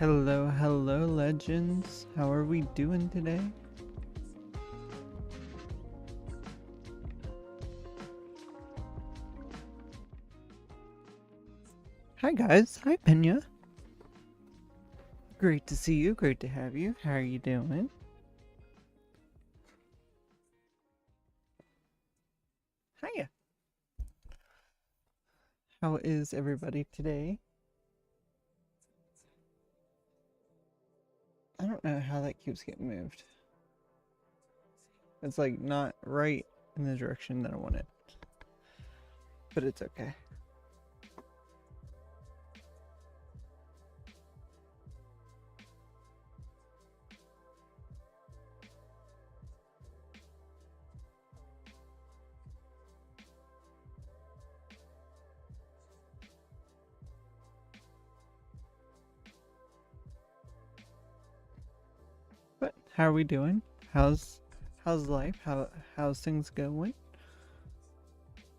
Hello, legends. How are we doing today? Hi, guys. Hi, Pena. Great to see you. Great to have you. How are you doing? Hiya. How is everybody today? I don't know how that keeps getting moved. It's like not right in the direction that I want it. But it's okay. But how are we doing? How's life? How's things going?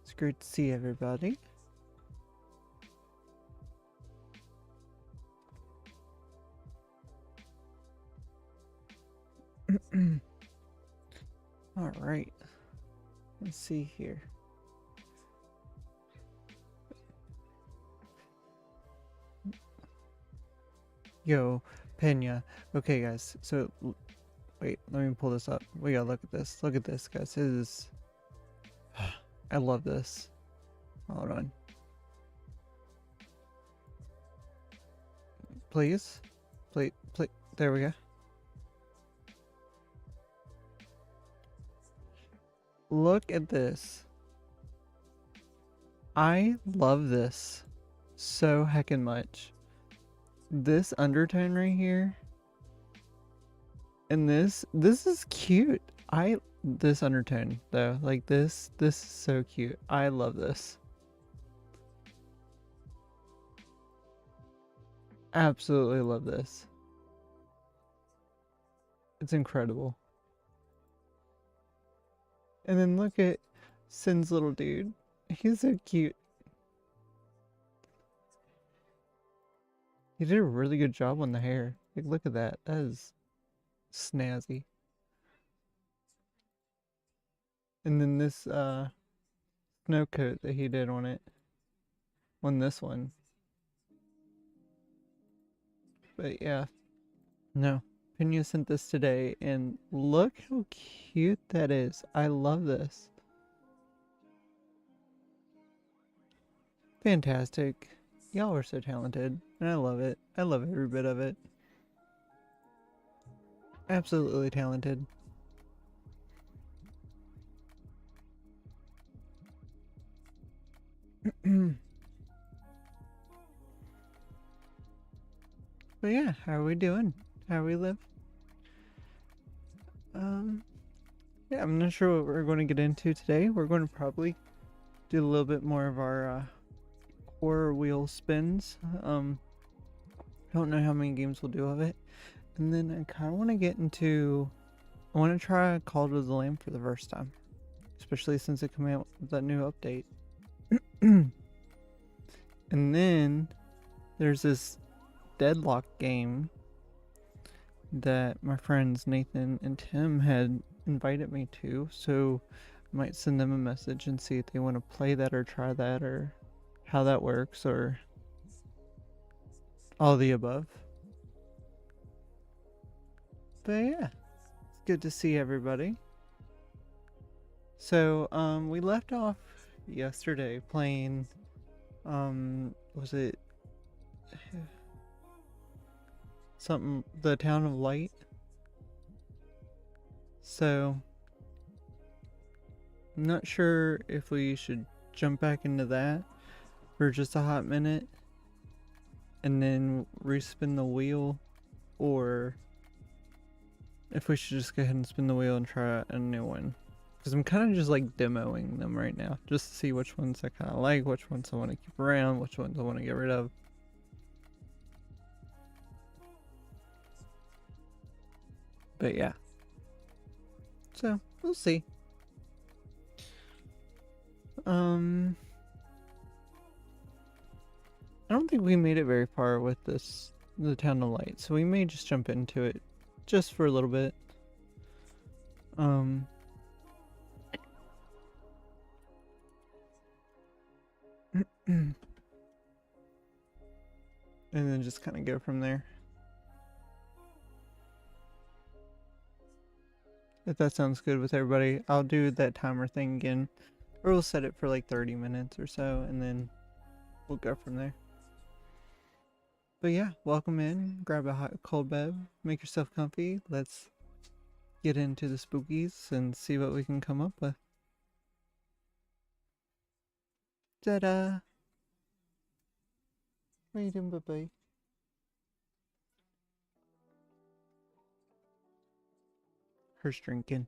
It's great to see everybody. All right. Let's see here. Yo, Pena. Okay, guys. So, wait. Let me pull this up. We gotta look at this. Look at this, guys. This is. I love this. Hold on. Please. Please. There we go. Look at this. I love this so heckin' much. This undertone right here. And this is cute. This undertone though, like this is so cute. I love this. Absolutely love this. It's incredible. And then look at Sin's little dude. He's so cute. He did a really good job on the hair. Like, look at that. That is snazzy. And then this snow coat that he did on it. On this one. But yeah. No. Pena sent this today and look how cute that is. I love this. Fantastic. Y'all are so talented. And I love it. I love every bit of it. Absolutely talented. But yeah, how are we doing? How we live? Yeah, I'm not sure what we're going to get into today. We're going to probably do a little bit more of our horror wheel spins. I don't know how many games we'll do of it. And then I kind of want to get into. I want to try Call of the Lamb for the first time, especially since it came out with that new update. And then there's this Deadlock game that my friends Nathan and Tim had invited me to, so I might send them a message and see if they want to play that or try that or how that works or all the above. But yeah, it's good to see everybody. So we left off yesterday playing was it something, the Town of Light? So I'm not sure if we should jump back into that for just a hot minute and then respin the wheel, or if we should just go ahead and spin the wheel and try a new one. Because I'm kind of just like demoing them right now, just to see which ones I kind of like, which ones I want to keep around, which ones I want to get rid of. But yeah. So, we'll see. I don't think we made it very far with this the Town of Light, so we may just jump into it just for a little bit. And then just kind of go from there. If that sounds good with everybody, I'll do that timer thing again, or we'll set it for like 30 minutes or so, and then we'll go from there. But yeah, welcome in, grab a hot cold bev, make yourself comfy, let's get into the spookies and see what we can come up with. Ta-da! What are you doing, bye-bye? Her's drinking.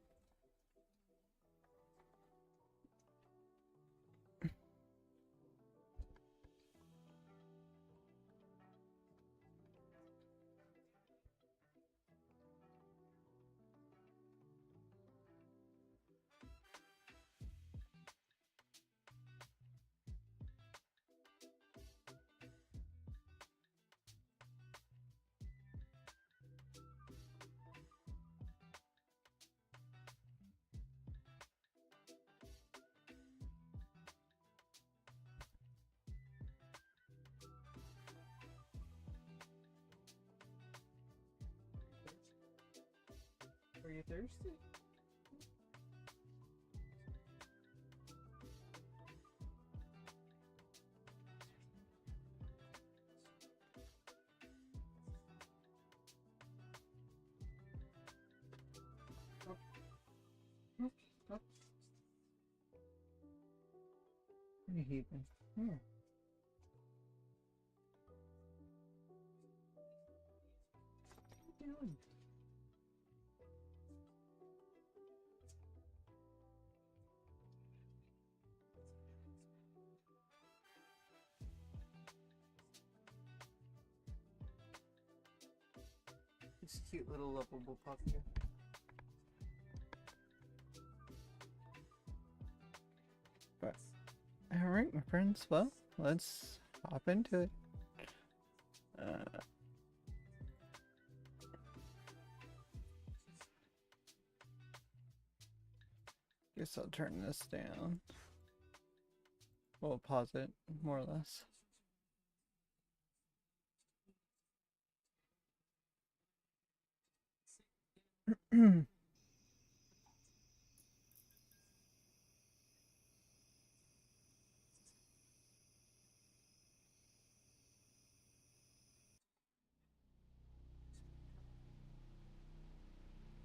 Are you thirsty? What are you heaving? Here. What are you doing? This cute little lovable puppy. But alright, my friends, well, let's hop into it. Guess I'll turn this down. We'll pause it, more or less.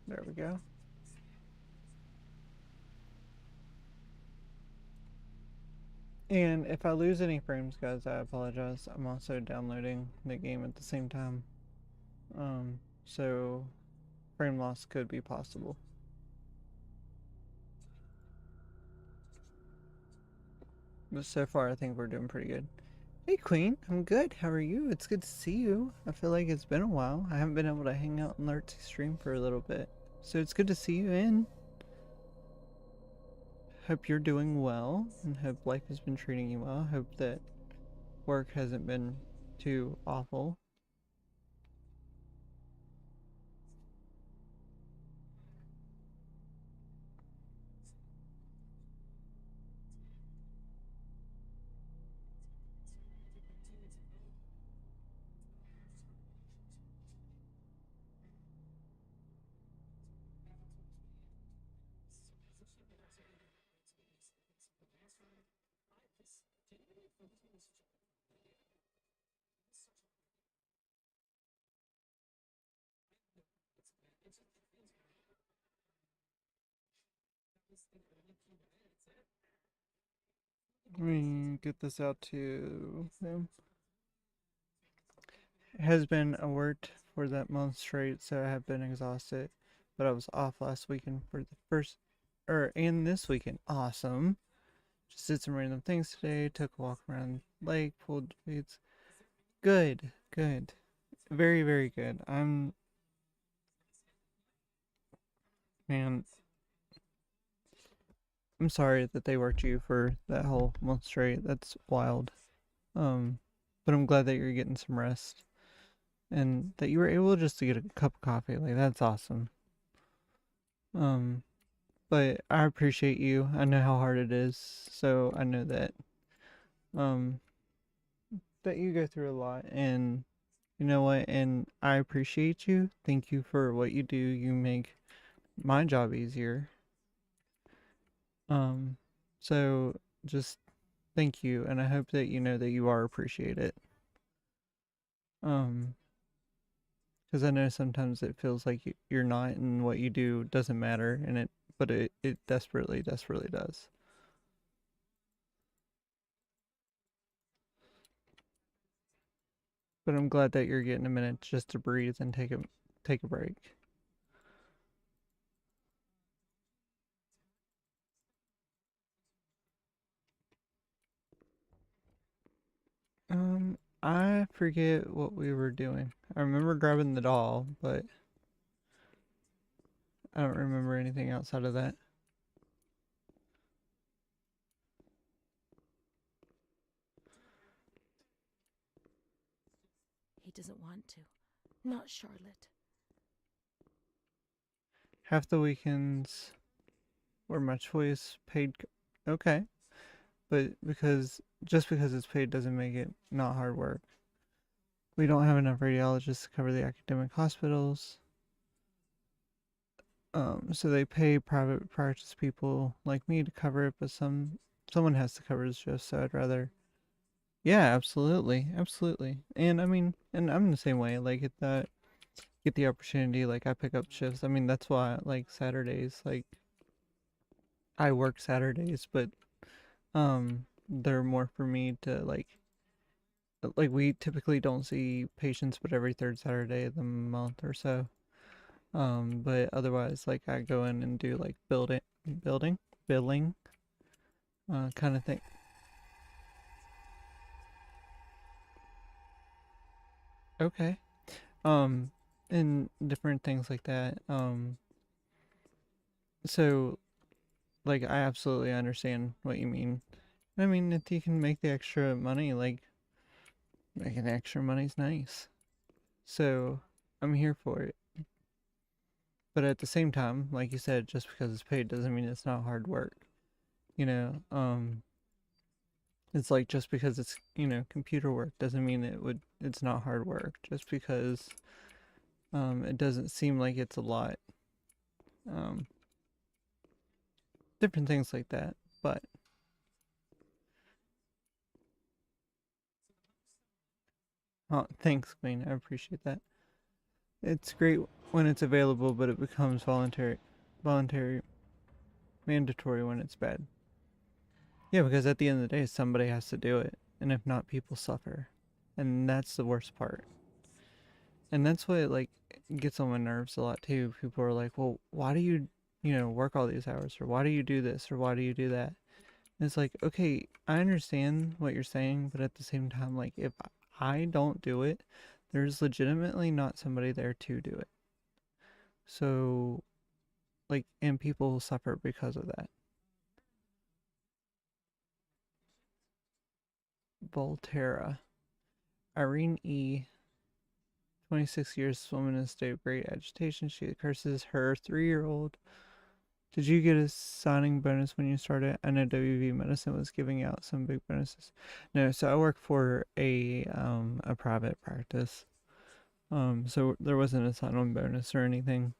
There we go. And if I lose any frames, guys, I apologize. I'm also downloading the game at the same time. So frame loss could be possible. But so far, I think we're doing pretty good. Hey, Queen. I'm good. How are you? It's good to see you. I feel like it's been a while. I haven't been able to hang out and Lurt's stream for a little bit. So it's good to see you in. Hope you're doing well and hope life has been treating you well. Hope that work hasn't been too awful. Let me get this out to them. It has been a work for that month straight, so I have been exhausted. But I was off last weekend for the first, and this weekend. Awesome. Just did some random things today. Took a walk around the lake, pulled weeds. Good, good. Very, very good. Man, I'm sorry that they worked you for that whole month straight. That's wild. But I'm glad that you're getting some rest. and that you were able just to get a cup of coffee. Like, that's awesome. Um, but I appreciate you. I know how hard it is, so I know um that you go through a lot, and you know what? And I appreciate you. Thank you for what you do. You make my job easier. Um, so just thank you, and I hope that you know that you are appreciated. Um, because I know sometimes it feels like you're not, and what you do doesn't matter, but it desperately, desperately does. But I'm glad that you're getting a minute just to breathe and take a break. I forget what we were doing. I remember grabbing the doll, but I don't remember anything outside of that. He doesn't want to. Not Charlotte. Half the weekends were my choice paid. Okay, but just because it's paid doesn't make it not hard work. We don't have enough radiologists to cover the academic hospitals. So they pay private practice people like me to cover it, but someone has to cover the shift, so I'd rather. Yeah, absolutely, absolutely. And I mean, and I'm the same way. Like get the opportunity. Like I pick up shifts. I mean, that's why like Saturdays. Like I work Saturdays, but they're more for me to like we typically don't see patients but every third Saturday of the month or so. But otherwise, like I go in and do like building, billing, kind of thing. Okay. Um, and different things like that. So like I absolutely understand what you mean. I mean, if you can make the extra money, like making the extra money's nice. So I'm here for it. But at the same time, like you said, just because it's paid doesn't mean it's not hard work. You know, it's like just because it's computer work doesn't mean it's not hard work. Just because it doesn't seem like it's a lot. Um, different things like that. But thanks, Queen. I appreciate that. It's great when it's available, but it becomes voluntary, mandatory when it's bad. Yeah, because at the end of the day, somebody has to do it, and if not, people suffer, and that's the worst part. And that's what like gets on my nerves a lot too. People are like, "Well, why do you work all these hours, or why do you do this, or why do you do that?" And it's like, okay, I understand what you're saying, but at the same time, like if I don't do it, there's legitimately not somebody there to do it. So like, and people suffer because of that. Volterra, Irene E. 26 years, this woman in a state of great agitation. She curses her 3-year-old. Did you get a signing bonus when you started? I know WV Medicine was giving out some big bonuses. No, so I work for a private practice. So there wasn't a sign-on bonus or anything.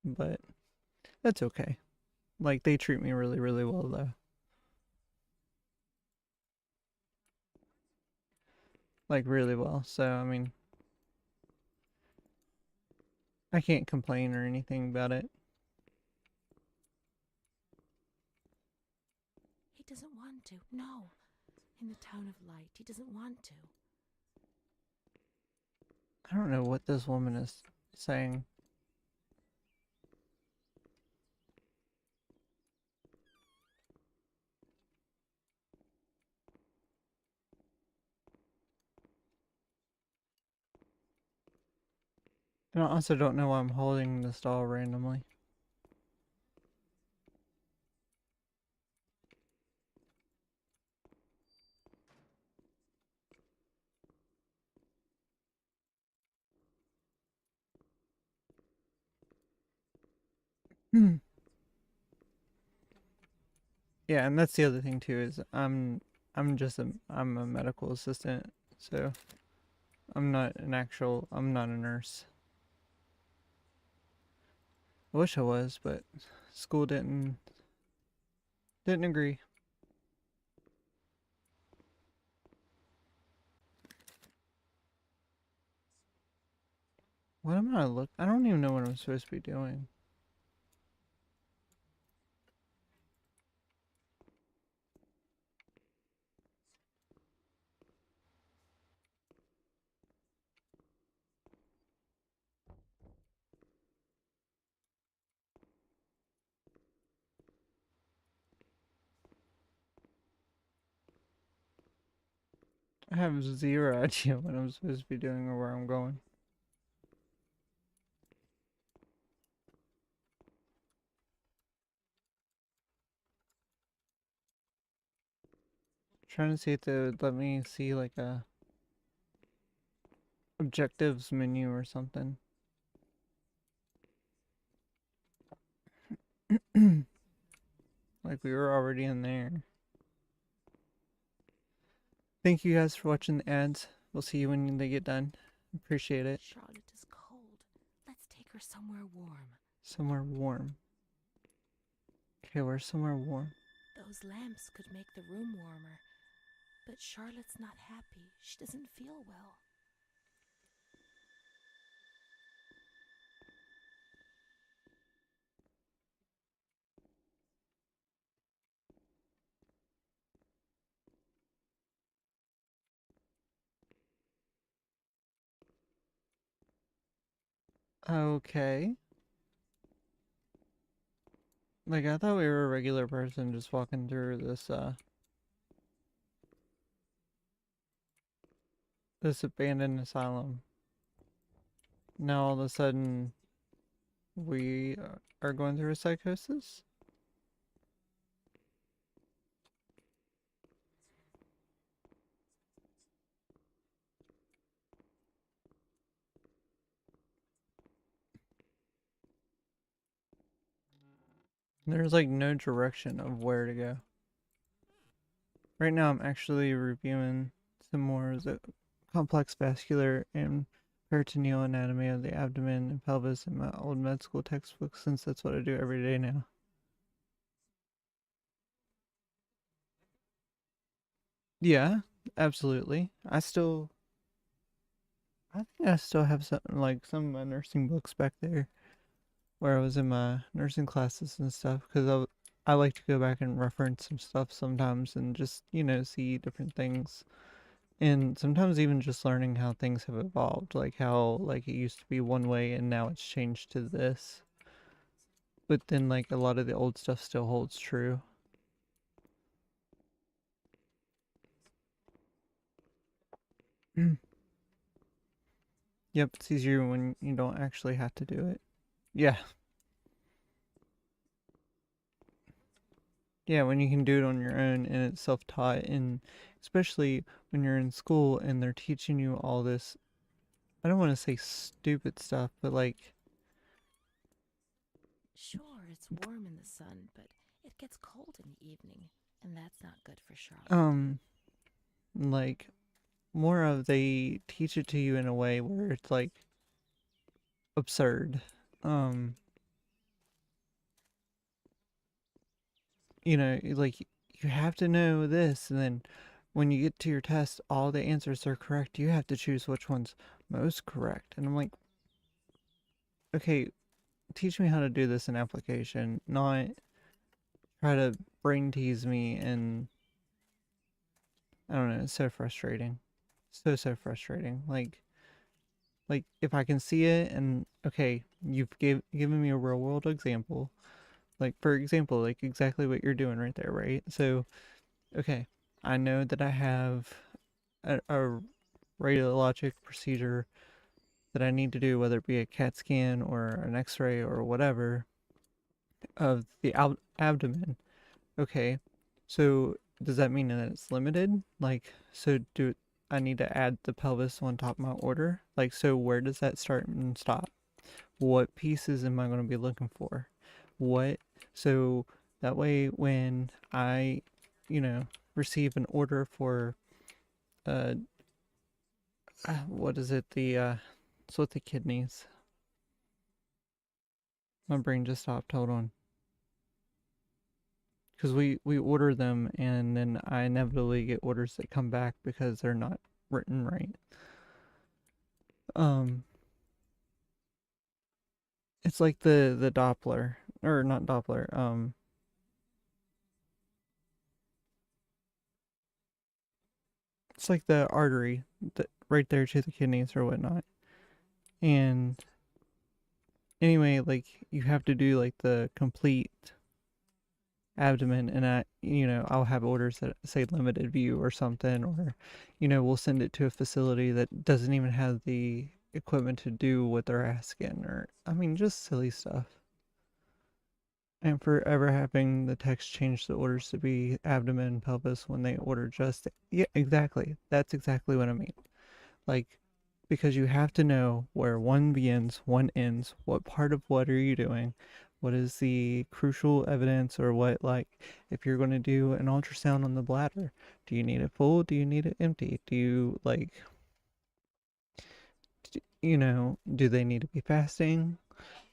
But that's okay. Like they treat me really, really well though. Like really well. So I mean, I can't complain or anything about it. He doesn't want to. No. In the town of light, he doesn't want to. I don't know what this woman is saying. And I also don't know why I'm holding this doll randomly. Yeah, and that's the other thing too is I'm a medical assistant, so I'm not a nurse. I wish I was, but school didn't agree. What am I look? I don't even know what I'm supposed to be doing. I have zero idea what I'm supposed to be doing or where I'm going. Trying to see if they would let me see like a objectives menu or something. Like we were already in there. Thank you guys for watching the ads. We'll see you when they get done. Appreciate it. Charlotte is cold. Let's take her somewhere warm. Somewhere warm. Okay, where's somewhere warm? Those lamps could make the room warmer. But Charlotte's not happy. She doesn't feel well. Okay. Like I thought we were a regular person just walking through this abandoned asylum. Now all of a sudden we are going through a psychosis? There's like no direction of where to go. Right now I'm actually reviewing some more of the complex vascular and peritoneal anatomy of the abdomen and pelvis in my old med school textbook since that's what I do every day now. Yeah, absolutely. I think I still have some of my nursing books back there where I was in my nursing classes and stuff because I like to go back and reference some stuff sometimes and just, see different things. And sometimes even just learning how things have evolved, like how like it used to be one way and now it's changed to this. But then like a lot of the old stuff still holds true. Yep, it's easier when you don't actually have to do it. Yeah. Yeah, when you can do it on your own and it's self-taught, and especially when you're in school and they're teaching you all this, I don't want to say stupid stuff, but like Sure, it's warm in the sun, but it gets cold in the evening, and that's not good for Charlotte. um like more of they teach it to you in a way where it's like absurd. Um like you have to know this, and then when you get to your test, all the answers are correct. You have to choose which one's most correct. And I'm like, okay, teach me how to do this in application, not try to brain tease me. And I don't know, it's so frustrating. So frustrating. Like if I can see it and okay, given me a real world example. Like for example, like exactly what you're doing right there, right? So, okay, I know that I have a radiologic procedure that I need to do, whether it be a CAT scan or an X-ray or whatever, of the abdomen. Okay, so does that mean that it's limited? Like, so do I need to add the pelvis on top of my order? Like, so where does that start and stop? What pieces am I going to be looking for? what, so that way when I, receive an order for, uh, what is it, it's with the kidneys. My brain just stopped, hold on. Because we order them and then I inevitably get orders that come back because they're not written right. Um, it's like the Doppler, or not Doppler. It's like the artery that right there to the kidneys or whatnot. And anyway, like you have to do like the complete abdomen, and I'll have orders that say limited view or something, or we'll send it to a facility that doesn't even have the equipment to do what they're asking, or I mean just silly stuff. And forever having the text change the orders to be abdomen, pelvis when they order just, yeah, exactly. That's exactly what I mean. Like, because you have to know where one begins, one ends, what part of what are you doing, what is the crucial evidence, or what, like, if you're going to do an ultrasound on the bladder, do you need it full? Do you need it empty? Do you, like, do they need to be fasting?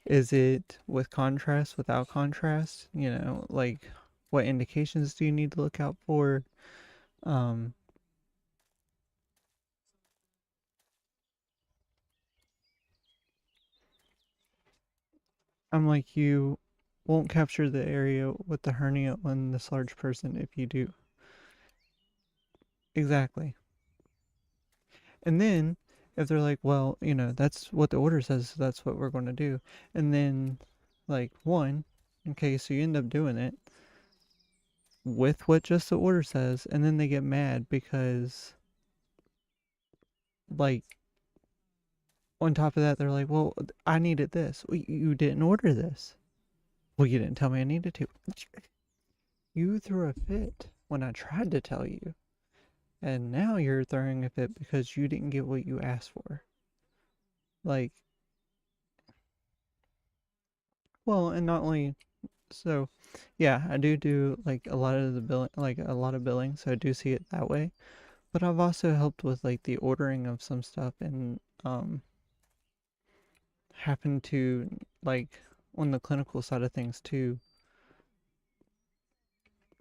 Is it with contrast, without contrast? Like, what indications do you need to look out for? Um, I'm like, you won't capture the area with the hernia on this large person if you do. Exactly. And then, if they're like, well, that's what the order says, so that's what we're going to do. And then, like, okay, so you end up doing it with what just the order says, and then they get mad because, like, on top of that, they're like, well, I needed this. Well, you didn't order this. Well, you didn't tell me I needed to. You threw a fit when I tried to tell you. And now you're throwing a fit because you didn't get what you asked for. Like, well, and not only so, yeah, I do like a lot of the billing, like a lot of billing, so I do see it that way. But I've also helped with like the ordering of some stuff, and happen to, like, on the clinical side of things too.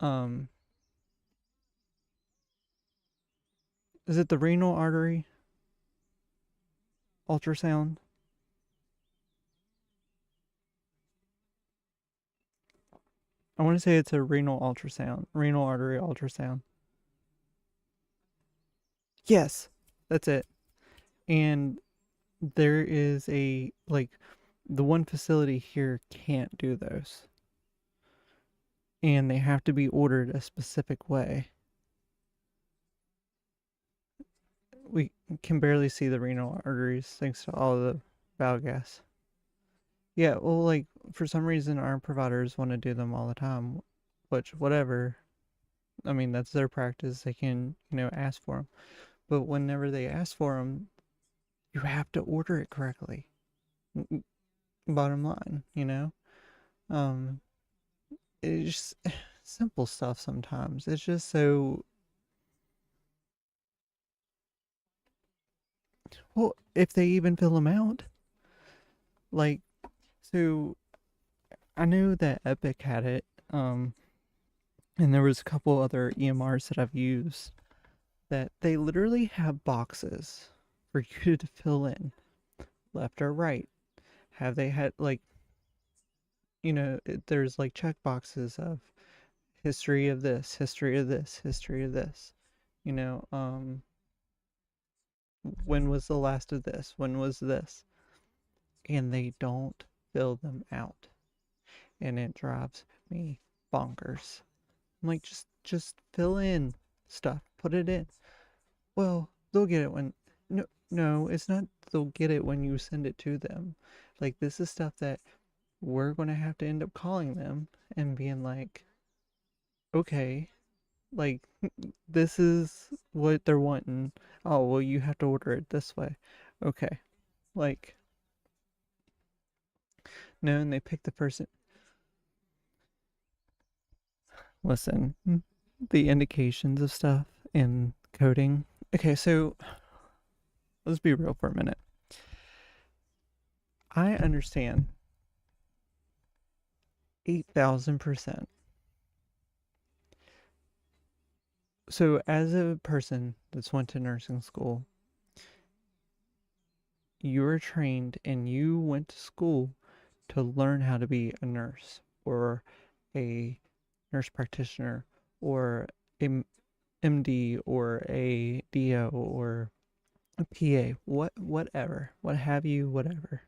Um, is it the renal artery ultrasound? I want to say it's a renal ultrasound, renal artery ultrasound. Yes, that's it. And there is the one facility here can't do those. And they have to be ordered a specific way. We can barely see the renal arteries thanks to all the bowel gas. Yeah, well, like, for some reason, our providers want to do them all the time, which, whatever. I mean, that's their practice. They can, ask for them. But whenever they ask for them, you have to order it correctly. Bottom line, Um, it's just simple stuff sometimes. It's just so, well, if they even fill them out. Like, so I knew that Epic had it, and there was a couple other EMRs that I've used that they literally have boxes for you to fill in, left or right. Have they had, like, there's like check boxes of history of this, history of this, history of this. You know, um, when was the last of this? When was this? And they don't fill them out. And it drives me bonkers. I'm like, just fill in stuff. Put it in. Well, they'll get it when, no, it's not they'll get it when you send it to them. Like, this is stuff that we're going to have to end up calling them and being like, okay, like, this is what they're wanting. Oh, well, you have to order it this way. Okay. Like, no, and they pick the person. listen, the indications of stuff in coding. Okay, so let's be real for a minute. I understand 8,000%. So, as a person that's went to nursing school, you were trained and you went to school to learn how to be a nurse or a nurse practitioner or a MD or a DO or a PA, whatever, what have you, whatever.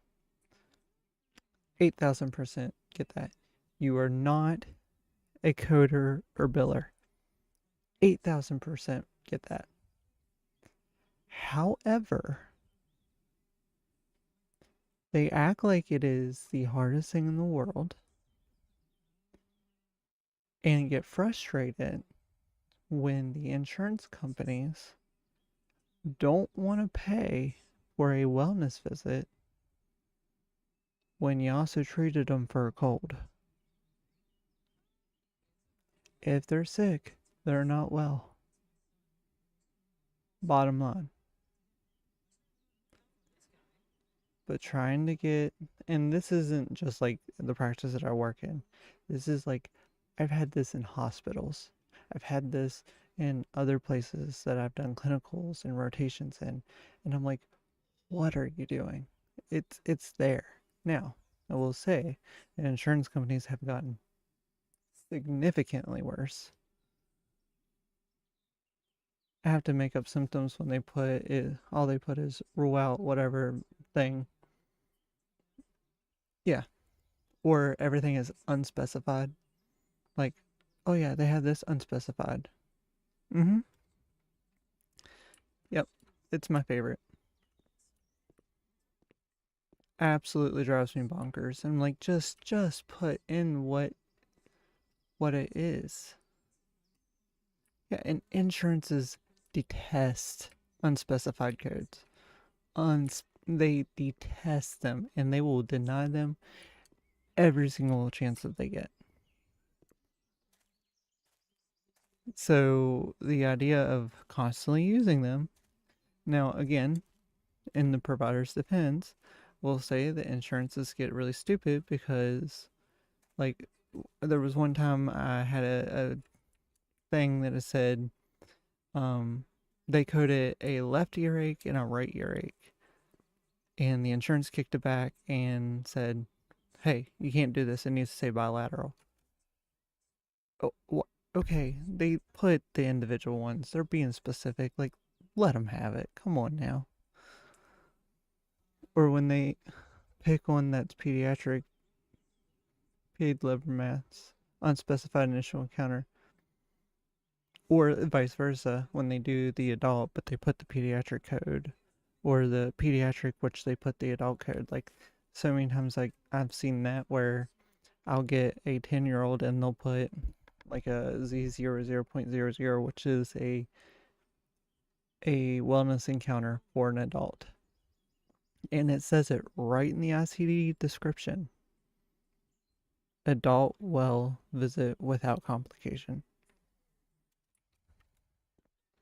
8,000% get that. You are not a coder or biller. 8,000% get that. However, they act like it is the hardest thing in the world and get frustrated when the insurance companies don't want to pay for a wellness visit when you also treated them for a cold. If they're sick, they're not well. Bottom line. But trying to get, and this isn't just like the practice that I work in, this is like, I've had this in hospitals, I've had this in other places that I've done clinicals and rotations in, and I'm like, what are you doing? It's there. Now, I will say, insurance companies have gotten significantly worse. I have to make up symptoms when they put it, all they put is rule out whatever thing. Yeah. Or everything is unspecified. Like, oh yeah, they have this unspecified. Mm-hmm. Yep. It's my favorite. Absolutely drives me bonkers. I'm like, just put in what it is. Yeah, and insurances detest unspecified codes. They detest them and they will deny them every single chance that they get. So the idea of constantly using them, now again, in the provider's defense, will say that insurances get really stupid because, like, there was one time I had a thing that it said they coded a left earache and a right earache, and the insurance kicked it back and said, "Hey, you can't do this. It needs to say bilateral." Oh, okay, they put the individual ones. They're being specific. Like, let them have it. Come on now. Or when they pick one that's pediatric, paid liver mass, unspecified initial encounter, or vice versa when they do the adult, but they put the pediatric code, or the pediatric, which they put the adult code. Like, so many times, like, I've seen that where I'll get a 10-year-old and they'll put like a Z00.00, which is a wellness encounter for an adult. And it says it right in the ICD description. Adult well visit without complication.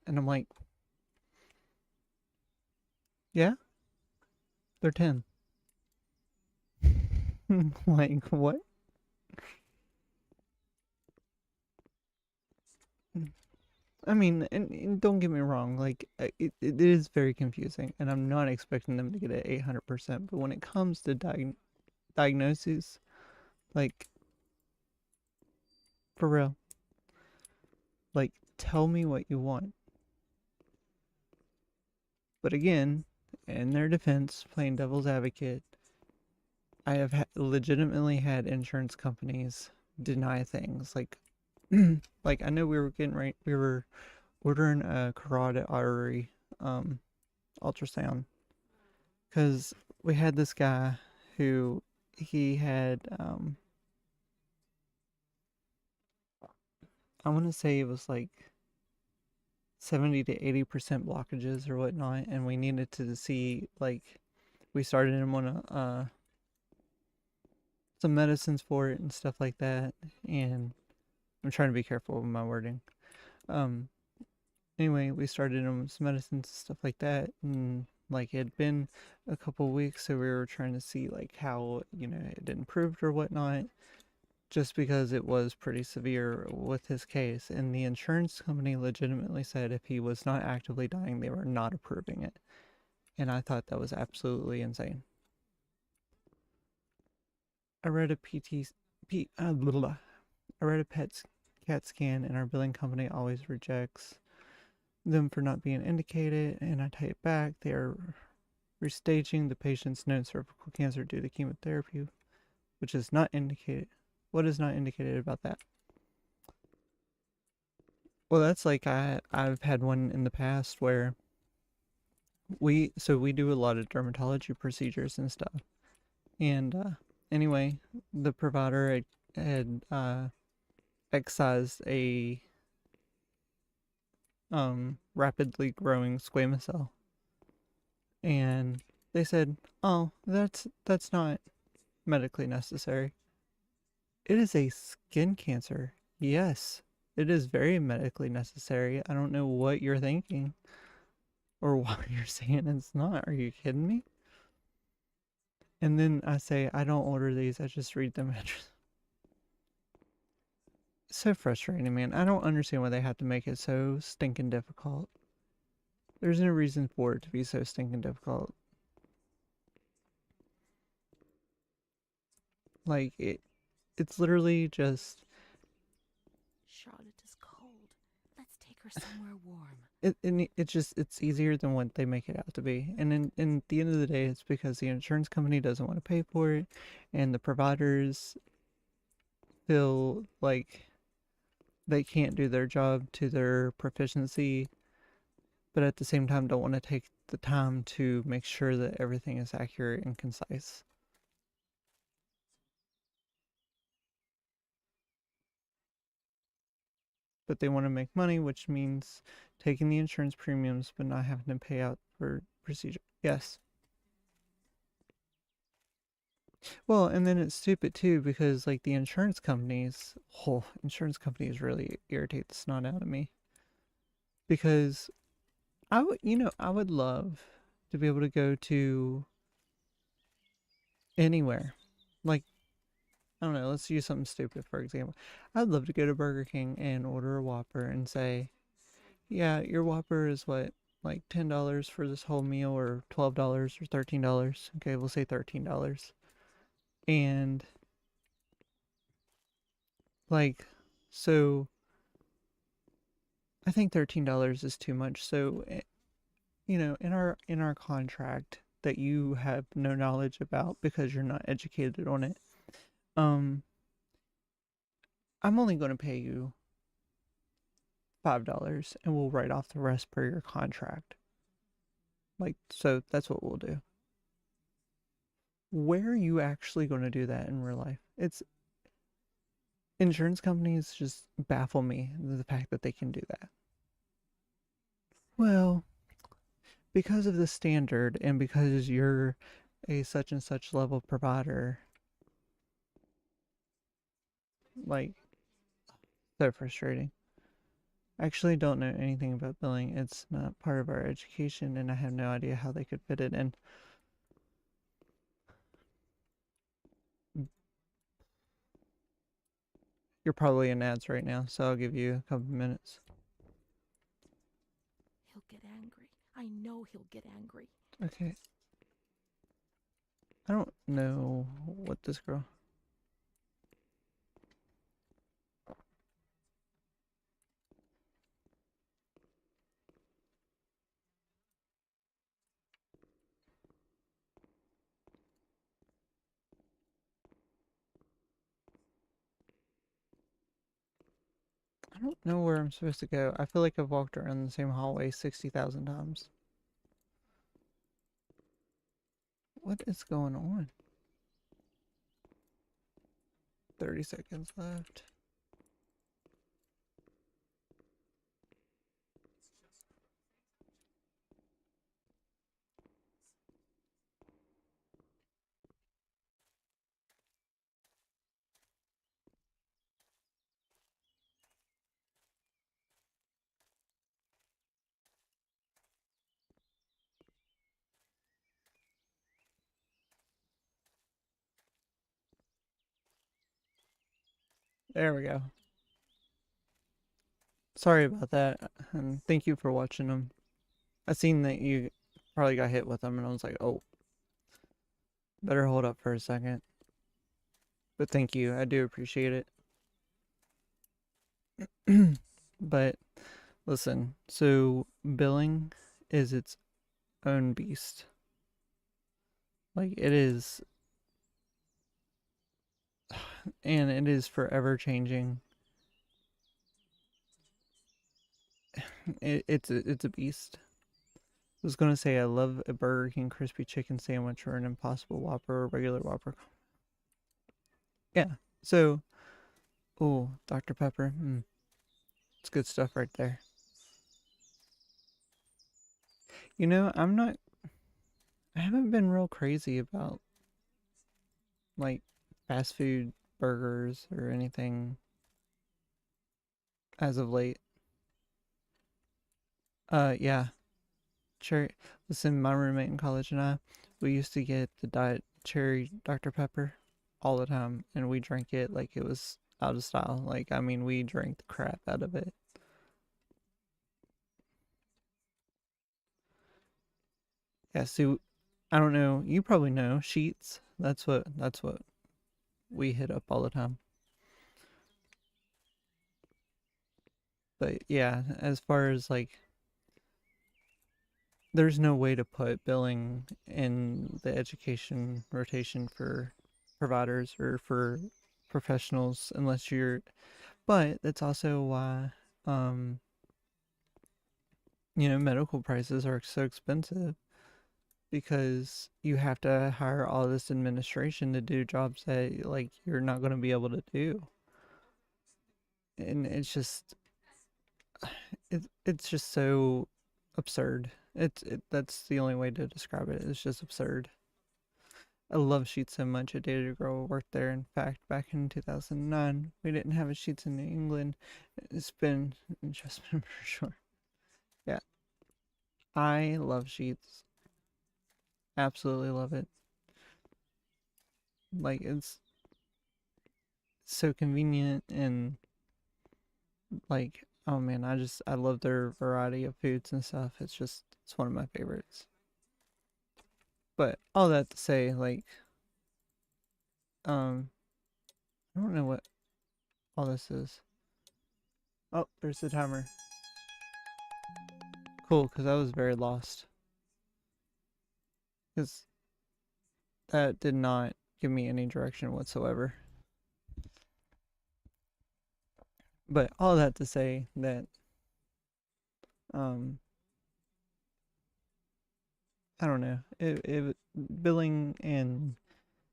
And I'm like, yeah, they're 10. Like, what? I mean, and don't get me wrong, like, it is very confusing, and I'm not expecting them to get it 800%, but when it comes to diagnoses, like, for real, like, tell me what you want. But again, in their defense, playing devil's advocate, I have legitimately had insurance companies deny things. Like, like, I know we were ordering a carotid artery ultrasound because we had this guy who he had I want to say it was like 70 to 80% blockages or whatnot, and we needed to see, like, we started him on some medicines for it and stuff like that, and I'm trying to be careful with my wording. Anyway, we started him some medicines and stuff like that, and like it had been a couple weeks, so we were trying to see like how it improved or whatnot, just because it was pretty severe with his case, and the insurance company legitimately said if he was not actively dying, they were not approving it, and I thought that was absolutely insane. I read a I read a CAT scan, and our billing company always rejects them for not being indicated, and I type back, they are restaging the patient's known cervical cancer due to chemotherapy, which is not indicated. What is not indicated about that? Well, that's like I've had one in the past where we do a lot of dermatology procedures and stuff, and anyway, the provider had excised a rapidly growing squamous cell, and they said, "Oh, that's not medically necessary." It is a skin cancer. Yes, it is very medically necessary. I don't know what you're thinking or why you're saying it's not. Are you kidding me? And then I say, I don't order these, I just read them. So frustrating, man. I don't understand why they have to make it so stinking difficult. There's no reason for it to be so stinking difficult. Like, it's literally just... Charlotte is cold. Let's take her somewhere warm. It's easier than what they make it out to be, and in the end of the day, it's because the insurance company doesn't want to pay for it, and the providers feel like they can't do their job to their proficiency, but at the same time don't want to take the time to make sure that everything is accurate and concise. But they want to make money, which means taking the insurance premiums but not having to pay out for procedure. Yes. Well, and then it's stupid too because like the insurance companies, insurance companies really irritate the snot out of me. Because I would love to be able to go to anywhere. Like, I don't know, let's use something stupid for example. I'd love to go to Burger King and order a Whopper and say, yeah, your Whopper is what, like $10 for this whole meal, or $12 or $13. Okay, we'll say $13. And like, so I think $13 is too much. So, in our contract that you have no knowledge about because you're not educated on it, um, I'm only going to pay you $5, and we'll write off the rest per your contract. Like, so that's what we'll do. Where are you actually going to do that in real life? It's insurance companies just baffle me, the fact that they can do that. Well, because of the standard and because you're a such and such level provider, like, so frustrating. I actually don't know anything about billing. It's not part of our education, and I have no idea how they could fit it in. You're probably in ads right now, so I'll give you a couple minutes. He'll get angry. I know he'll get angry. Okay. I don't know what this girl... I don't know where I'm supposed to go. I feel like I've walked around the same hallway 60,000 times. What is going on? 30 seconds left. There we go. Sorry about that, and thank you for watching them. I seen that you probably got hit with them, and I was like, oh, better hold up for a second. But thank you, I do appreciate it. But listen, so billing is its own beast. Like it is, and it is forever changing. It's a beast. I was gonna say I love a Burger King crispy chicken sandwich or an Impossible Whopper or a regular Whopper. Yeah. So, oh, Dr. Pepper. It's good stuff right there. You know, I haven't been real crazy about like fast food burgers or anything as of late. Yeah. Cherry. Listen, my roommate in college and we used to get the diet cherry Dr. Pepper all the time, and we drank it like it was out of style. Like, I mean, we drank the crap out of it. Yeah, so I don't know. You probably know Sheets. That's what we hit up all the time. But yeah, as far as like, there's no way to put billing in the education rotation for providers or for professionals unless you're. But that's also why, um, medical prices are so expensive because you have to hire all this administration to do jobs that like you're not going to be able to do, and it's just so absurd. That's the only way to describe it. It's just absurd. I love Sheets so much. I dated a girl who worked there. In fact, back in 2009, we didn't have a Sheets in England. It's been just been for sure. Yeah, I love Sheets. Absolutely love it. Like it's so convenient and like oh man, I love their variety of foods and stuff. It's one of my favorites. But all that to say, like um, I don't know what all this is. Oh, there's the timer. Cool, because I was very lost. Because that did not give me any direction whatsoever. But all that to say that um I don't know. It billing and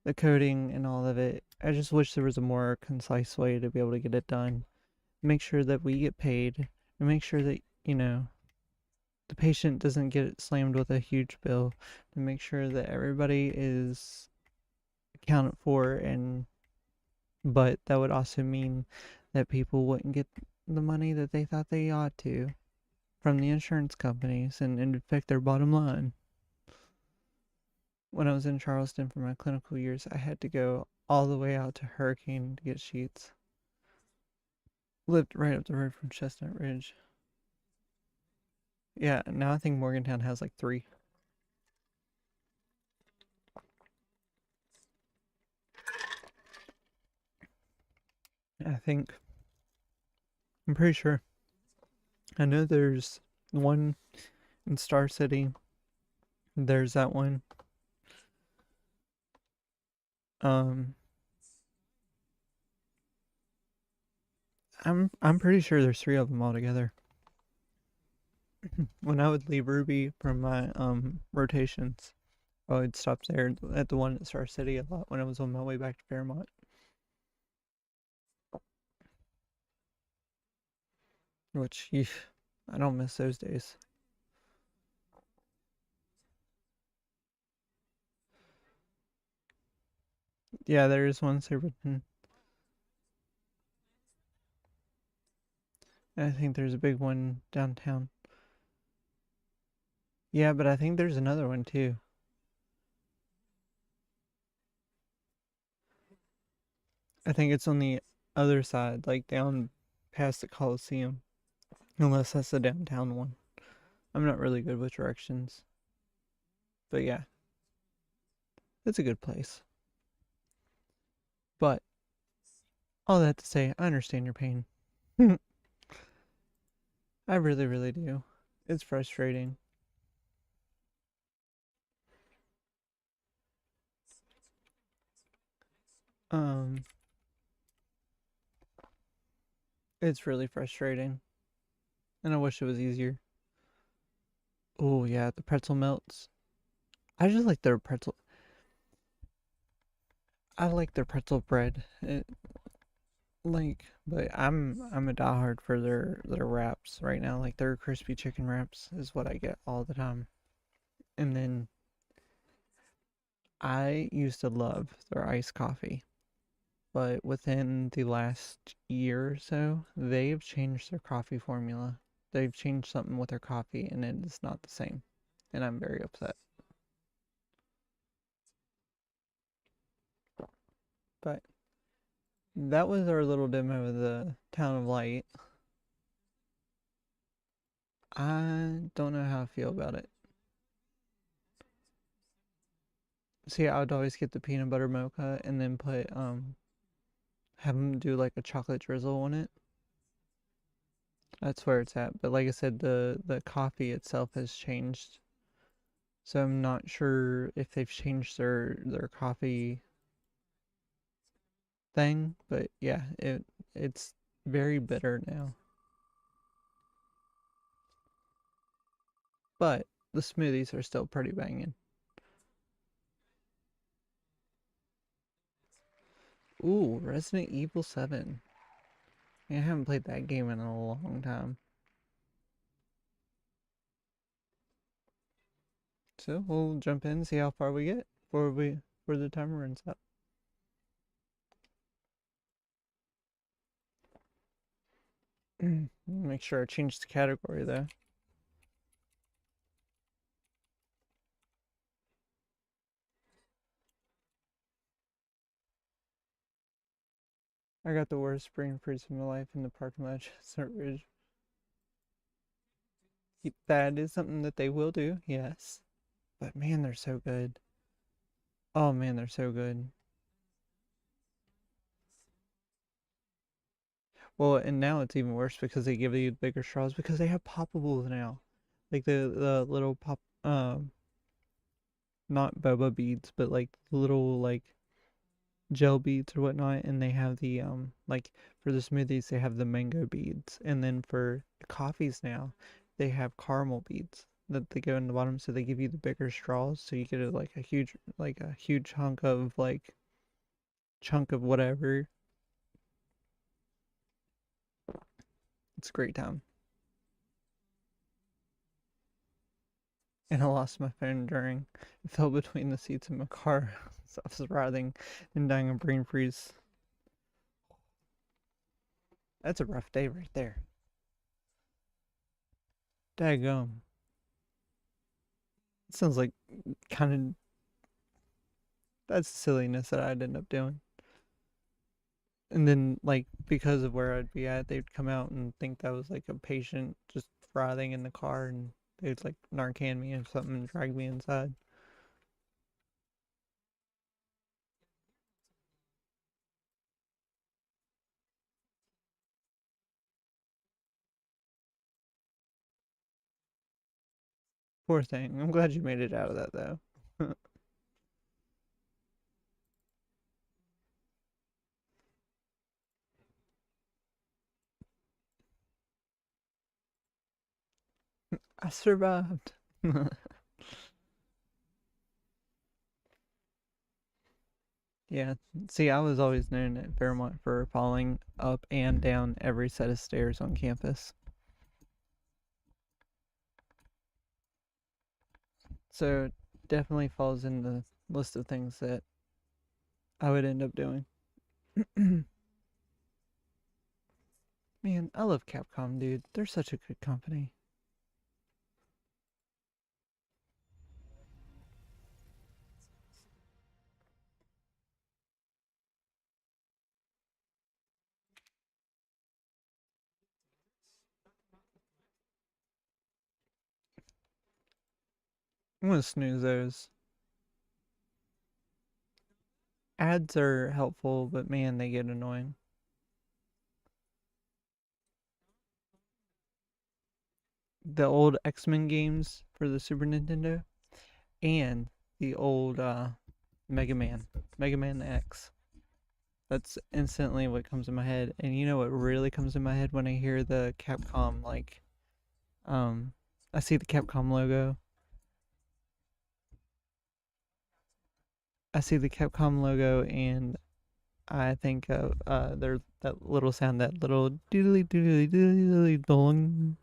the coding and all of it. I just wish there was a more concise way to be able to get it done. Make sure that we get paid and make sure that, the patient doesn't get slammed with a huge bill, to make sure that everybody is accounted for, and but that would also mean that people wouldn't get the money that they thought they ought to from the insurance companies and affect their bottom line. When I was in Charleston for my clinical years, I had to go all the way out to Hurricane to get Sheets. Lived right up the road from Chestnut Ridge. Yeah, now I think Morgantown has like three. I think. I'm pretty sure. I know there's one in Star City. There's that one. Um, I'm pretty sure there's three of them altogether. When I would leave Ruby from my rotations, I would stop there at the one at Star City a lot when I was on my way back to Fairmont. Which I don't miss those days. Yeah, there is one Silverton. I think there's a big one downtown. Yeah, but I think there's another one too. I think it's on the other side, like down past the Coliseum. Unless that's the downtown one. I'm not really good with directions. But yeah, it's a good place. But all that to say, I understand your pain. I really, really do. It's frustrating. Um, it's really frustrating. And I wish it was easier. Oh yeah, the pretzel melts. I just like their pretzel. I like their pretzel bread. But I'm a diehard for their wraps right now. Like their crispy chicken wraps is what I get all the time. And then I used to love their iced coffee, but within the last year or so, they've changed their coffee formula. They've changed something with their coffee, and it is not the same. And I'm very upset. But that was our little demo of the Town of Light. I don't know how I feel about it. See, I would always get the peanut butter mocha and then put have them do like a chocolate drizzle on it. That's where it's at. But like I said, the coffee itself has changed. So I'm not sure if they've changed their coffee thing, but yeah, it's very bitter now. But the smoothies are still pretty banging. Ooh, Resident Evil 7. I haven't played that game in a long time. So we'll jump in, see how far we get before the timer runs out. Make sure I change the category though. I got the worst brain freeze of my life in the parking lot at Ridge. That is something that they will do, yes. But man, they're so good. Oh man, they're so good. Well, and now it's even worse because they give you bigger straws because they have poppables now. Like the little pop not boba beads, but like little like gel beads or whatnot, and they have the like for the smoothies they have the mango beads, and then for the coffees now they have caramel beads that they go in the bottom, so they give you the bigger straws, so you get a huge chunk of whatever. It's a great time. And I lost my phone during it fell between the seats in my car. So I was riding and dying of brain freeze. That's a rough day right there. Daggum. It sounds like kind of that's silliness that I'd end up doing. And then like because of where I'd be at, they'd come out and think that was like a patient just writhing in the car, and they'd like Narcan me or something and drag me inside. Poor thing. I'm glad you made it out of that though. I survived. Yeah, see, I was always known at Fairmont for falling up and down every set of stairs on campus. So it definitely falls in the list of things that I would end up doing. Man, I love Capcom, dude. They're such a good company. I'm gonna snooze those. Ads are helpful, but man, they get annoying. The old X-Men games for the Super Nintendo and the old Mega Man, Mega Man X. That's instantly what comes in my head. And you know what really comes in my head when I hear the Capcom, like, I see the Capcom logo. I see the Capcom logo and I think of their that little sound, that little doodly doodly doodly dong,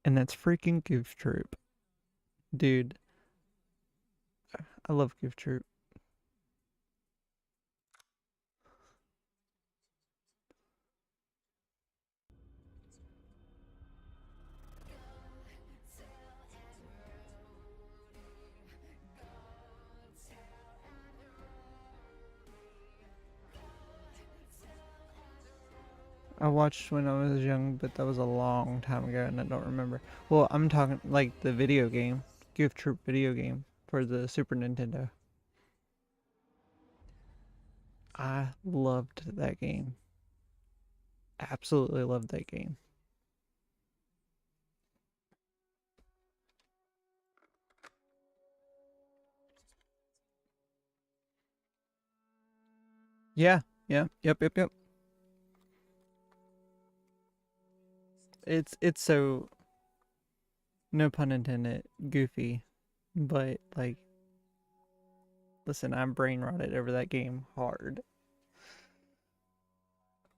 and that's freaking Goof Troop, dude. I love Goof Troop. I watched when I was young, but that was a long time ago, and I don't remember. Well, I'm talking like the video game, Goof Troop video game for the Super Nintendo. I loved that game. Absolutely loved that game. Yeah, yeah, yep. It's so, no pun intended, goofy, but like, listen, I'm brain rotted over that game hard.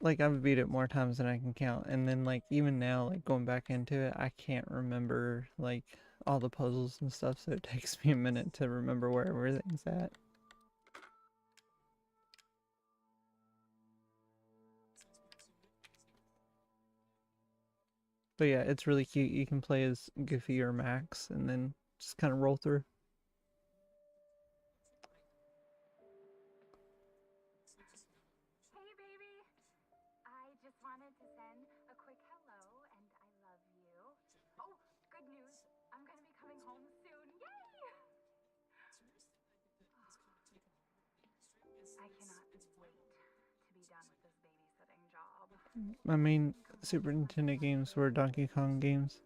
Like I've beat it more times than I can count, and then like even now, like going back into it, I can't remember like all the puzzles and stuff, so it takes me a minute to remember where everything's at. But yeah, it's really cute. You can play as Goofy or Max, and then just kind of roll through. Hey, baby. I just wanted to send a quick hello and I love you. Oh, good news. I'm going to be coming home soon. Yay! I cannot wait to be done with this babysitting job. My main Super Nintendo games were Donkey Kong games,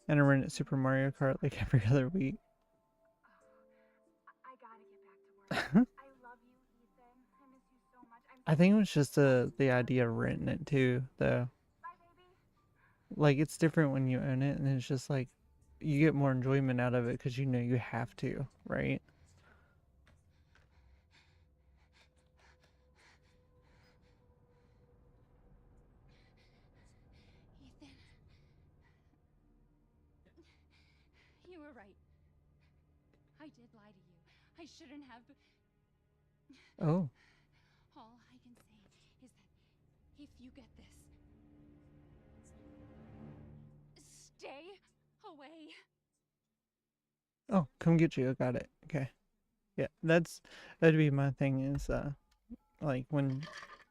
and I rented Super Mario Kart like every other week. I gotta get back to work. I love you, Ethan. I miss you so much. I think it was just the idea of renting it too, though. Bye, baby. Like it's different when you own it, and it's just like you get more enjoyment out of it because you know you have to, right? Ethan. You were right. I did lie to you. I shouldn't have. Oh, All I can say is that if you get this, stay away. oh, come get you. I got it. Okay, yeah, that'd be my thing. Is like when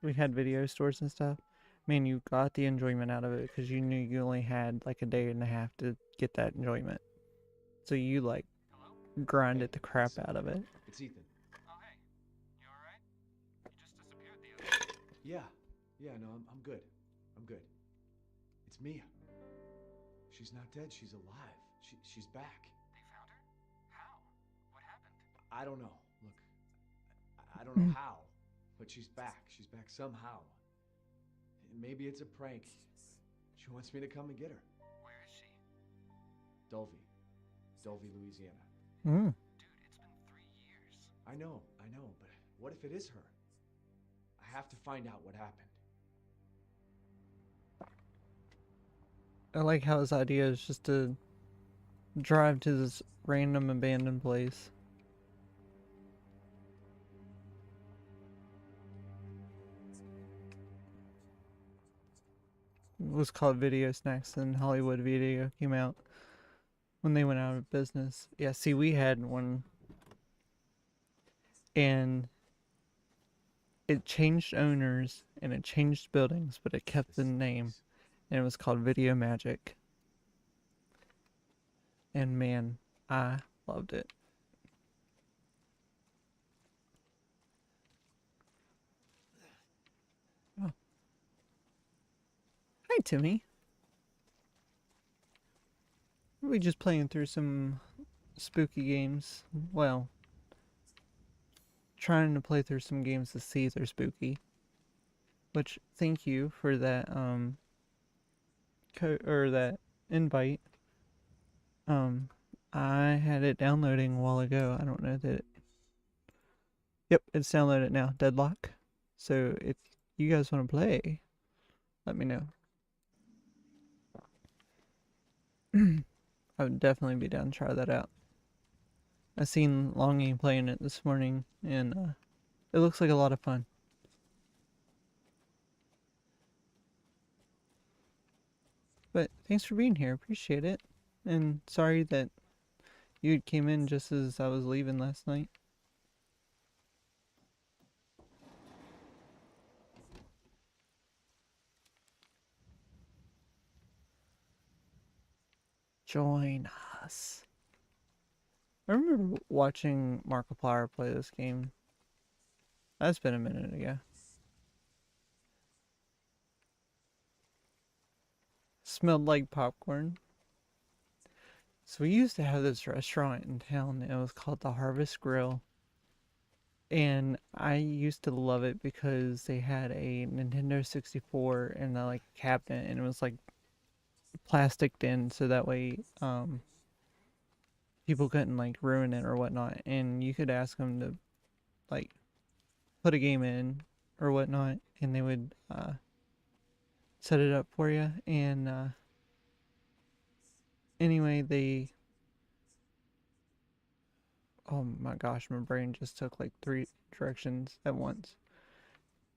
we had video stores and stuff. Man, you got the enjoyment out of it because you knew you only had like a day and a half to get that enjoyment. So you like grinded the crap out of it. It's Ethan. Oh, hey. You alright? You just disappeared the other day. Yeah, no, I'm good. I'm good. It's Mia. She's not dead, she's alive. She's back. They found her? How? What happened? I don't know. Look, I don't know how, but she's back. She's back somehow. Maybe it's a prank. She wants me to come and get her. Where is she? Dulvey, Louisiana. Mm. Dude, it's been 3 years. I know, but what if it is her? I have to find out what happened. I like how his idea is just to drive to this random abandoned place. It was called Video Snacks, and Hollywood Video came out when they went out of business. Yeah, see, we had one, and it changed owners and it changed buildings, but it kept the name, and it was called Video Magic. And man, I Loved it. Oh. Hi, Timmy. We just playing through some spooky games. Well, trying to play through some games to see if they're spooky. Which, thank you for that, that invite. I had it downloading a while ago. I don't know that it... Yep, it's downloaded now. Deadlock. So if you guys want to play, let me know. I would definitely be down to try that out. I seen Longy playing it this morning, and it looks like a lot of fun. But thanks for being here. Appreciate it. And sorry that you came in just as I was leaving last night. Join us. I remember watching Markiplier play this game. That's been a minute ago. Smelled like popcorn. So we used to have this restaurant in town. It was called the Harvest Grill. And I used to love it because they had a Nintendo 64 in the cabinet, and it was like plasticed in so that way people couldn't ruin it or whatnot, and you could ask them to put a game in or whatnot, and they would set it up for you. And anyway, oh my gosh, my brain just took 3 directions at once.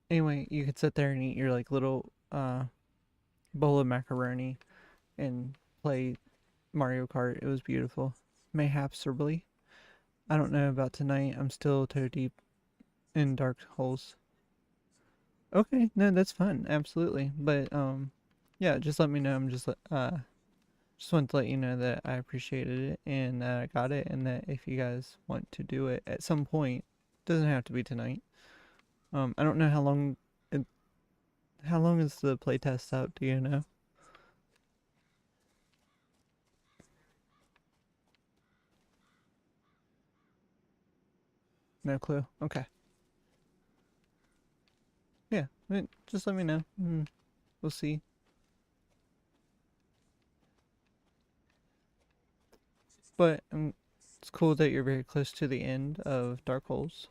Anyway, you could sit there and eat your little bowl of macaroni and play Mario Kart. It was beautiful. Mayhapsably. I don't know about tonight. I'm still toe deep in Dark Holes. Okay, no, that's fun. Absolutely. But yeah, just let me know. I'm just wanted to let you know that I appreciated it and that I got it, and that if you guys want to do it at some point, doesn't have to be tonight. I don't know how long is the playtest up, do you know? No clue. Okay. Yeah, just let me know. We'll see. But it's cool that you're very close to the end of Dark Holes.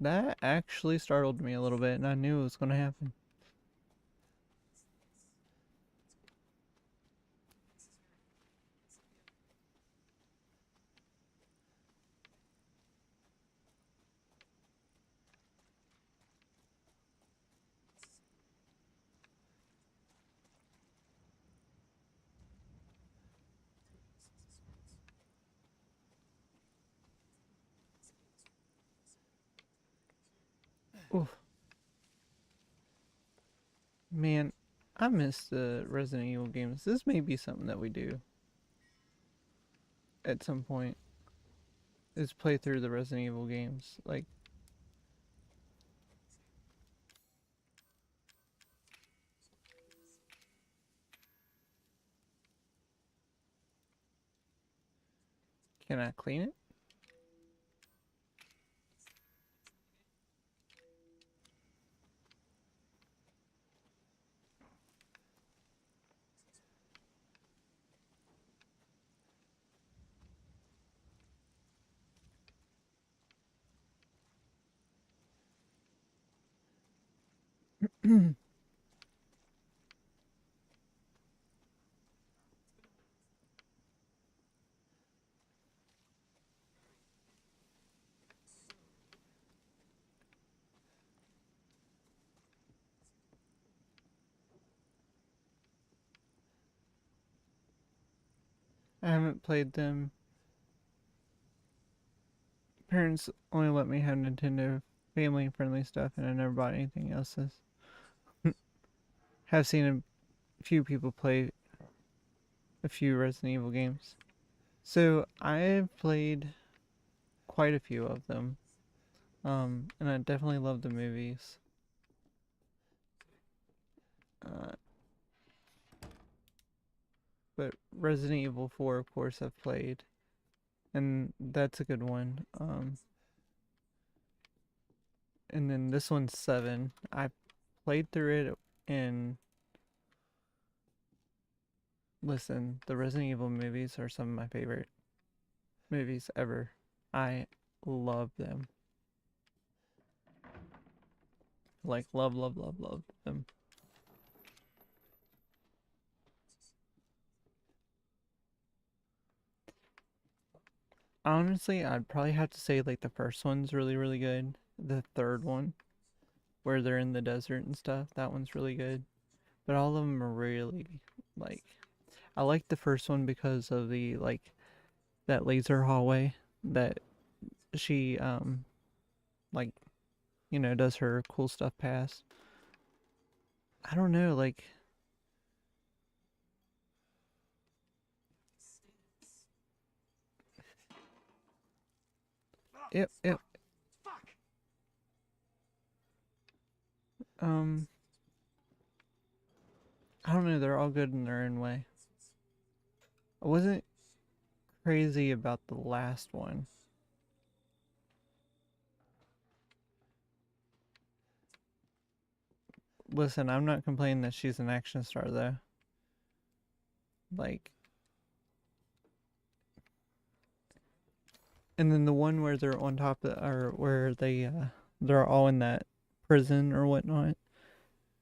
That actually startled me a little bit, and I knew it was going to happen. Oof. Man, I miss the Resident Evil games. This may be something that we do at some point, is play through the Resident Evil games. Can I clean it? I haven't played them. Parents only let me have Nintendo family friendly stuff, and I never bought anything else. Have seen a few people play a few Resident Evil games. So I've played quite a few of them. And I definitely love the movies. Uh, but Resident Evil 4, of course, I've played. And that's a good one. And then this one's 7. I played through it, and listen, the Resident Evil movies are some of my favorite movies ever. I love them. Like, love, love, love, love them. Honestly, I'd probably have to say, like, the first one's really, really good. The third one, where they're in the desert and stuff, that one's really good. But all of them are really, like, I like the first one because of the, like, that laser hallway that she, like, you know, does her cool stuff past. I don't know, like, it, Fuck! I don't know, they're all good in their own way. I wasn't crazy about the last one. Listen, I'm not complaining that she's an action star though. Like, and then the one where they're on top of, or where they're all in that prison or whatnot.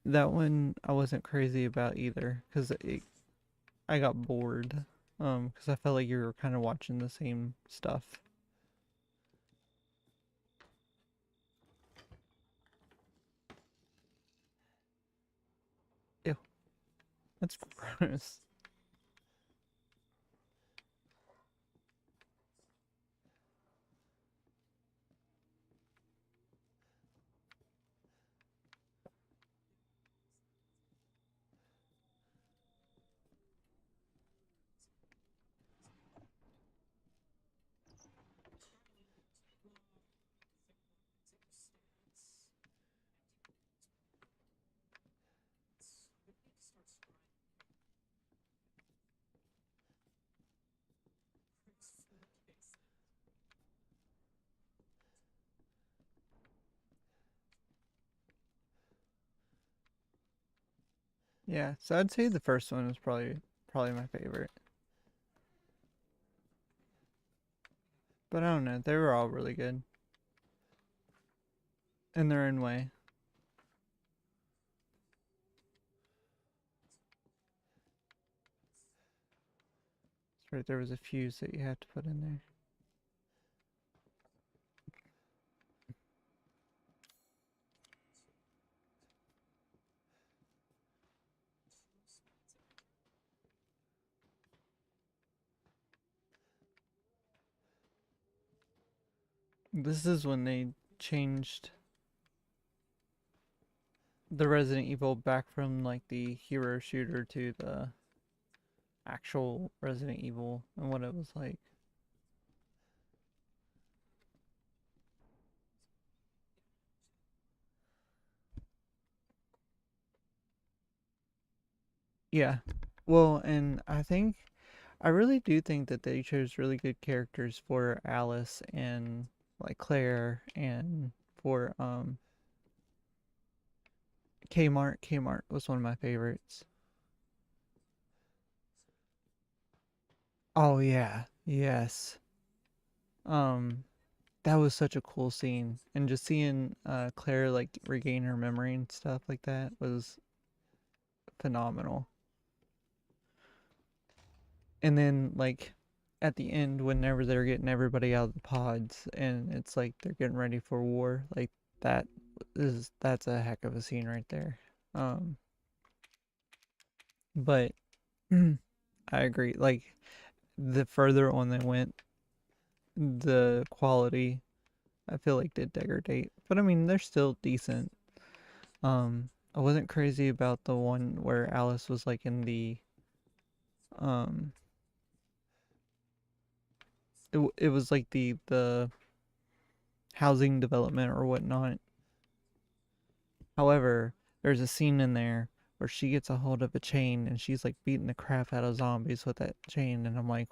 That one I wasn't crazy about either, cause I got bored. Cause I felt like you were kind of watching the same stuff. Ew, that's gross. Yeah, so I'd say the first one was probably my favorite. But I don't know, they were all really good in their own way. That's right, there was a fuse that you had to put in there. This is when they changed the Resident Evil back from like the hero shooter to the actual Resident Evil and what it was like. Yeah. Well, and I really do think that they chose really good characters for Alice and like Claire, and for Kmart. Kmart was one of my favorites. Oh yeah. Yes. Um that was such a cool scene, and just seeing Claire like regain her memory and stuff like that was phenomenal. And then like at the end, whenever they're getting everybody out of the pods and it's like they're getting ready for war, like that that's a heck of a scene right there. um but I agree, like the further on they went, the quality I feel like did degrade, but I mean they're still decent. I wasn't crazy about the one where Alice was like in the um it was like the housing development or whatnot. However, there's a scene in there where she gets a hold of a chain and she's like beating the crap out of zombies with that chain, and I'm like,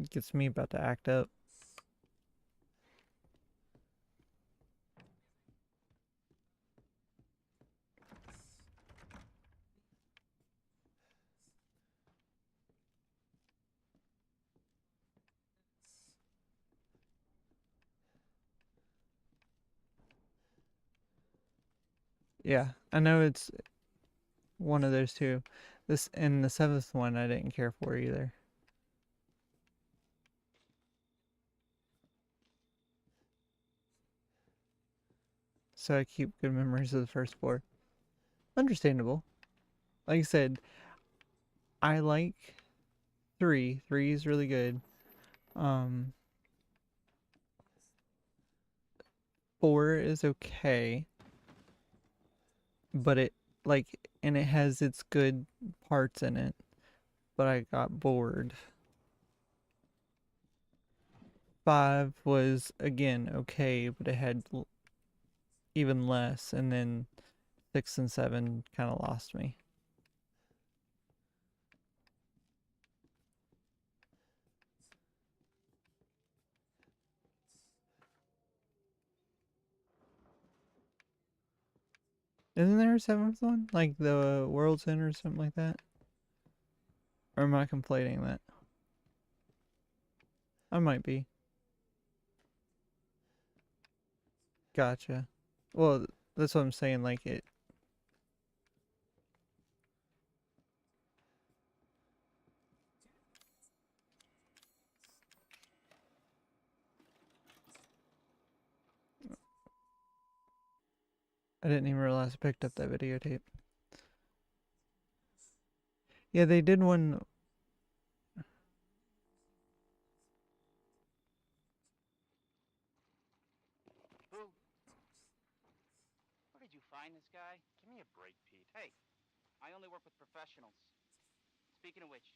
it gets me about to act up. Yeah, I know it's one of those two. This and the seventh one I didn't care for either. So I keep good memories of the first four. Understandable. Like I said, I like three. Three is really good. Um, four is okay, but it like and it has its good parts in it, but I got bored. Five was again okay, but it had even less, and then 6 and 7 kind of lost me. Isn't there a seventh one? Like the World's End or something like that? Or am I conflating that? I might be. Gotcha. Well, that's what I'm saying. Like it. I didn't even realize I picked up that videotape. Yeah, they did one. Who? Where did you find this guy? Give me a break, Pete. Hey, I only work with professionals. Speaking of which,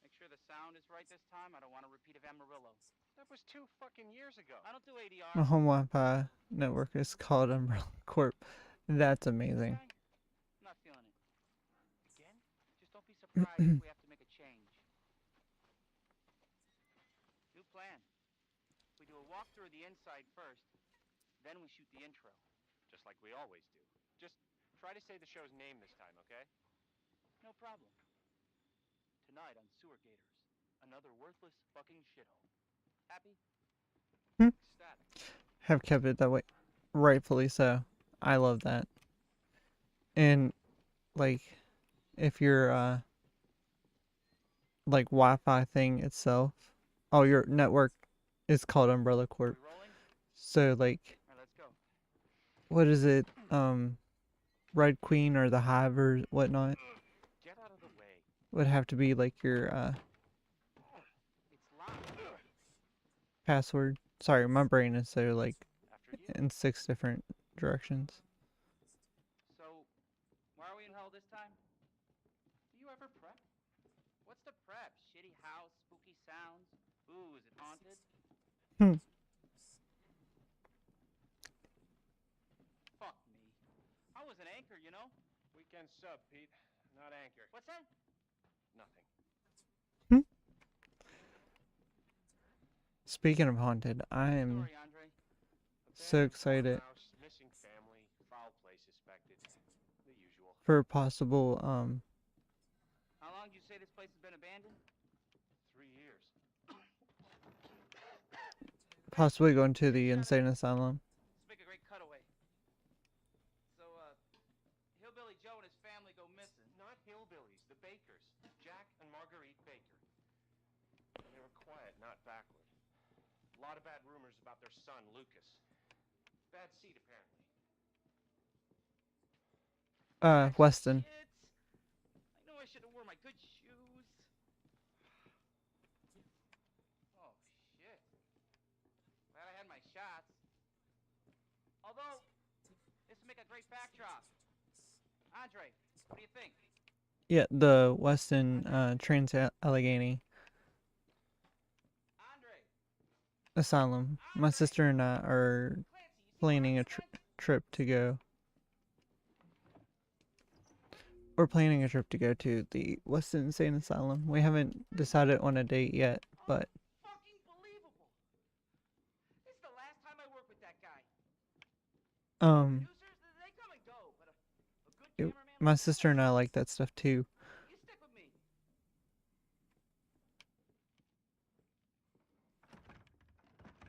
make sure the sound is right this time. I don't want a repeat of Amarillo. That was 2 fucking years ago. I don't do ADR. My home Wi-Fi network is called Umbrella Corp. That's amazing. I'm not feeling it. Again? Just don't be surprised if we have to make a change. New plan. We do a walkthrough of the inside first, then we shoot the intro. Just like we always do. Just try to say the show's name this time, okay? No problem. Tonight on Sewer Gators, another worthless fucking shithole. Happy? Ecstatic. Have kept it that way. Rightfully so. I love that. And like if your like Wi-Fi thing itself, oh, your network is called Umbrella Corp. We rolling? So like All right, let's go. what is it? Red Queen or the Hive or whatnot Get out of the way. would have to be like your It's locked. password. Sorry, my brain is so like After you. in 6 different directions. So, why are we in hell this time? Do you ever prep? What's the prep? Shitty house, spooky sounds? Ooh, is it haunted? Hmm. Fuck me. I was an anchor, you know? Weekend sub, Pete. Not anchor. What's that? Nothing. Speaking of haunted, I am Sorry, Andre. so Abandoned excited farmhouse, missing family, foul play suspected. The usual. for possible How long do you say this place has been abandoned? 3 years. possibly going to the insane asylum. Let's make a great cutaway. So, Hillbilly Joe and his family go missing. Not hillbillies, the Bakers. Jack and Marguerite Baker. They were quiet, not backward. A lot of bad rumors about their son, Lucas. Bad seed, apparently. Weston. Shit. I know I should have worn my good shoes. Oh, shit. Glad I had my shots. Although, this would make a great backdrop. Andre, what do you think? Yeah, the Weston Trans Allegheny Andre! Asylum. My sister and I are Clancy, you see planning a trip to go. We're planning a trip to go to the Weston Insane Asylum. We haven't decided on a date yet, but Fucking believable! This is the last time I work with that guy. um, Producers, they come and go, but a good it, cameraman my like sister and I like that stuff too. you stick with me.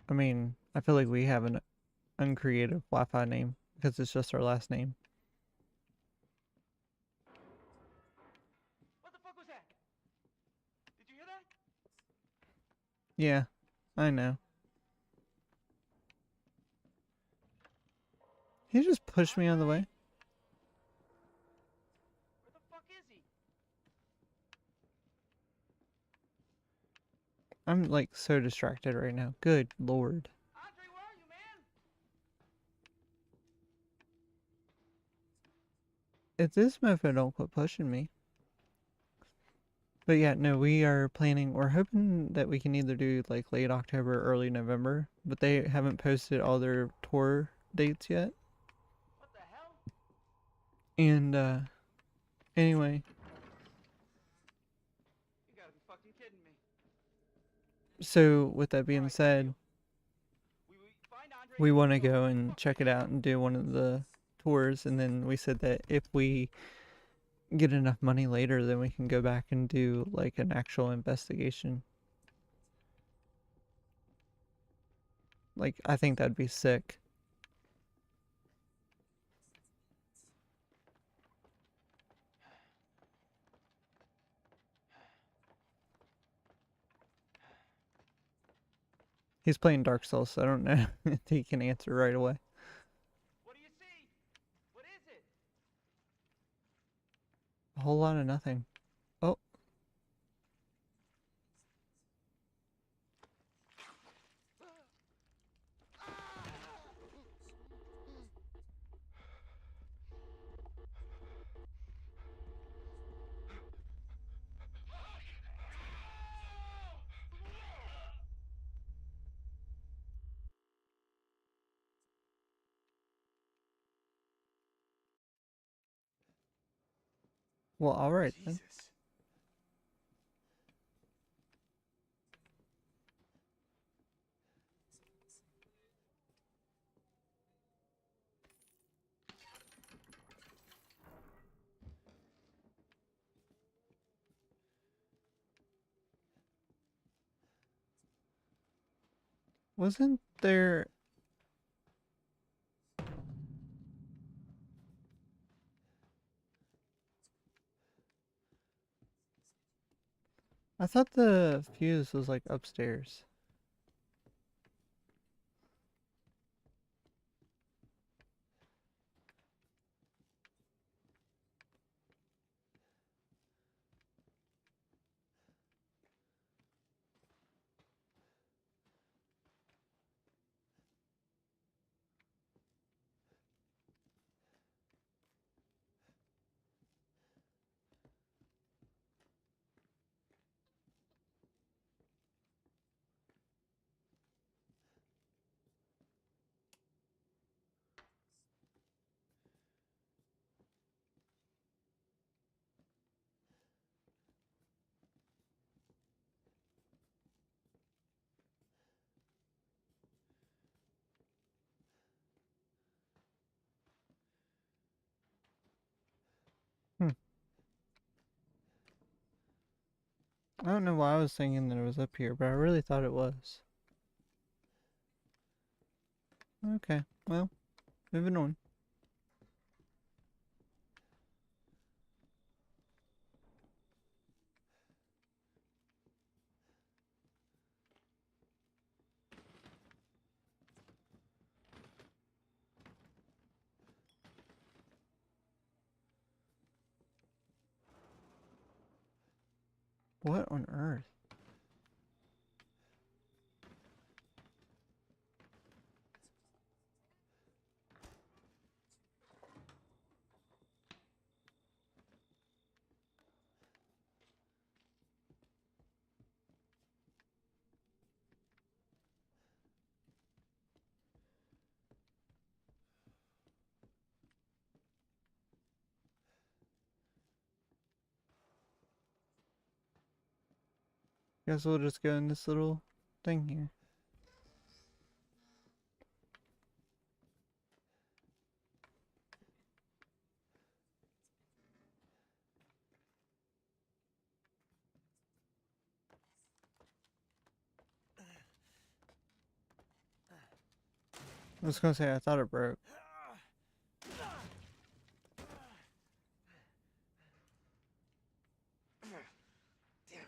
I mean, I feel like we have an uncreative Wi-Fi name because it's just our last name. What the fuck was that? Did you hear that? Yeah, I know. He just pushed me out of the way. Where the fuck is he? I'm like so distracted right now. Good lord. Andre, where are you, man? If this mofo don't quit pushing me. But yeah, no, we're hoping that we can either do like late October or early November, but they haven't posted all their tour dates yet. What the hell? And anyway, You gotta be fucking kidding me. so with that being Alright, said, we find Andre we and want to go. go and Fuck check it yeah. out and do one of the tours, and then we said that if we get enough money later, then we can go back and do like an actual investigation. Like, I think that'd be sick. He's playing Dark Souls, so I don't know if he can answer right away. What do you see? What is it? A whole lot of nothing. Oh, well, alright then. Jesus. Wasn't there... I thought the fuse was like upstairs. Hmm. I don't know why I was thinking that it was up here, but I really thought it was. Okay, well, moving on. What on earth? Guess we'll just go in this little thing here. I was gonna say I thought it broke. Damn it.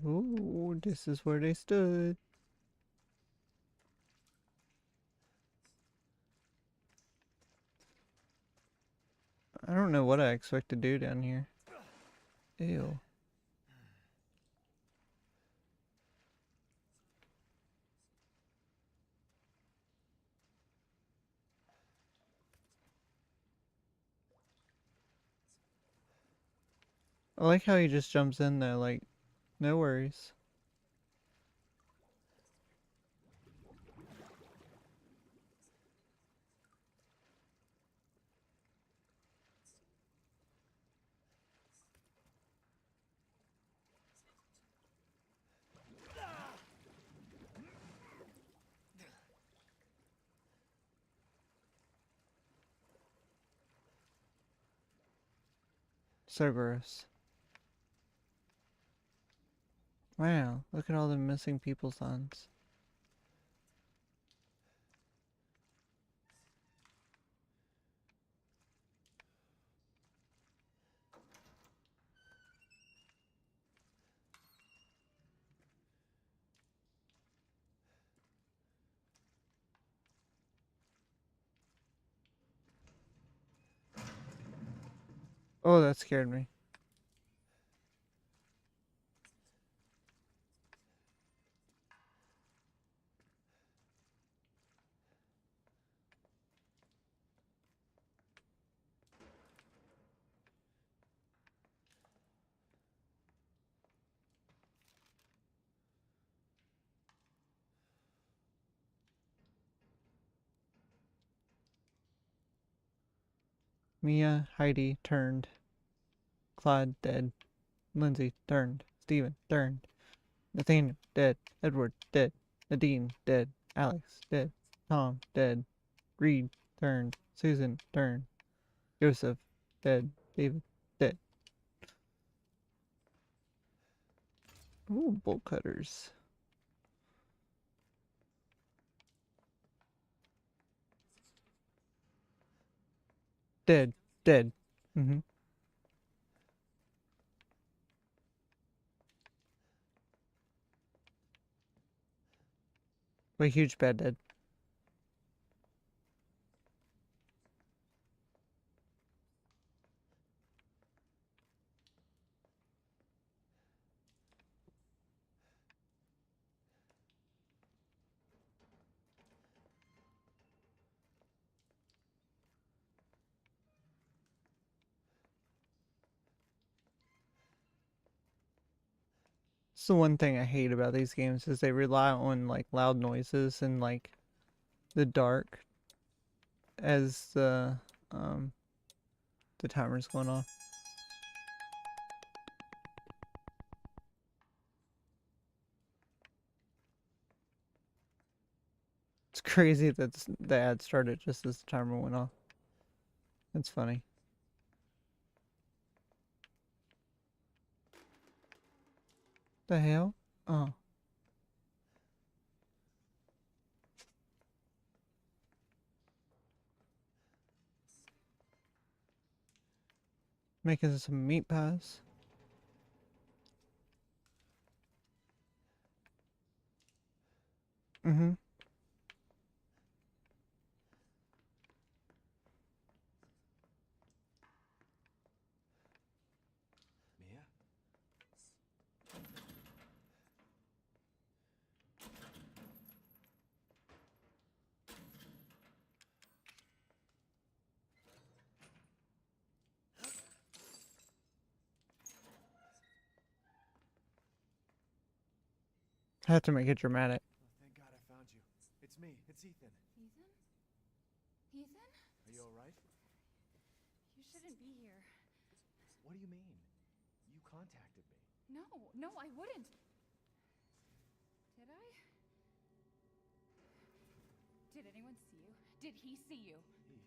Ooh, this is where they stood. I don't know what I expect to do down here. Ew. I like how he just jumps in there, like, no worries. So gross. Wow, look at all the missing people signs. Oh, that scared me. Mia, Heidi, turned. Claude, dead. Lindsay, turned. Stephen, turned. Nathaniel, dead. Edward, dead. Nadine, dead. Alex, dead. Tom, dead. Reed, turned. Susan, turned. Joseph, dead. David, dead. Ooh, bolt cutters. Dead. Dead. Mm-hmm. Wait, huge bad dead. It's the one thing I hate about these games is they rely on like loud noises and like the dark as the timer's going off. It's crazy that the ad started just as the timer went off. That's funny. The hell? Oh. Making some meat pies. Mm-hmm. Mia? I have to make it dramatic. Oh, thank God I found you. It's me. It's Ethan. Ethan? Ethan? Are you alright? You shouldn't be here. What do you mean? You contacted me. No, I wouldn't. Did I? Did anyone see you? Did he see you? Hey,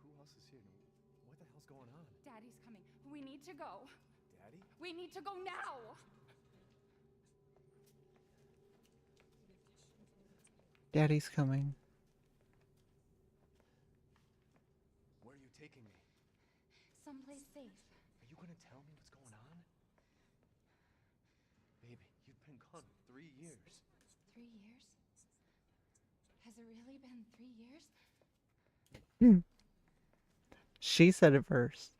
who else is here? What the hell's going on? Daddy's coming. We need to go. Daddy? We need to go now! Daddy's coming. Where are you taking me? Someplace safe. Are you gonna tell me what's going on? Baby, you've been gone 3 years. 3 years? Has it really been 3 years? She said it first.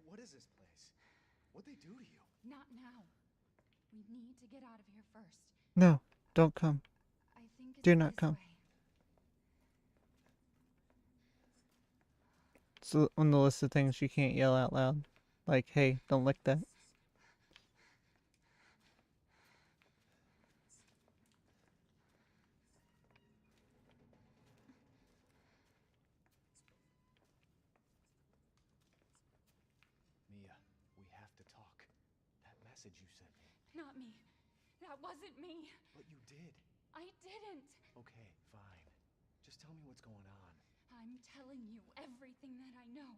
What is this place? What'd they do to you? Not now. We need to get out of here first. No, don't come. I think it's Do not this come. way. It's on the list of things you can't yell out loud. Like, hey, don't lick that. Mia, we have to talk. That message you sent me. Not me. That wasn't me. But you did. I didn't. Okay, fine. Just tell me what's going on. I'm telling you everything that I know.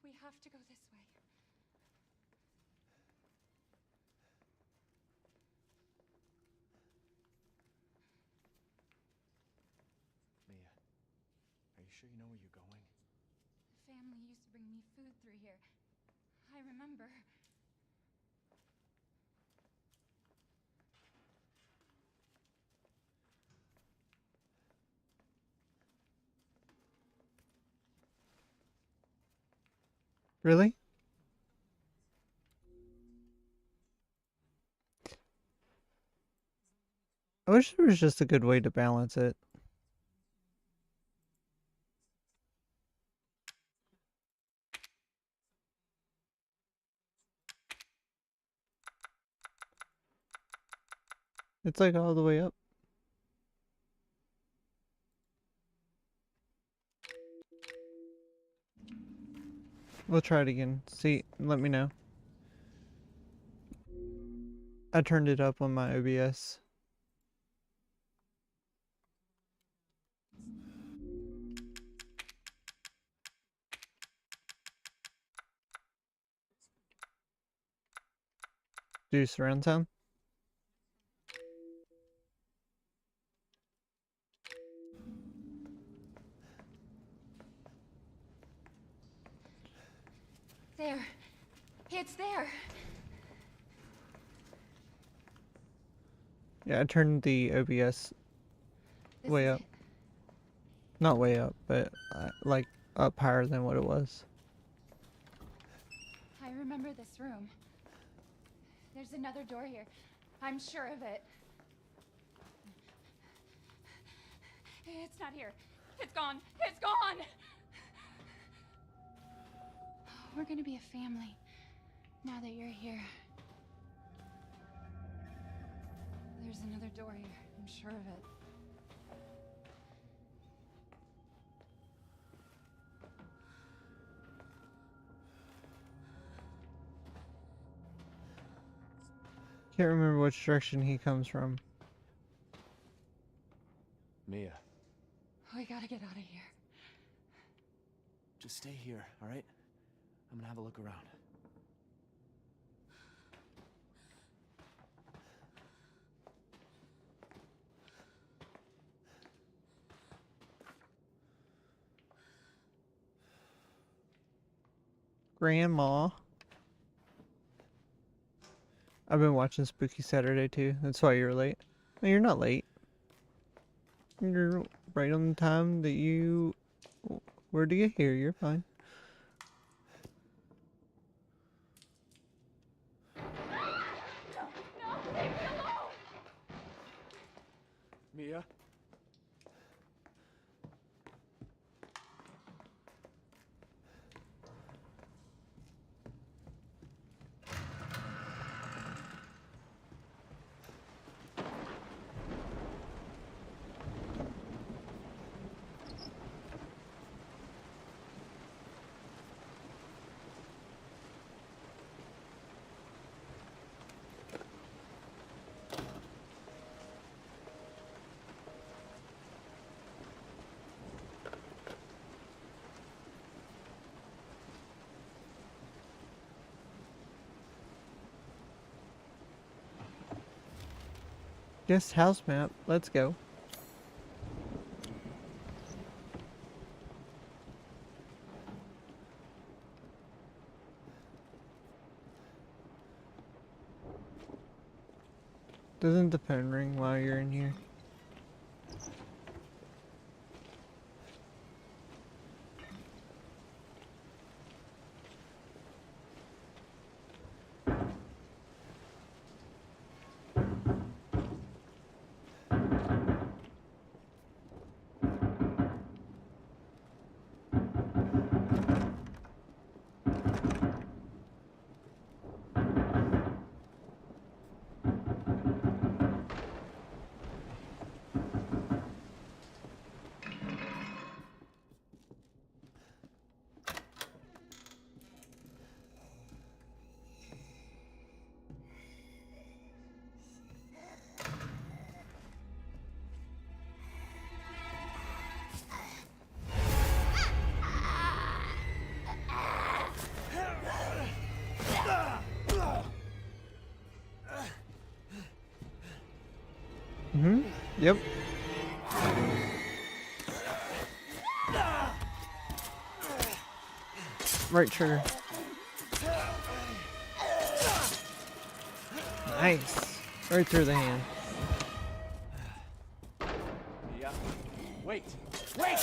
We have to go this way. Mia, are you sure you know where you're going? Family used to bring me food through here. I remember. Really? I wish there was just a good way to balance it. It's like all the way up. We'll try it again. See, let me know. I turned it up on my OBS. Do surround sound? There. It's there. Yeah, I turned the OBS This way is up. it. Not way up, but like up higher than what it was. I remember this room. There's another door here. I'm sure of it. It's not here. It's gone. It's gone! We're gonna be a family now that you're here. There's another door here. I'm sure of it. Can't remember which direction he comes from. Mia, We gotta get out of here. just stay here, alright? I'm gonna have a look around. Grandma. I've been watching Spooky Saturday too. That's why you're late. No, you're not late. You're right on the time that you were to get here. You're fine. Mia? Guest house map. Let's go. Doesn't the phone ring while you're in here? Mm-hmm. Yep. Right trigger. Nice. Right through the hand. Mia? Wait! Wait!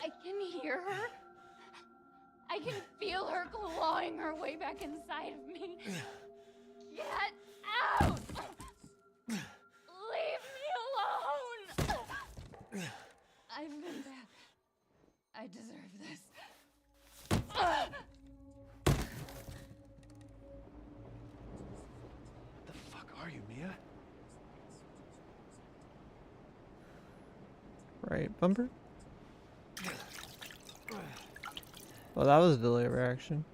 I can hear her. I can feel her clawing her way back inside of me. Get out! Leave me alone! I've been bad. I deserve this. What the fuck are you, Mia? Right bumper. Well, that was a delay of reaction.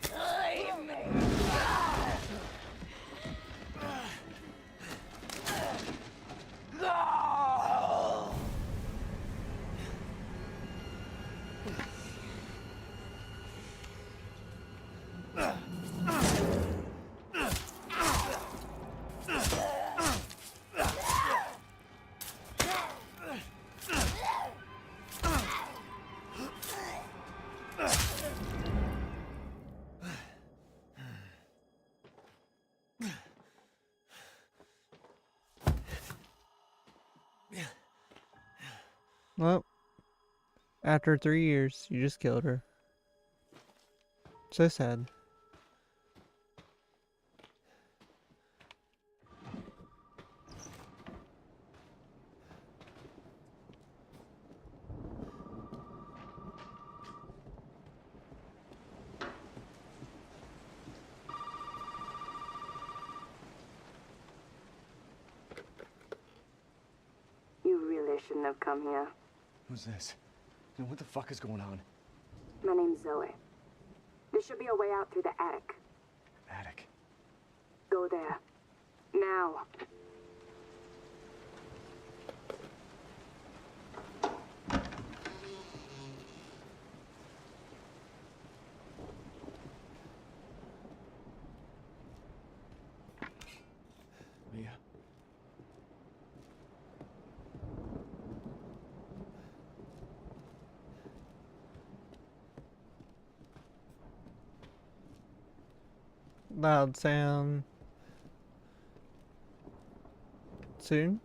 Leave me! Well, after 3 years, you just killed her. So sad. You really shouldn't have come here. Who's this? And what the fuck is going on? My name's Zoe. There should be a way out through the attic. Attic. Go there. Now. Mia? loud sound soon.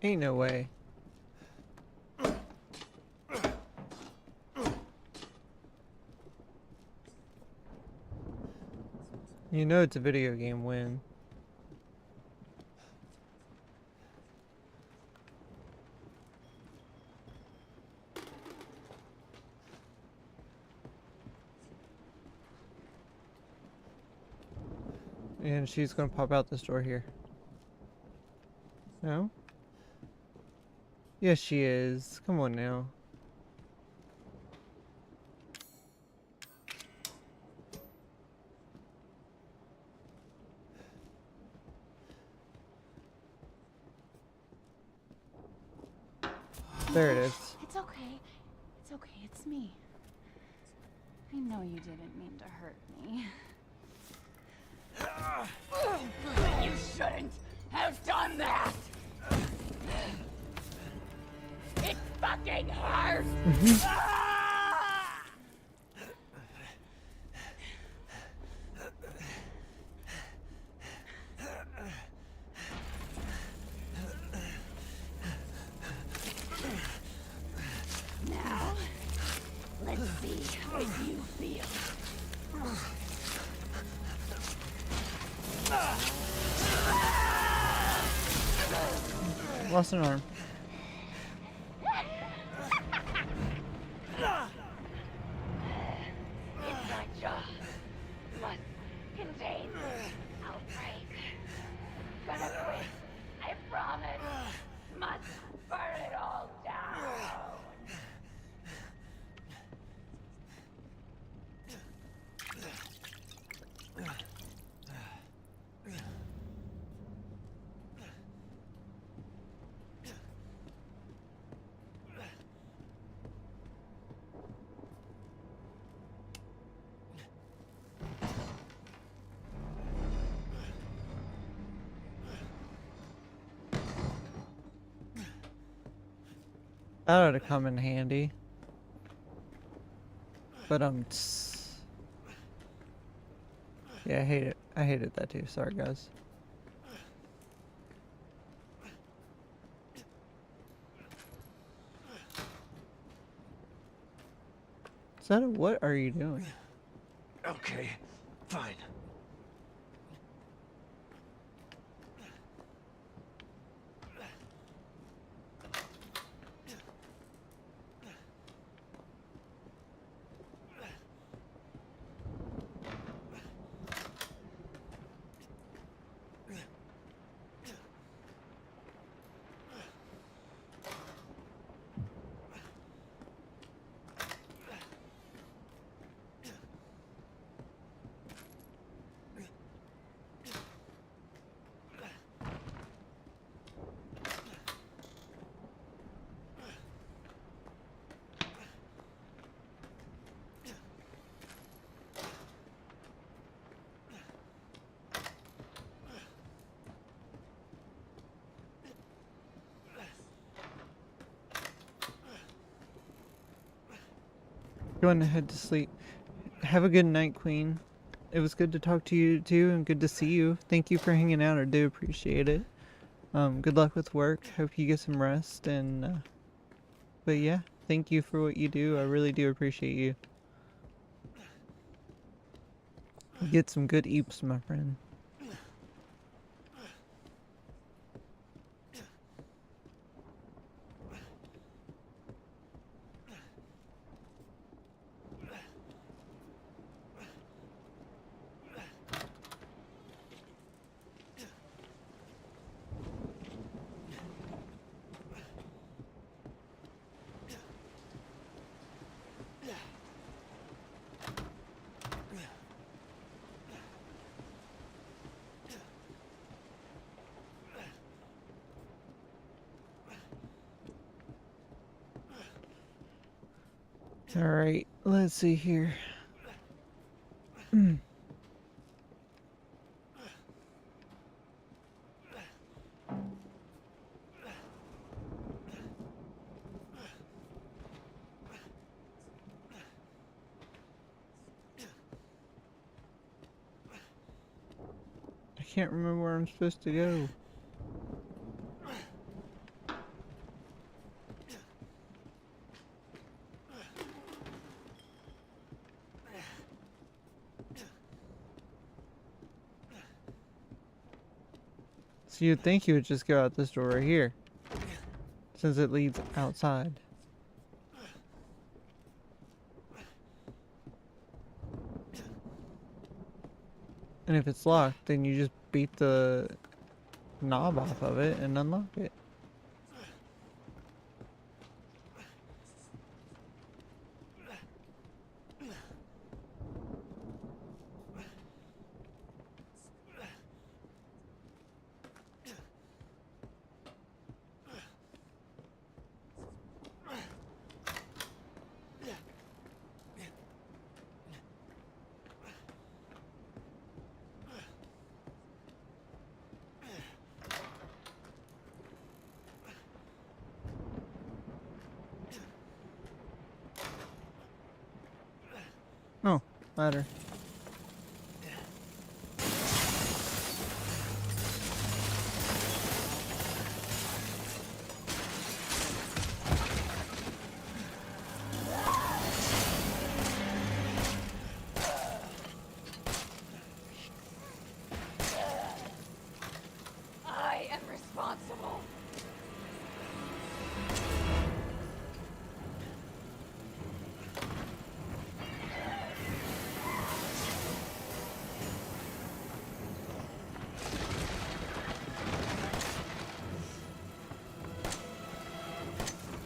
Ain't no way. You know it's a video game win. And she's gonna pop out this door here. No? Yes, she is. Come on now. There it is. It's okay. It's okay. It's me. I know you didn't mean to hurt me. You shouldn't have done that! It fucking hurts! Now, let's see how you feel. Lost an arm. Inside jaw must contain outbreak. Gonna quit, I promise. Must burn it all down. That ought to come in handy. But yeah, I hate it. I hated that too. Sorry, guys. Is that what are you doing? Okay, fine. Going to head to sleep. Have a good night, Queen. It was good to talk to you too, and good to see you. Thank you for hanging out. I do appreciate it. Good luck with work. Hope you get some rest, and but yeah, thank you for what you do. I really do appreciate you. Get some good eeps, my friend. Alright, let's see here. I can't remember where I'm supposed to go. So you'd think you would just go out this door right here, since it leads outside. And if it's locked, then you just beat the knob off of it and unlock it. Oh, ladder. I am responsible.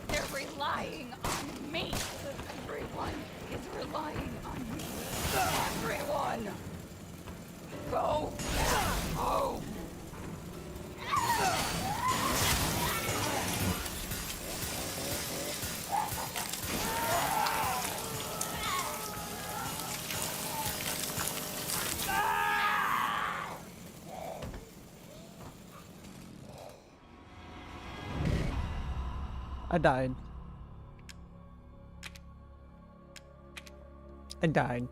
They're relying on me. Everyone is relying on me. Everyone. Go home. I died. I died.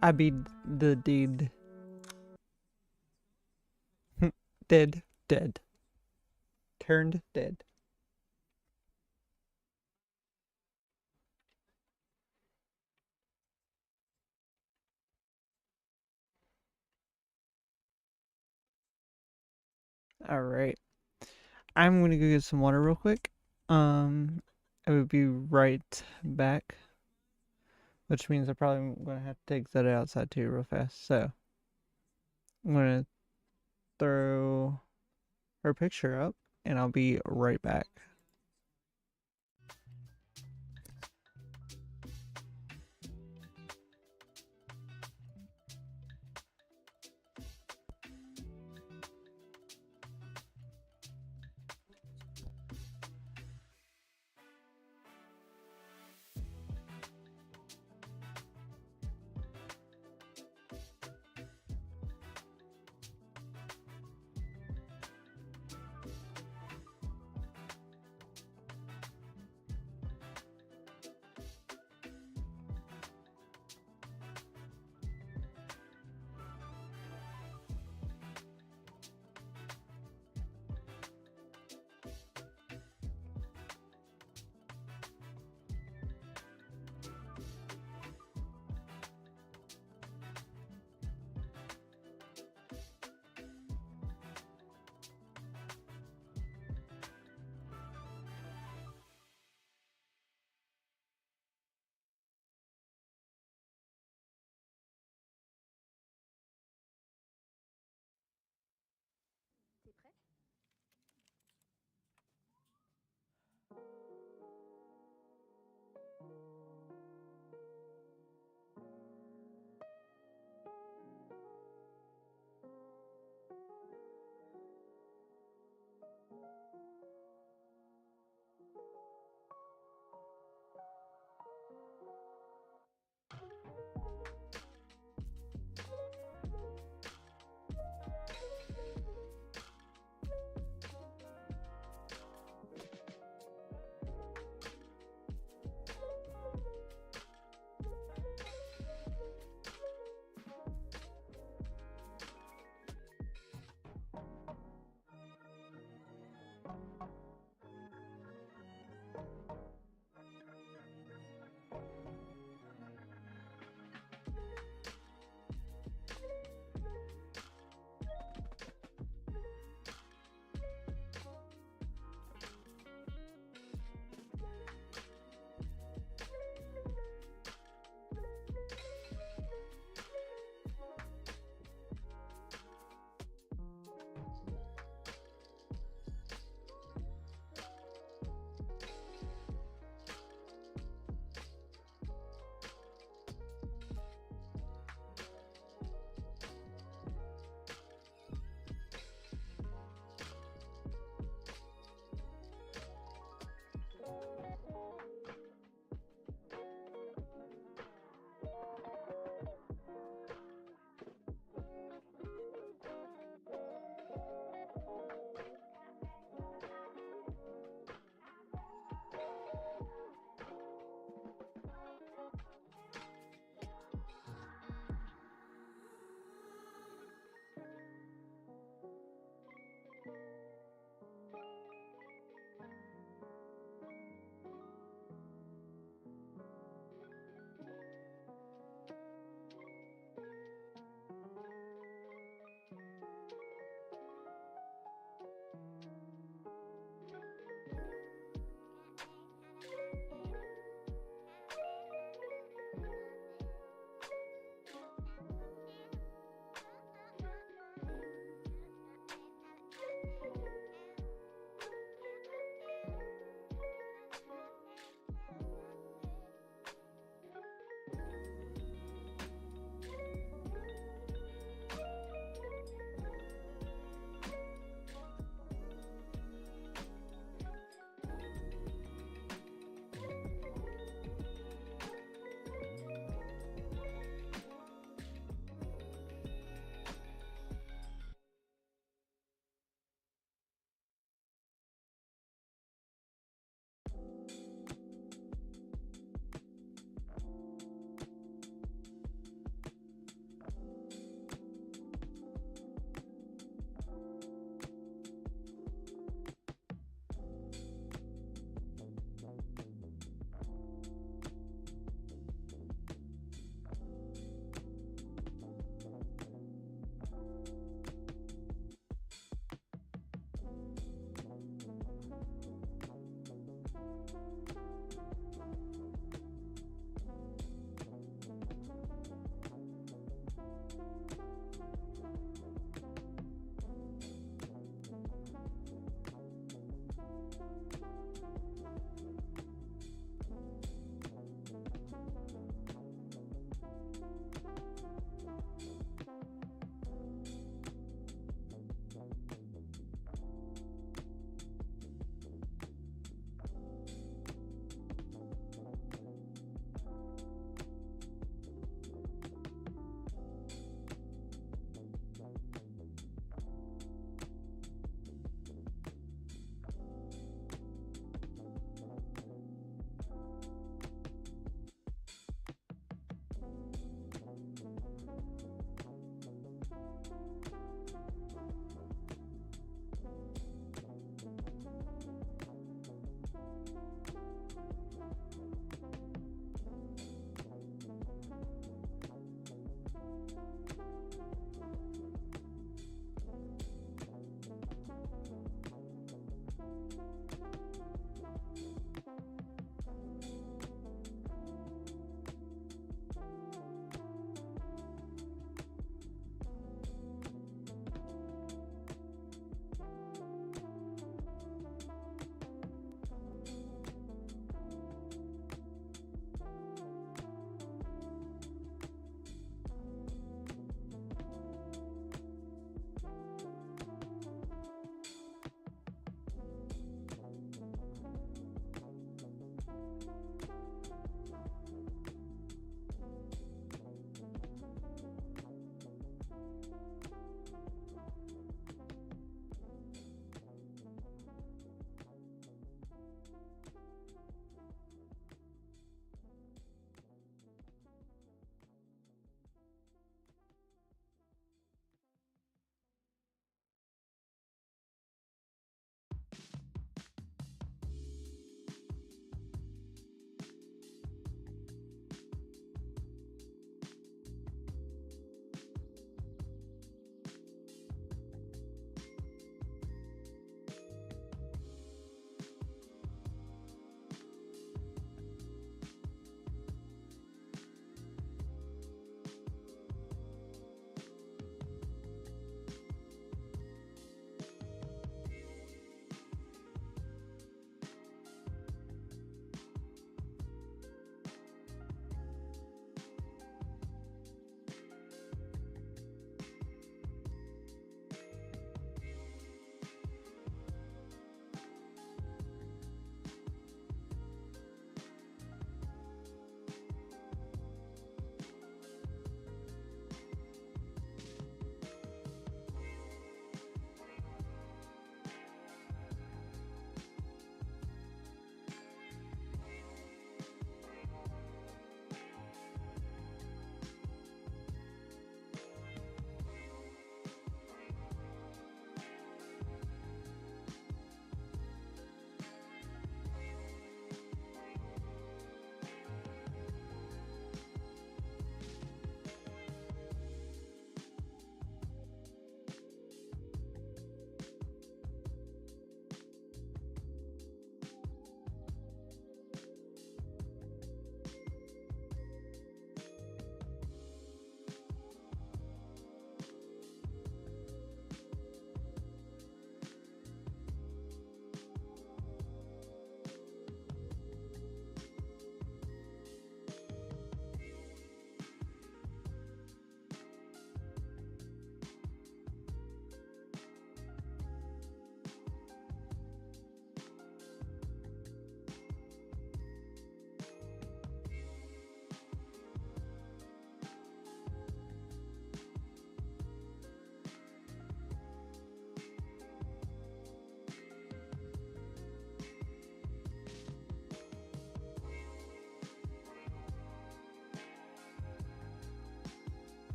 I beat the deed. Dead. Dead. Turned dead. Alright. I'm gonna go get some water real quick. I will be right back. Which means I probably am gonna have to take that outside too real fast. So I'm gonna throw her picture up and I'll be right back.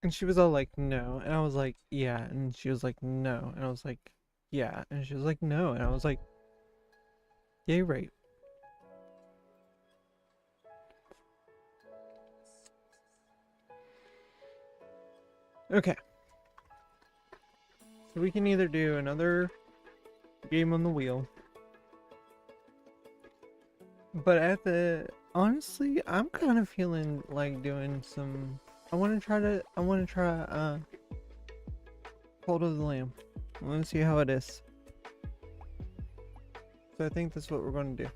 And she was all like, no. And I was like, yeah. And she was like, no. And I was like, yeah. And she was like, no. And I was like, yay, right. Okay. So we can either do another game on the wheel. But honestly, I'm kind of feeling like doing some, I want to try Cult of the Lamb. I want to see how it is. So I think that's what we're going to do.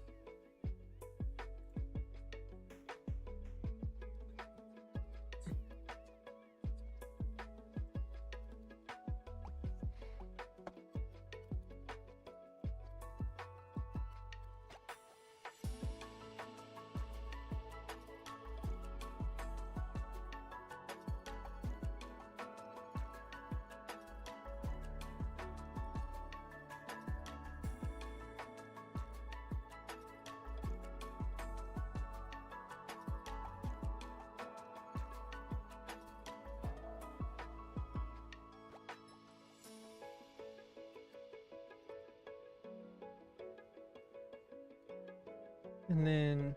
And then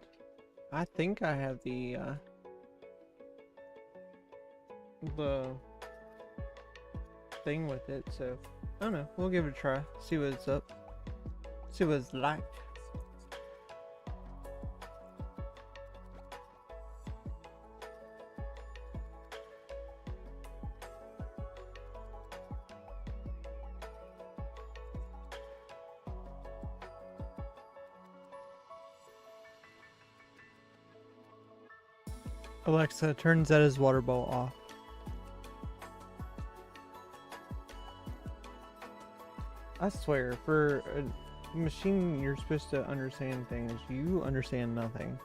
I think I have the thing with it, so I don't know. We'll give it a try. See what it's up. See what it's like. Alexa, turn Zeta's water bowl off. I swear, for a machine you're supposed to understand things, you understand nothing.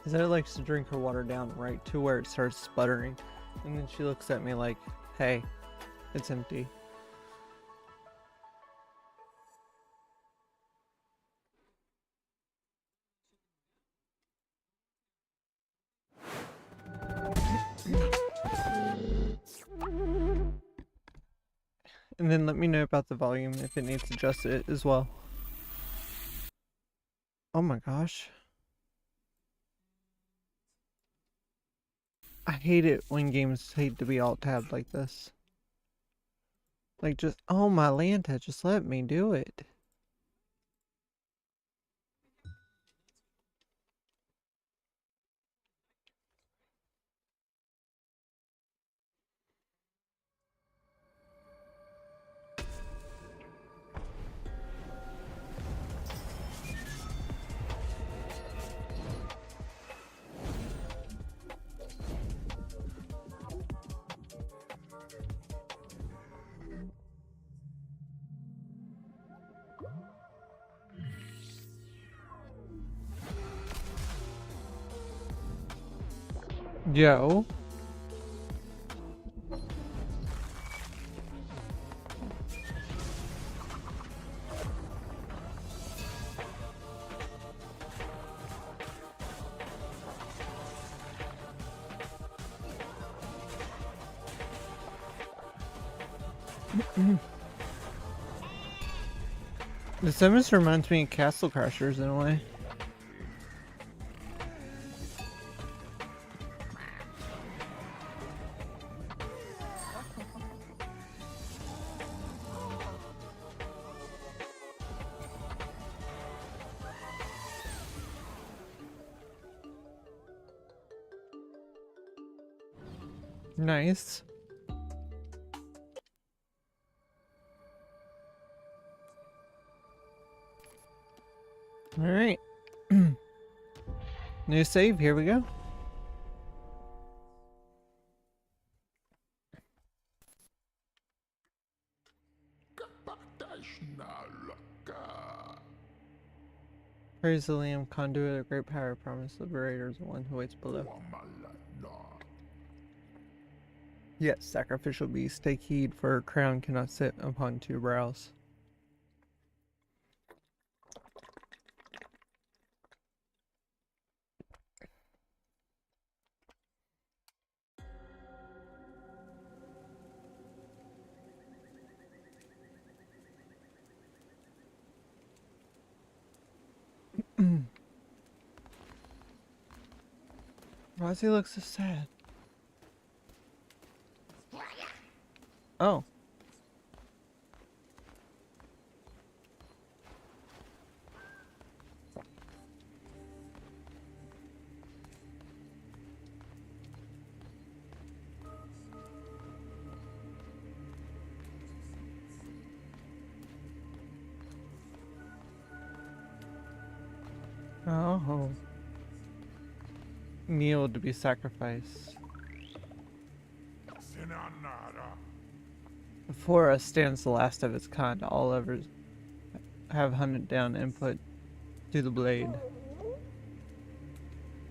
Zeta likes to drink her water down right to where it starts sputtering. And then she looks at me like, hey, it's empty. And then let me know about the volume if it needs adjusted as well. Oh my gosh. I hate it when games hate to be alt-tabbed like this. Like just, oh my Lanta, just let me do it. Yo. This almost reminds me of Castle Crashers in a way. Nice. All right. New save, here we go. Praise the Lamb, conduit of great power, promise liberator is the one who waits below. Yes, sacrificial beast, take heed, for her crown cannot sit upon two brows. Why does he look so sad? Oh. Oh. Kneel to be sacrificed. Before us stands the last of its kind. All others have hunted down and put to the blade.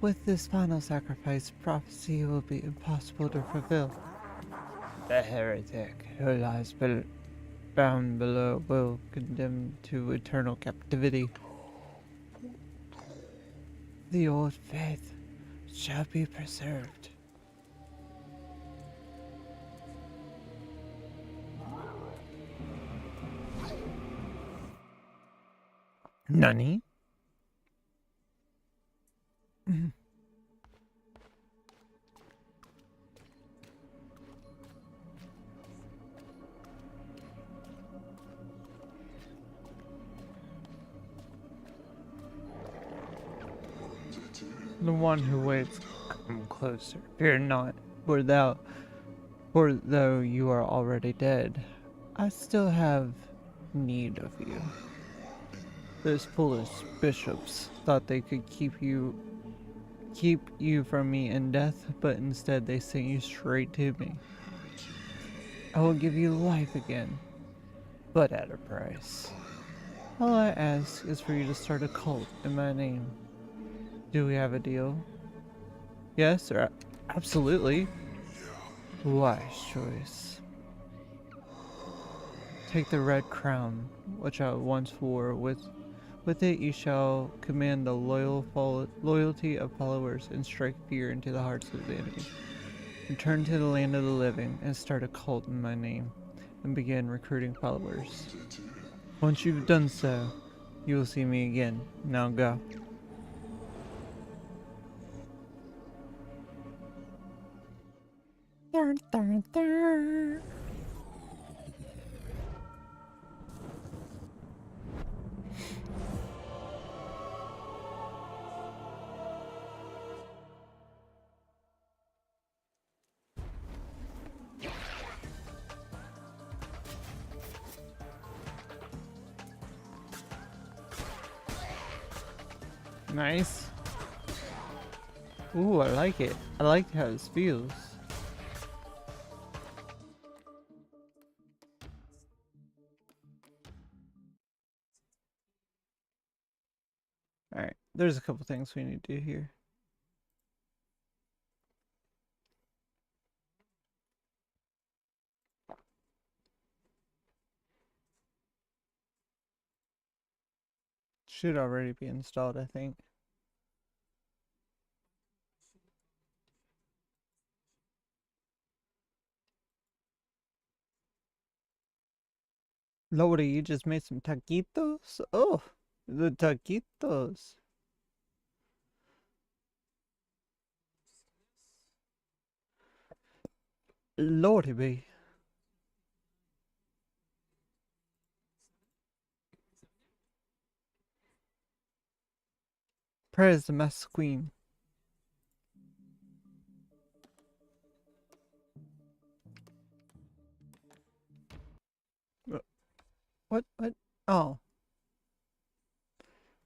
With this final sacrifice, prophecy will be impossible to fulfill. The heretic who lies bound below will condemn to eternal captivity. The old faith shall be preserved. Nani? The one who waits, come closer. Fear not, for though you are already dead, I still have need of you. Those foolish bishops thought they could keep you from me in death, but instead they sent you straight to me. I will give you life again, but at a price. All I ask is for you to start a cult in my name. Do we have a deal? Yes, or absolutely. Wise choice. Take the red crown, which I once wore. With it you shall command the loyalty of followers and strike fear into the hearts of the enemy. Return to the land of the living and start a cult in my name, and begin recruiting followers. Once you've done so, you will see me again. Now go. Dun, dun, dun. Nice. Ooh, I like it. I like how this feels. Alright, there's a couple things we need to do here. Should already be installed, I think. Lordy, you just made some taquitos? Oh, the taquitos. Lordy be. Praise the Master Queen. What? Oh.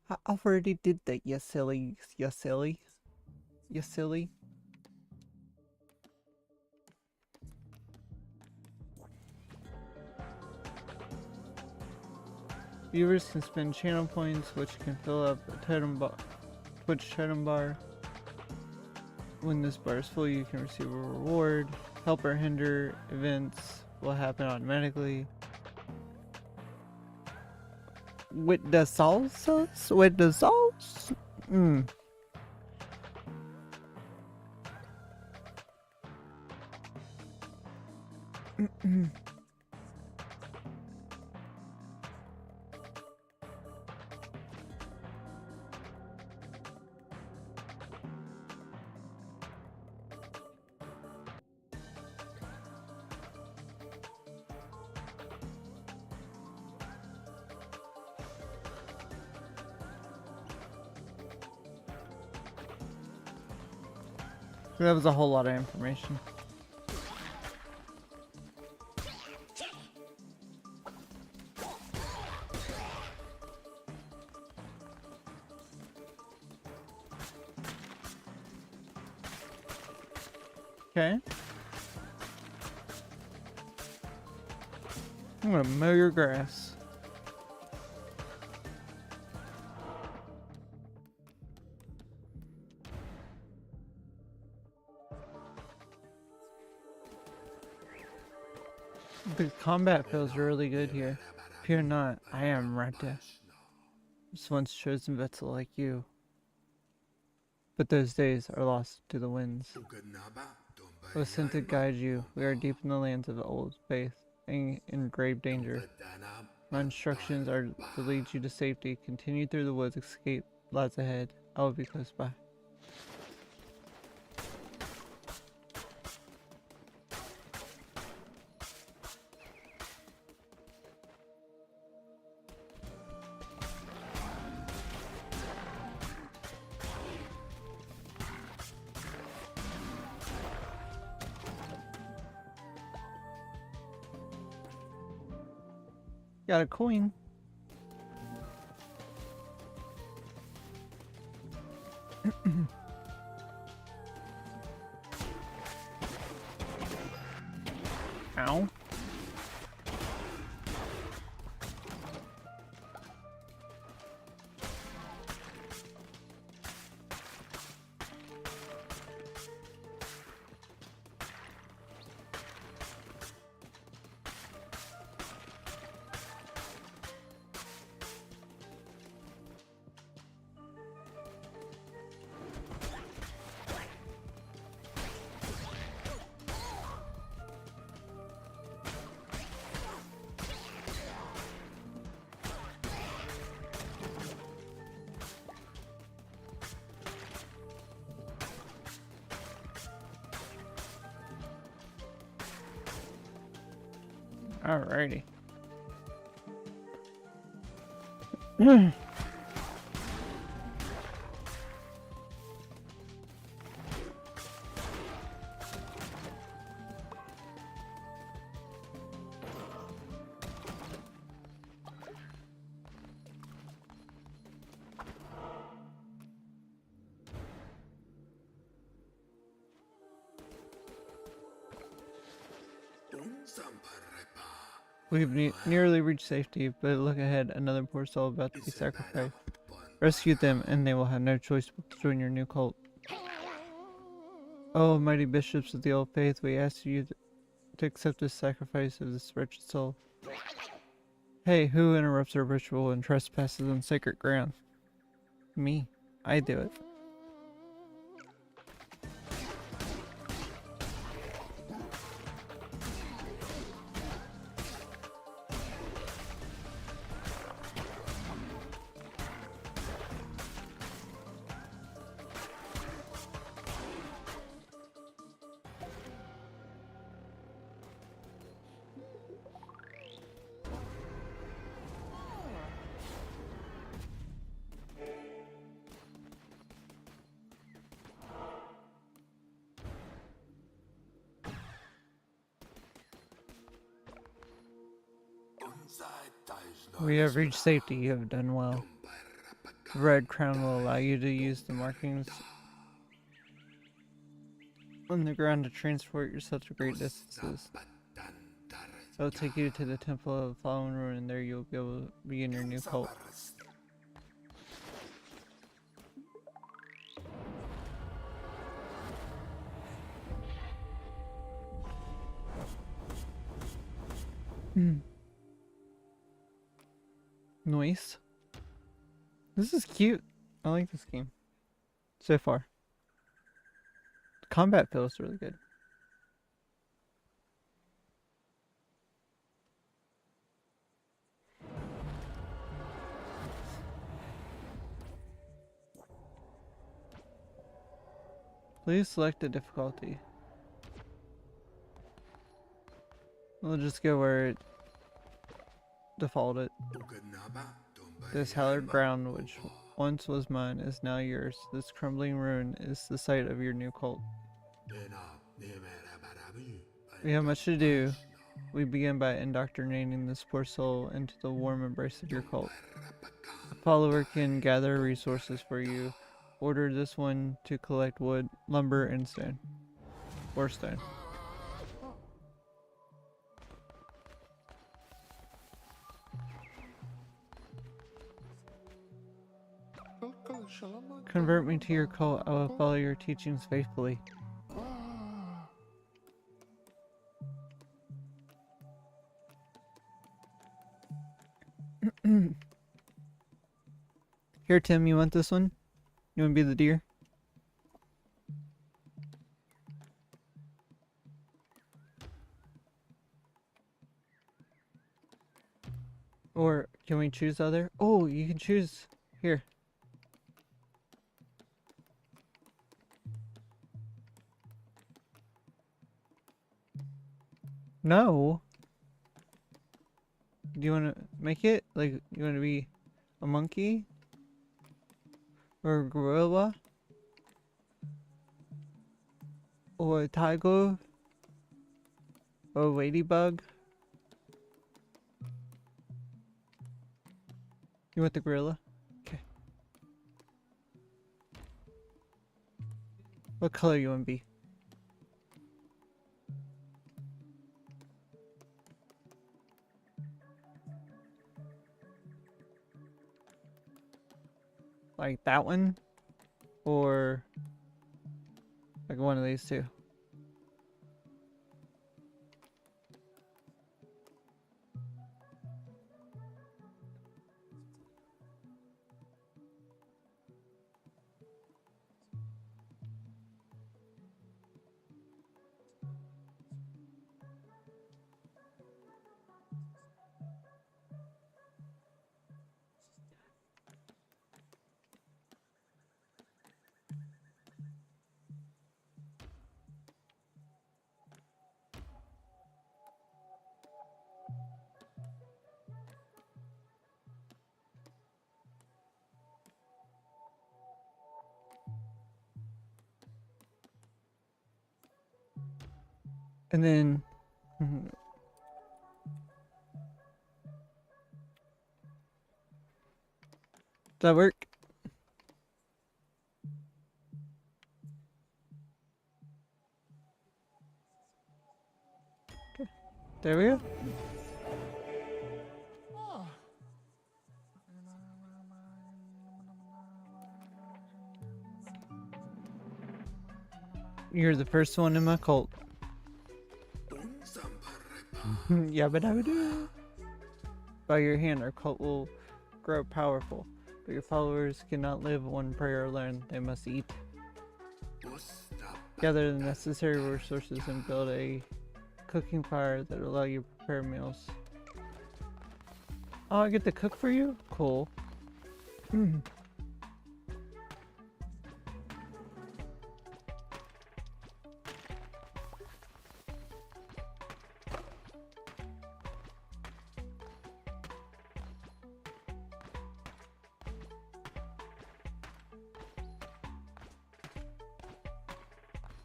I already did that, you silly. You silly. You silly. Viewers can spend channel points, which can fill up a totem bar, Twitch totem bar. When this bar is full, you can receive a reward. Help or hinder events will happen automatically. With the salsas? With the sauce? Mmm. That was a whole lot of information. Okay. I'm gonna mow your grass. The combat feels really good here. Fear not, I am Rata. This once chosen vessel like you. But those days are lost to the winds. I was sent to guide you. We are deep in the lands of the old faith, and in grave danger. My instructions are to lead you to safety. Continue through the woods, escape lies ahead. I will be close by. Got a coin. Ow. Alrighty. We've nearly reached safety, but look ahead, another poor soul about to be sacrificed. Rescue them, and they will have no choice but to join your new cult. Oh, mighty bishops of the old faith, we ask you to accept this sacrifice of this wretched soul. Hey, who interrupts our ritual and trespasses on sacred ground? Me. I do it. We have reached safety. You have done well. The red crown will allow you to use the markings on the ground to transport yourself to great distances. I will take you to the Temple of the Fallen Ruin, and there you will be able to begin your new cult. Nice. This is cute. I like this game so far. The combat feels really good. Please select a difficulty. We'll just go where it defaulted. This hallowed ground, which once was mine, is now yours. This crumbling ruin is the site of your new cult. We have much to do. We begin by indoctrinating this poor soul into the warm embrace of your cult. A follower can gather resources for you. Order this one to collect wood, lumber, and stone. Or stone. Convert me to your cult. I will follow your teachings faithfully. Here, Tim, you want this one? You want to be the deer? Or can we choose other? Oh, you can choose. Here. No. Do you want to make it? Like, you want to be a monkey? Or a gorilla? Or a tiger? Or a ladybug? You want the gorilla? Okay. What color you want to be? Like that one? Or like one of these two? And then does that work? Okay. There we go. You're the first one in my cult. Yabba dabba doo. By your hand, our cult will grow powerful, but your followers cannot live on prayer alone. They must eat. Gather the necessary resources and build a cooking fire that will allow you to prepare meals. Oh, I get to cook for you? Cool.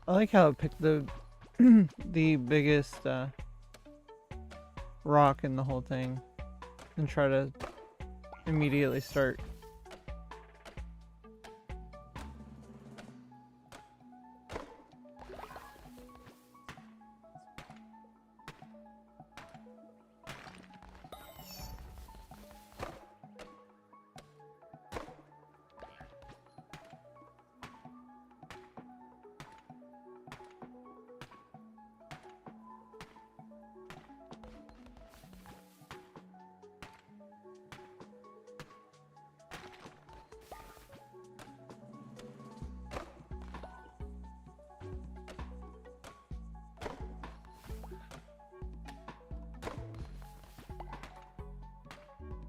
I like how it picked the the biggest rock in the whole thing and try to immediately start.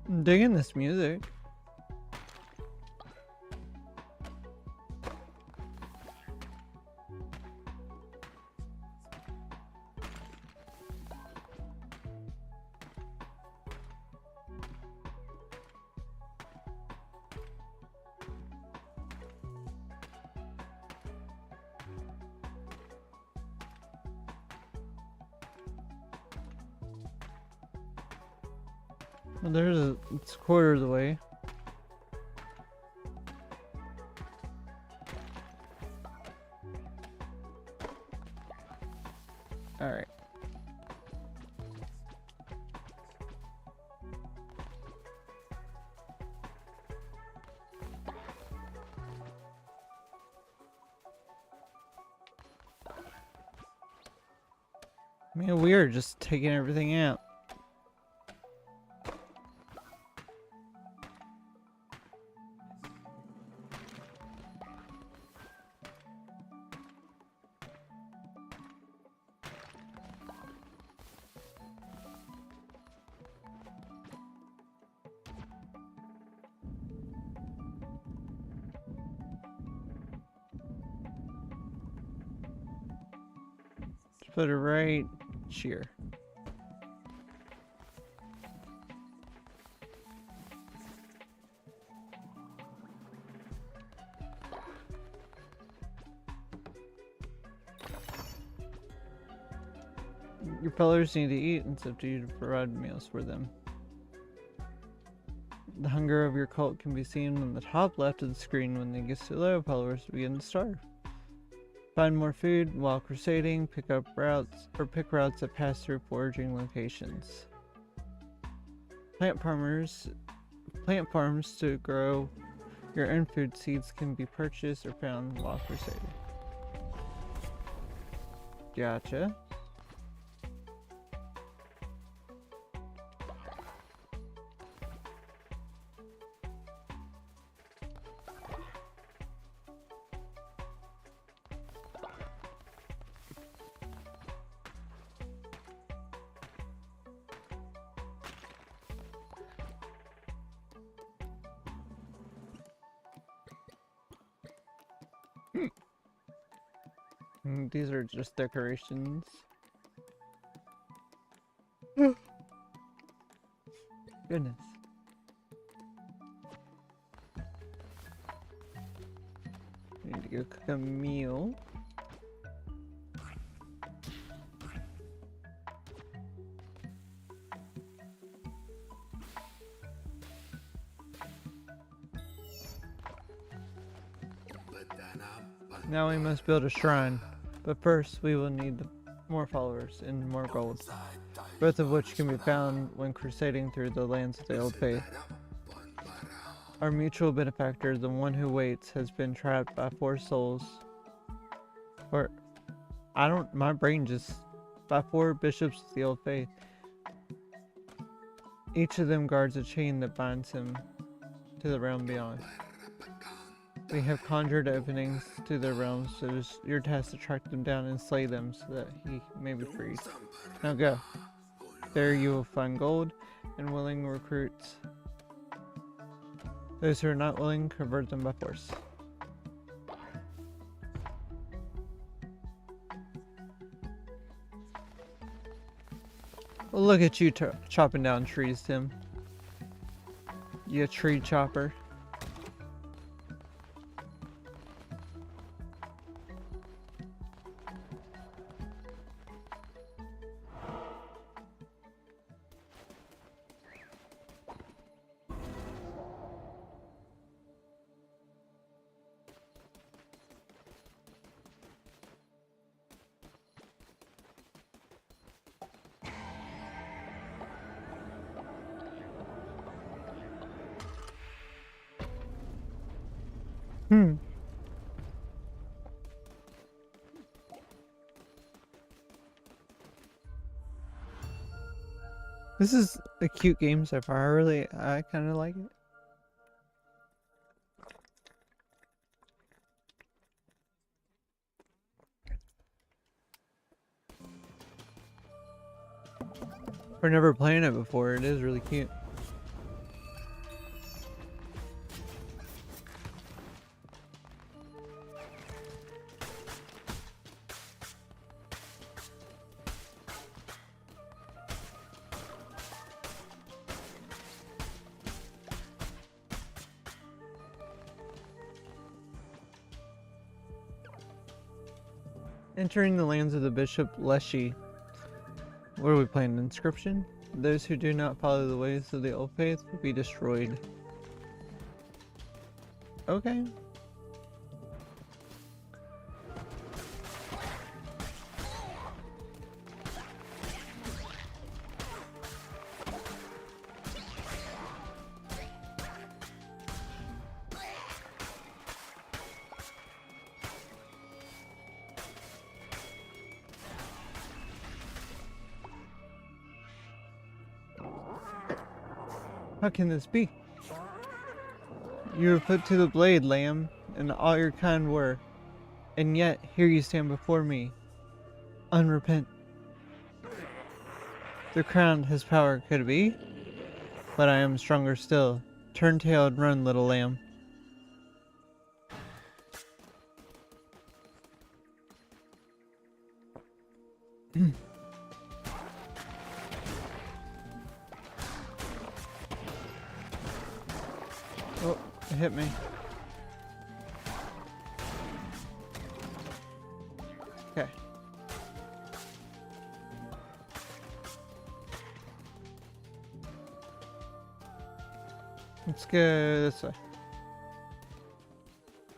I'm digging this music. Well, it's a quarter of the way. All right. I mean, we are just taking everything out. Put it right here. Your fellows need to eat, and it's up to you to provide meals for them. The hunger of your cult can be seen on the top left of the screen. When it gets too low, followers begin to starve. Find more food while crusading, pick routes that pass through foraging locations. Plant farms to grow your own food seeds can be purchased or found while crusading. Gotcha. These are just decorations. Goodness. I need to go cook a meal. Now we must build a shrine, but first we will need more followers and more gold, both of which can be found when crusading through the lands of the Old Faith. Our mutual benefactor, the one who waits, has been trapped by 4 souls. By 4 bishops of the Old Faith. Each of them guards a chain that binds him to the realm beyond. We have conjured openings to their realms, so it is your task to track them down and slay them so that he may be freed. Now go. There you will find gold and willing recruits. Those who are not willing, convert them by force. Well, look at you chopping down trees, Tim. You a tree chopper. This is a cute game so far. I kind of like it. For never playing it before, it is really cute. Entering the lands of the Bishop Leshy. What are we playing? Inscription? Those who do not follow the ways of the old faith will be destroyed. Okay. How can this be? You were put to the blade, lamb, and all your kind were, and yet here you stand before me, unrepent. The crown has power, could it be? But I am stronger still. Turn tail and run, little lamb. Oh, it hit me. Okay. Let's go this way.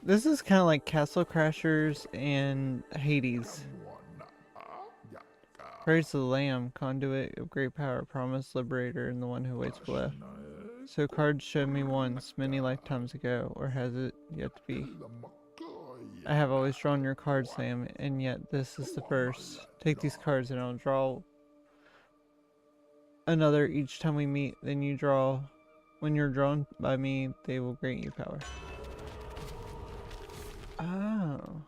This is kind of like Castle Crashers and Hades. Praise the Lamb, conduit of great power, promised liberator, and the one who waits below. So cards showed me once, many lifetimes ago, or has it yet to be? I have always drawn your cards, Sam, and yet this is the first. Take these cards and I'll draw another each time we meet. Then you draw. When you're drawn by me, they will grant you power. Oh.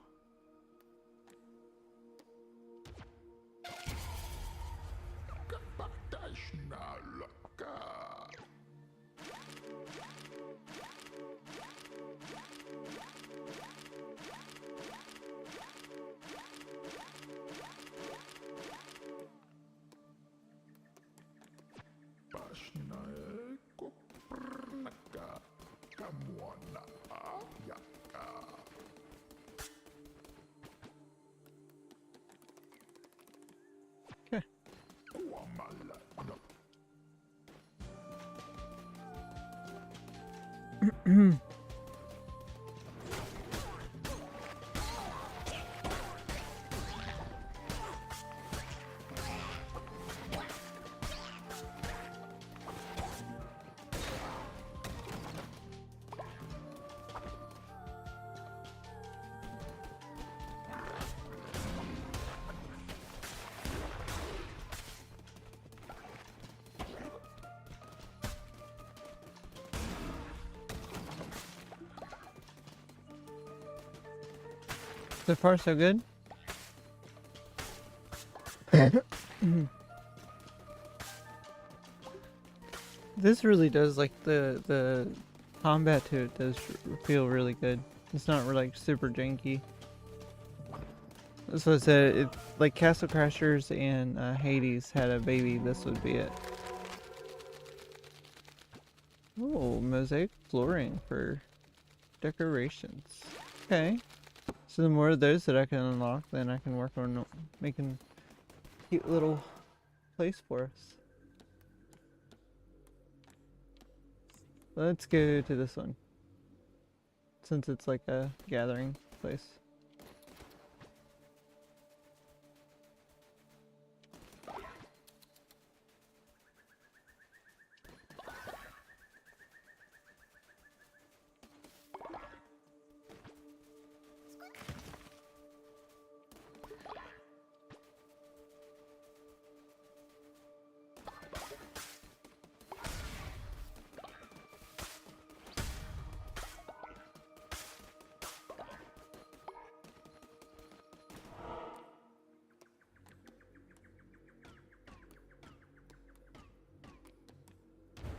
So far, so good. This really does, like, the combat to it does feel really good. It's not like super janky. That's what I said. It, like Castle Crashers and Hades had a baby, this would be it. Oh, mosaic flooring for decorations. Okay. So the more of those that I can unlock, then I can work on making a cute little place for us. Let's go to this one, since it's like a gathering place.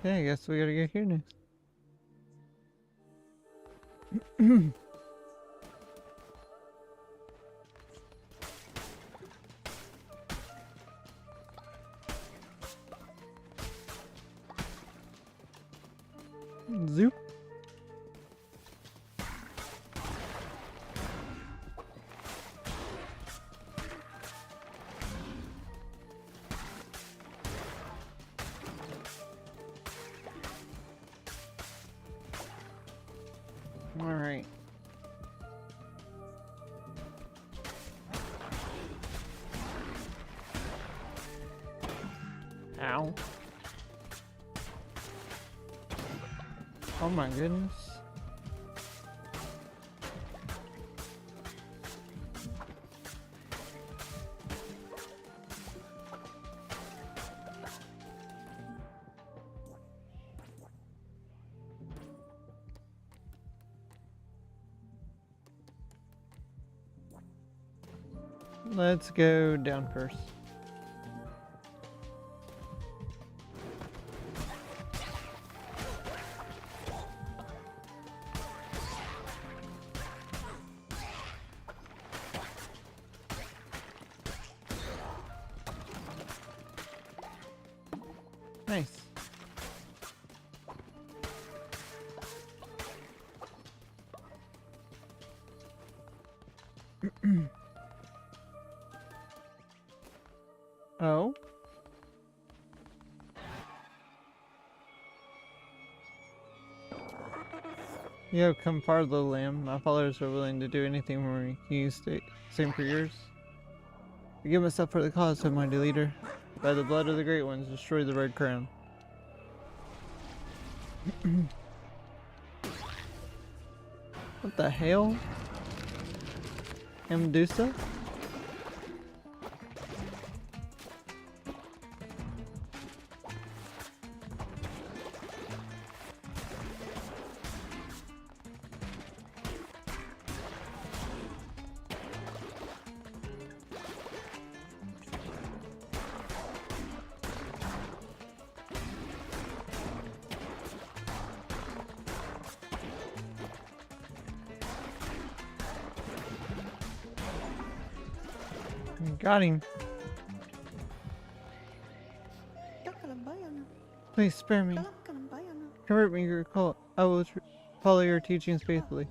Okay, I guess we gotta go here next. Zoop. Alright. Ow. Oh my goodness. Let's go down first. Nice. Oh? You have come far, little lamb. My followers are willing to do anything for me. Can you stay same for yours? I give myself for the cause, said mighty leader. By the blood of the great ones, destroy the red crown. What the hell? Medusa? Got him. Please spare me. Convert me to your cult. I will follow your teachings faithfully.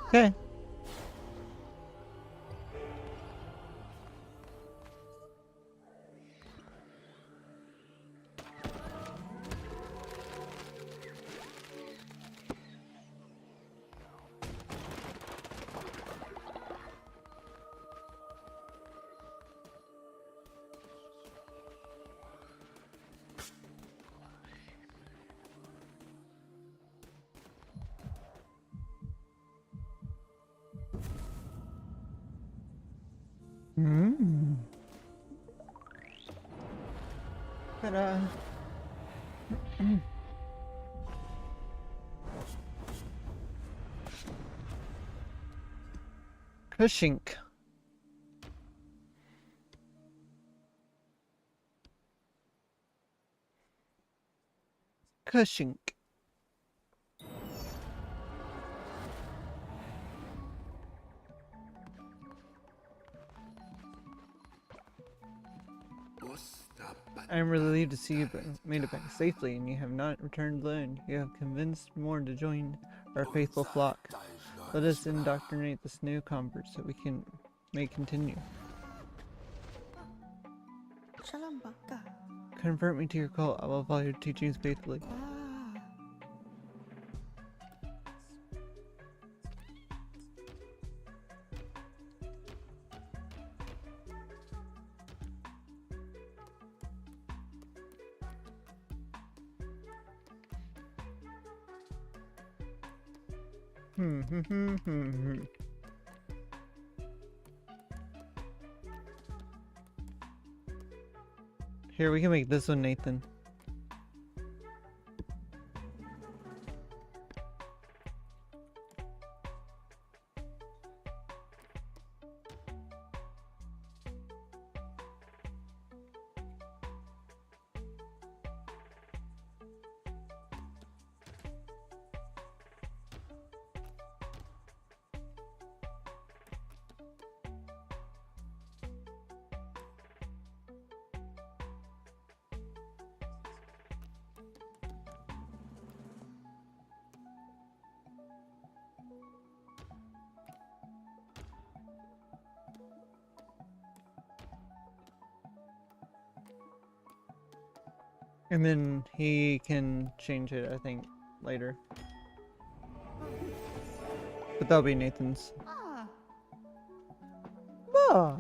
Okay. Ta-da. Cushink. Cushink. I am relieved to see you made it back safely, and you have not returned alone. You have convinced more to join our faithful flock. Let us indoctrinate this new convert so we may continue. Convert me to your cult. I will follow your teachings faithfully. Here, we can make this one, Nathan. And then he can change it, I think, later. But that'll be Nathan's. Ah. Ah.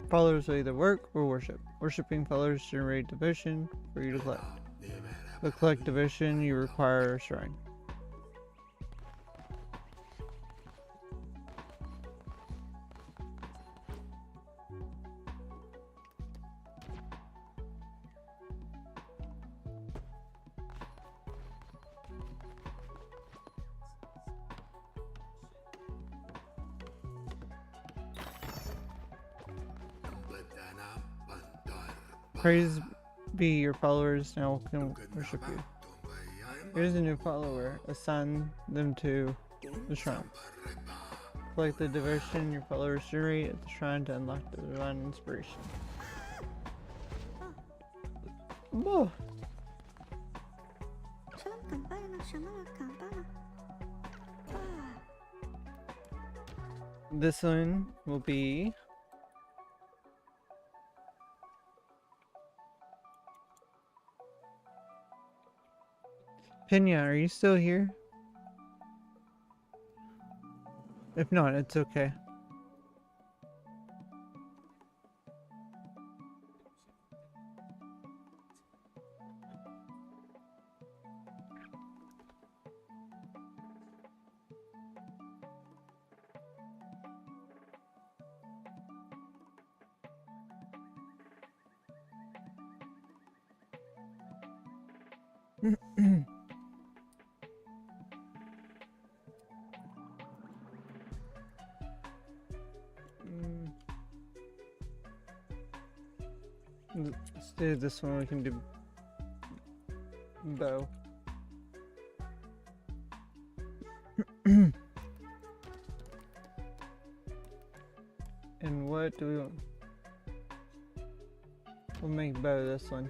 Followers will either work or worship. Worshipping followers generate devotion for you to collect. To collect devotion, you require a shrine. Praise be your followers now can worship you. Here's a new follower. Assign them to the shrine. Collect the devotion your followers generate at the shrine to unlock the divine inspiration. Oh. Suena campana, suena la campana. Ah. This one will be Pena, are you still here? If not, it's okay. Let's do this one. We can do bow. And what do we want? We'll make bow this one.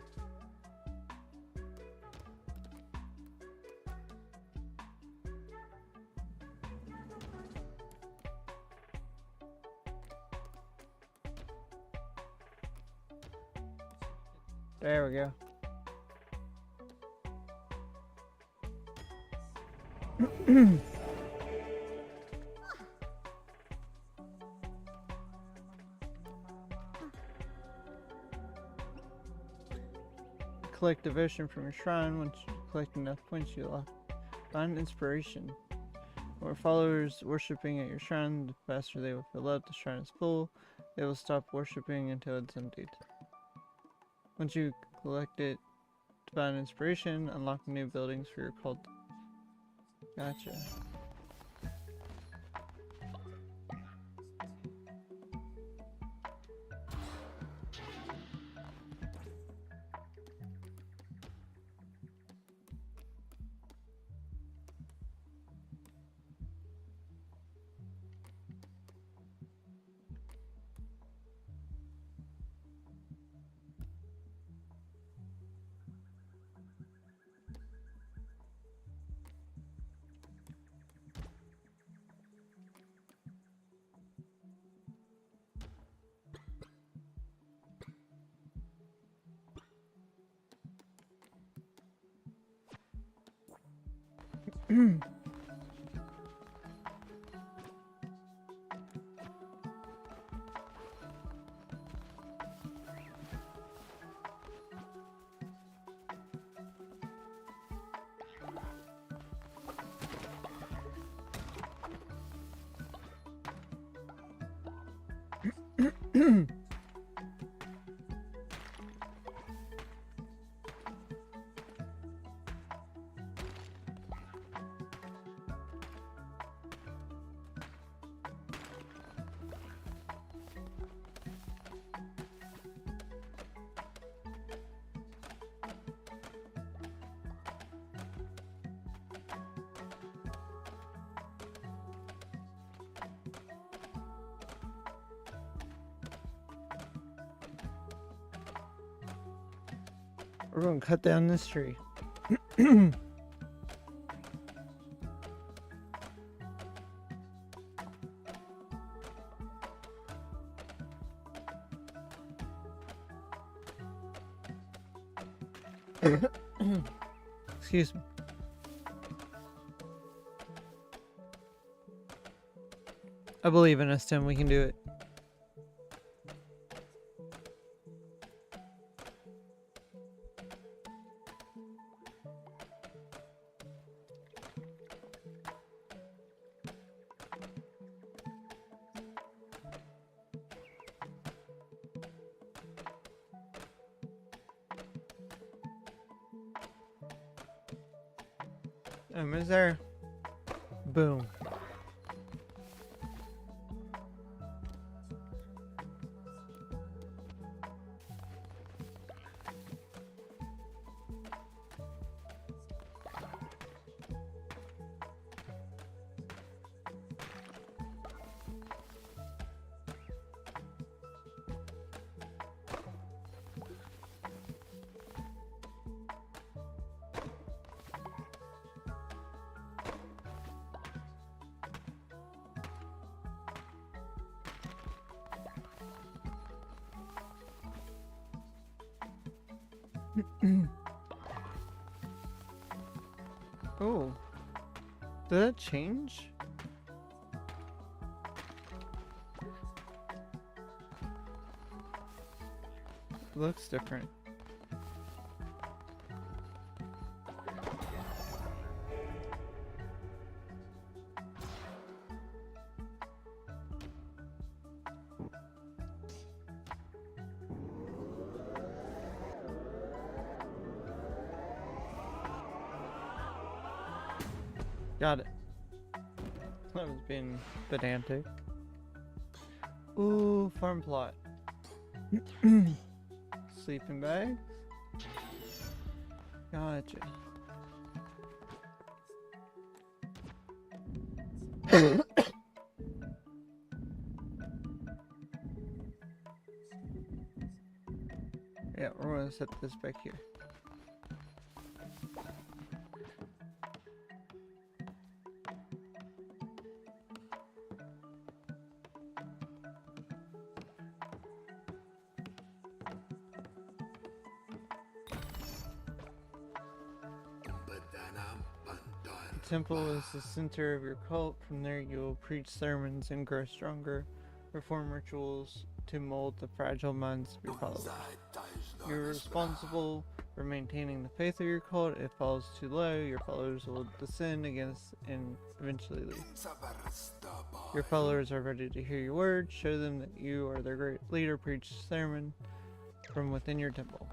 There we go. Collect devotion from your shrine. Once you collect enough points, you'll find inspiration. More followers worshipping at your shrine, the faster they will fill up. The shrine is full. They will stop worshipping until it's emptied. Once you collect it, divine inspiration, unlock new buildings for your cult. Gotcha. We're going to cut down this tree. Excuse me. I believe in us, Tim. We can do it. Is there? Boom. Oh, did that change? Looks different. Got it. That was being pedantic. Ooh, farm plot. Sleeping bags. Gotcha. Yeah, we're gonna set this back here. The temple is the center of your cult. From there you will preach sermons and grow stronger, perform rituals to mold the fragile minds of your followers. You're responsible for maintaining the faith of your cult. If it falls too low, your followers will descend against and eventually leave. Your followers are ready to hear your words. Show them that you are their great leader. Preach a sermon from within your temple.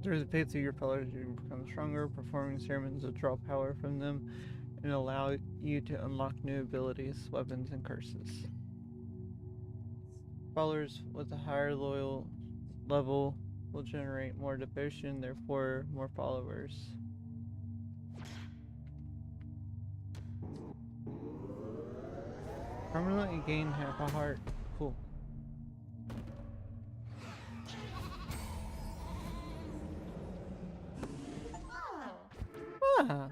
Through the faith of your followers, you become stronger. Performing sermons will draw power from them and allow you to unlock new abilities, weapons, and curses. Followers with a higher loyal level will generate more devotion, therefore more followers. Permanently gain half a heart. Cool. Ah.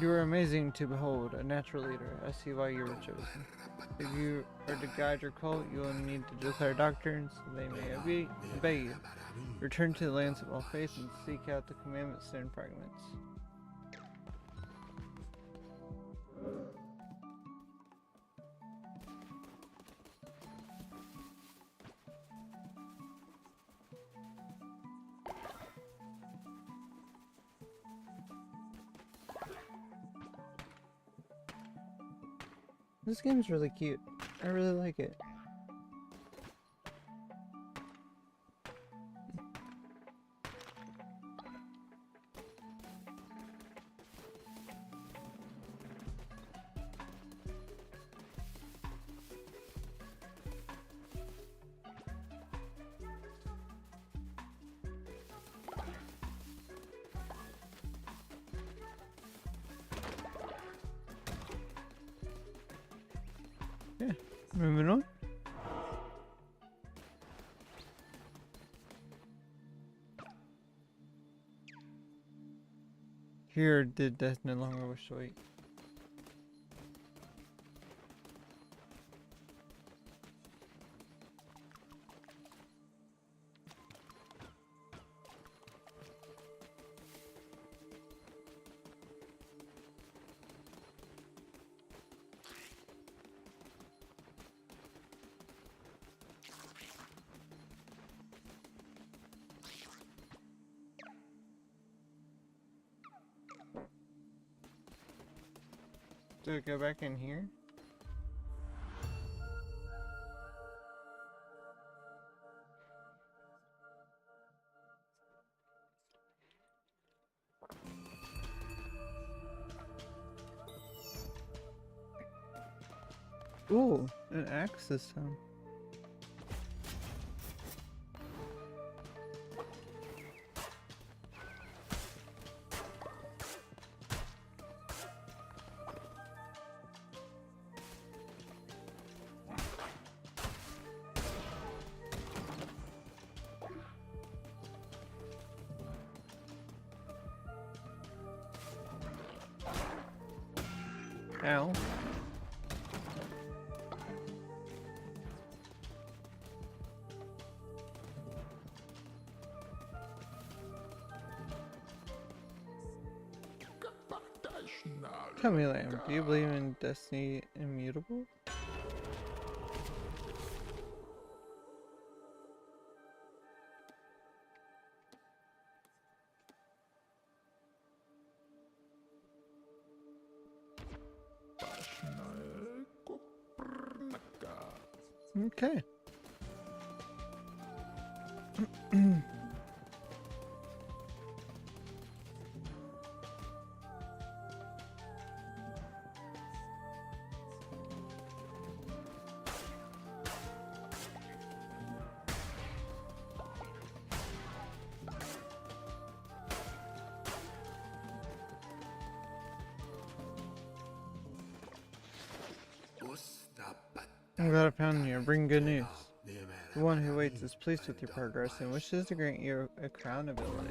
You are amazing to behold, a natural leader. I see why you were chosen. If you are to guide your cult, you will need to declare doctrines so they may obey you. Return to the lands of all faith and seek out the commandment stone fragments. This game's really cute. I really like it. Okay, moving on. Here did death no longer wish to wait. Do we go back in here? Ooh, an axe this time. Ow. Tell me, Lamb, do you believe in Destiny Immutable? Okay. I'm glad I found you. Bring good news. The one who waits is pleased with your progress and wishes to grant you a crown ability.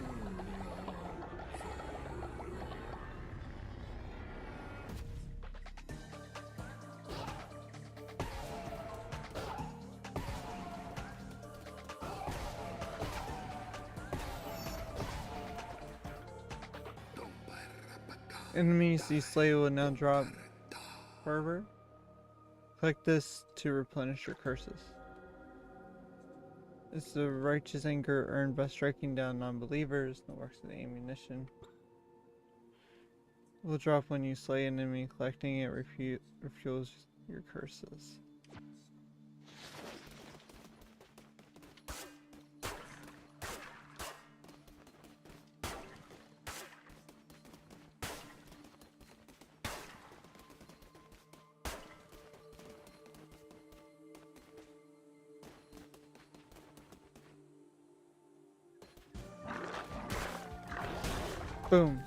Enemies you slay will now drop fervor. Click this to replenish your curses. It's the righteous anger earned by striking down non-believers and the works of the ammunition. Will drop when you slay an enemy. Collecting it refuels your curses. Boom.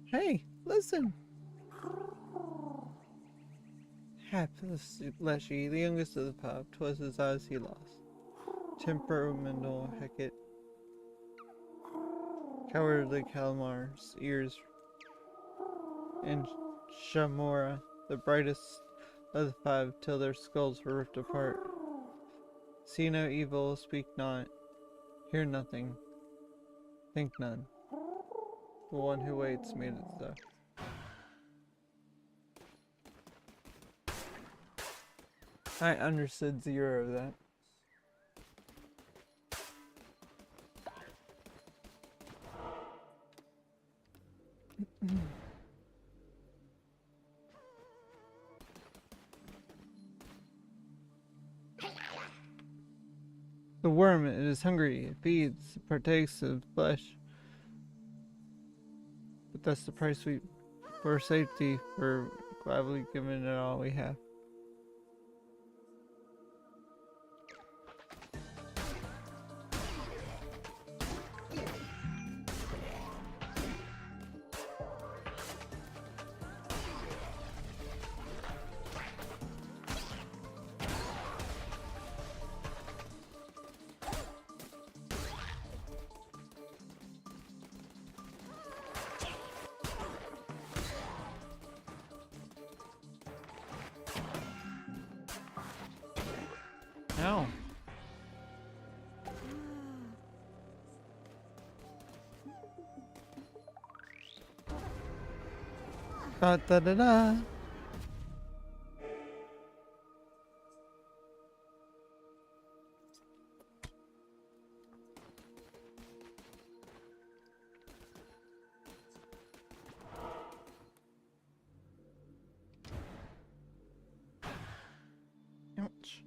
Hey, listen! Hapless Leshy, the youngest of the pup, 'twas his eyes he lost. Temperamental Hecate. Cowardly Kalmar's ears. And Shamora, the brightest of the five, till their skulls were ripped apart. See no evil, speak not, hear nothing, think none. The one who waits made it so. I understood zero of that. The worm, it is hungry, it feeds, it partakes of flesh. But that's the price we, for safety, for gladly giving it all we have. Ow. Da da da da. Ouch.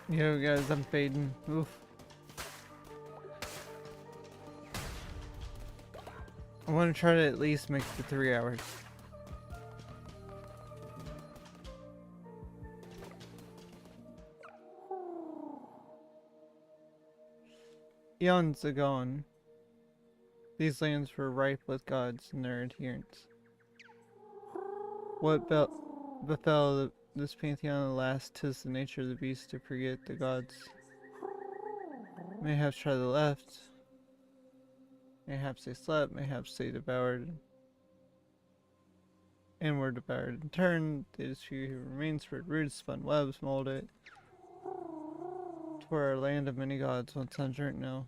Yo guys, I'm fading. Oof. I want to try to at least make the 3 hours. Eons ago, these lands were rife with gods and their adherents. What befell this pantheon at last? 'Tis the nature of the beast to forget the gods. Mayhaps try the left. Mayhaps they slept, mayhaps they devoured. And were devoured in turn. They few who remained, spread roots, spun webs, molded it. Toward our land of many gods, once undurnt now.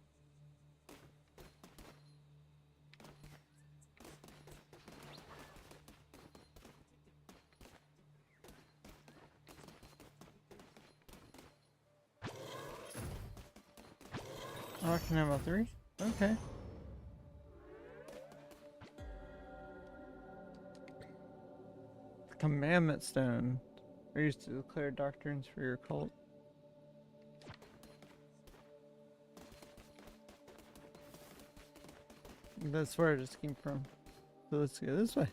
Oh, I can have a 3? Okay. Commandment Stone. Are used to declare doctrines for your cult. That's where I just came from. So let's go this way.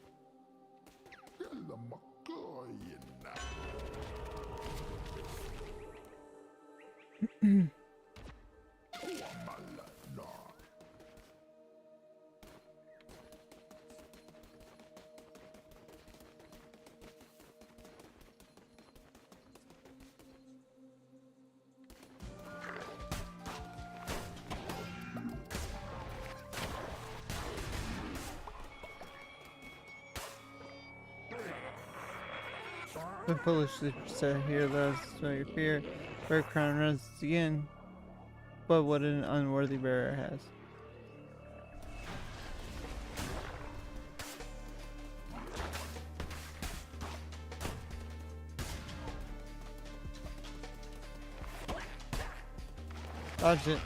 The foolish said here, let us know your fear. Bear crown runs again, but what an unworthy bearer has. Dodge it.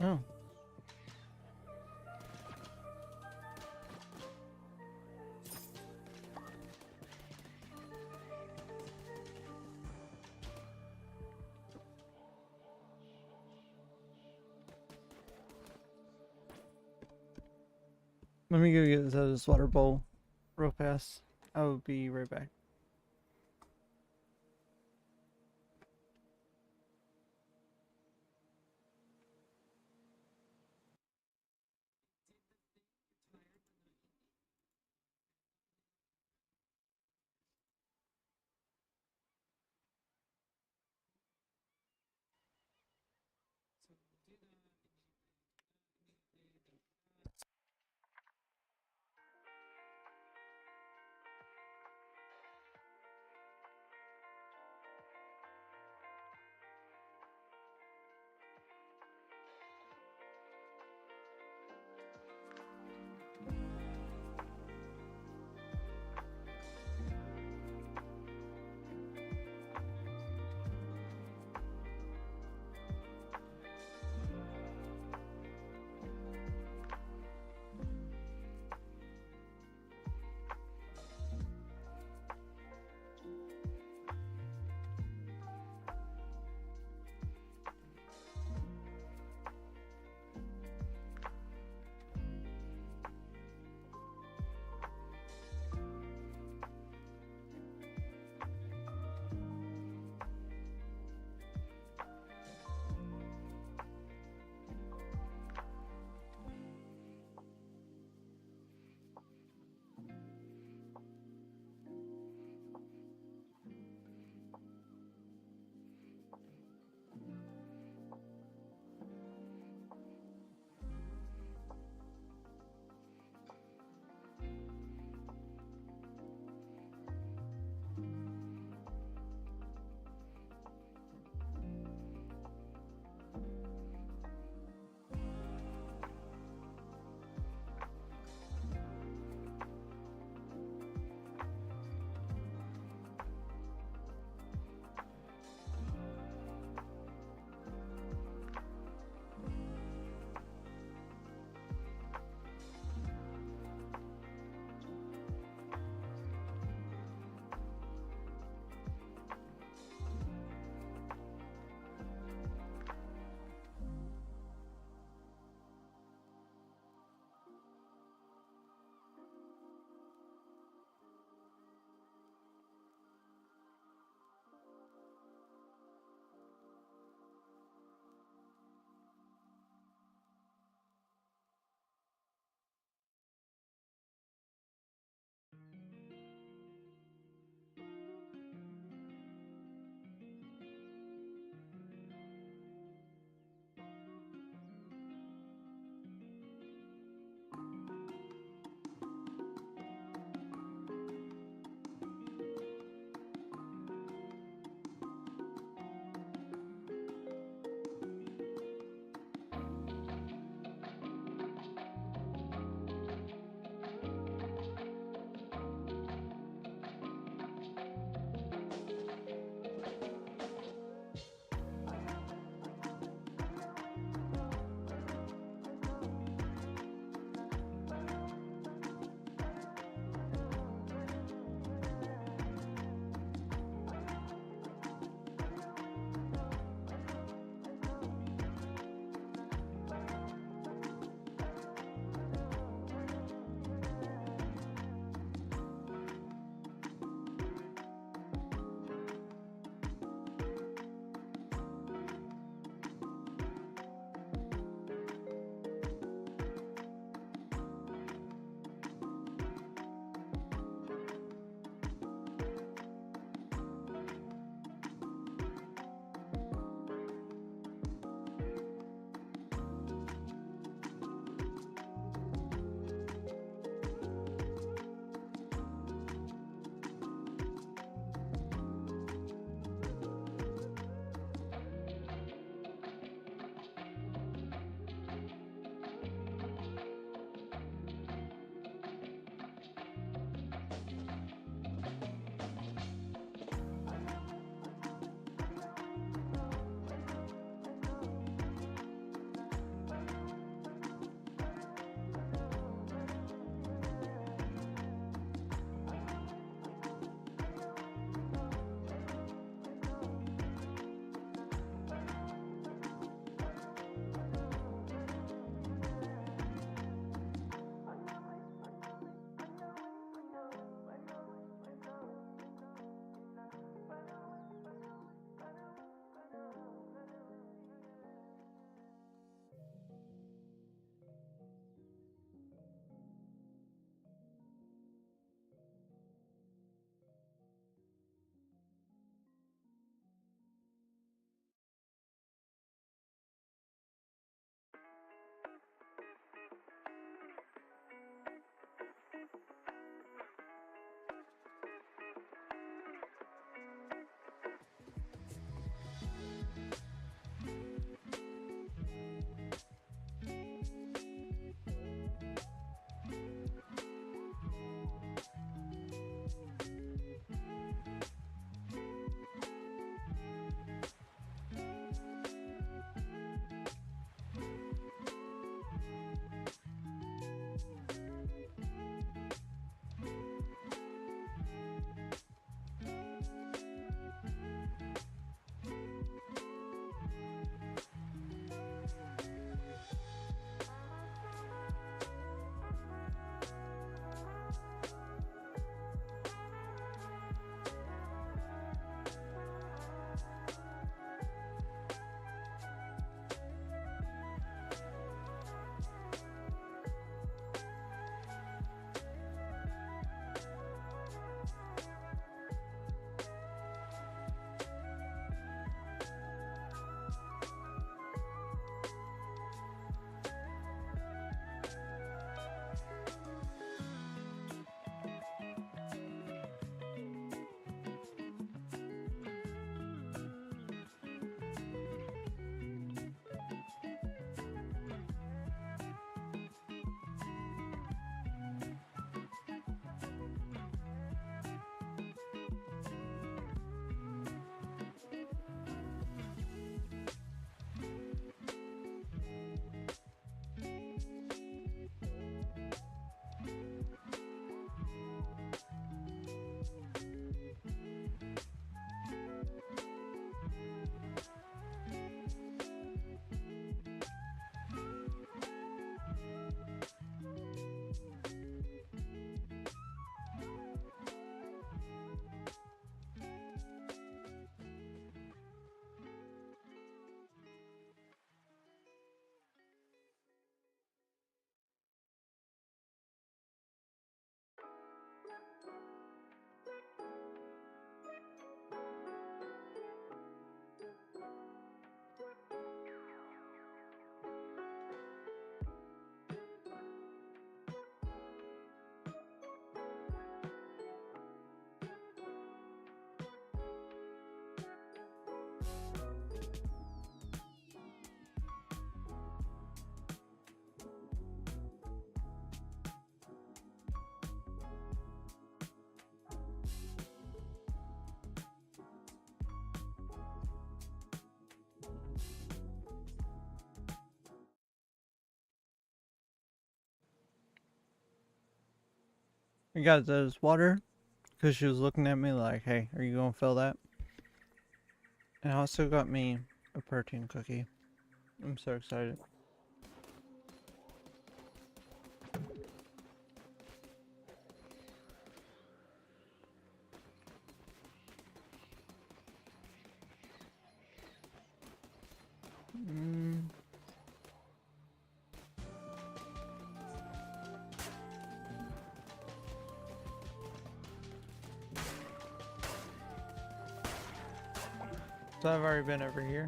Oh. Let me go get this water bowl real fast. I will be right back. I got this water because she was looking at me like, hey, are you gonna fill that? And I also got me a protein cookie. I'm so excited. So I've already been over here.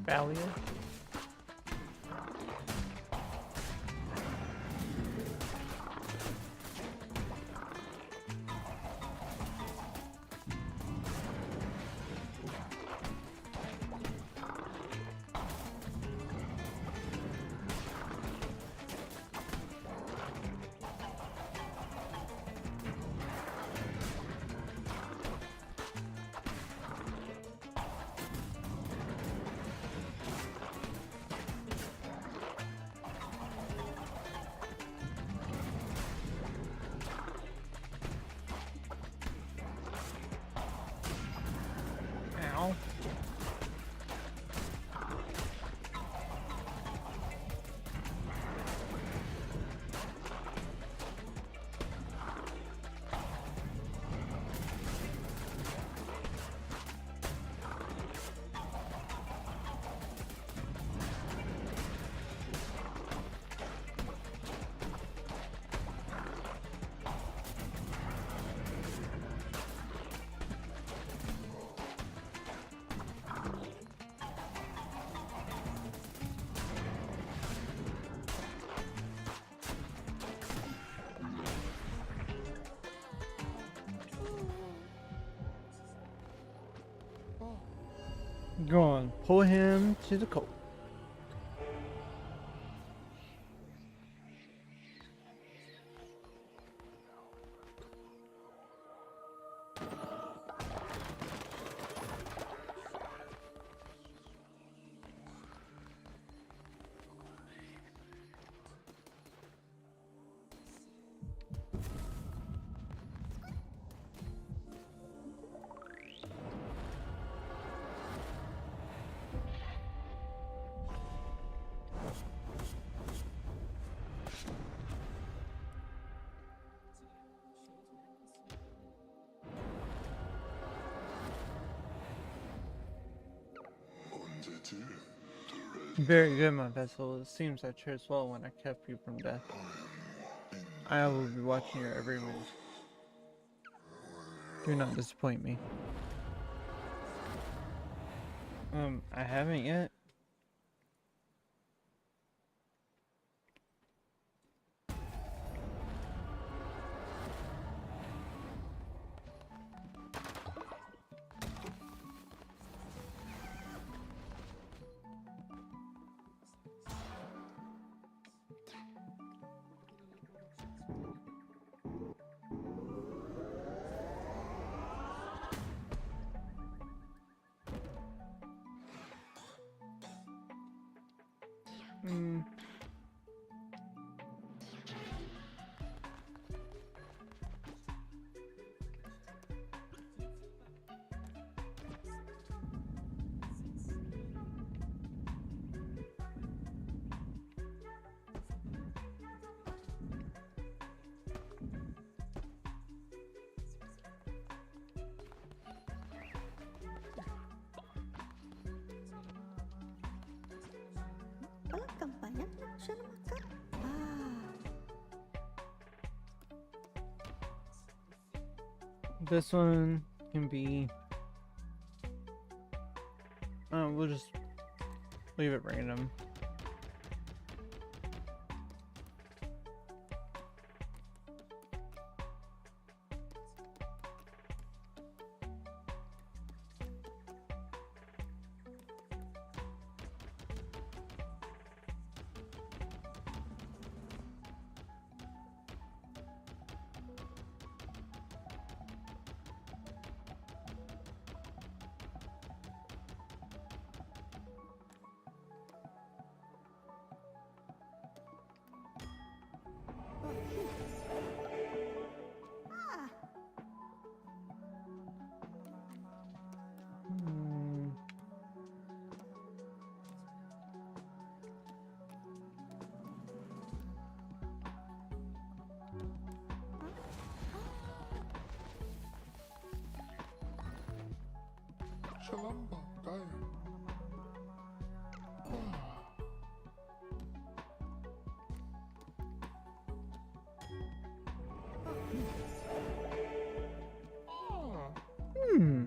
Valia. Ow. Go on, pull him to the coat. Very good, my vessel. It seems I chose well when I kept you from death. I will be watching your every move. Do not disappoint me. I haven't yet. Oh, kampanya siya naman ka. This one can be. We'll just leave it random. terlambat tayo. Hmm.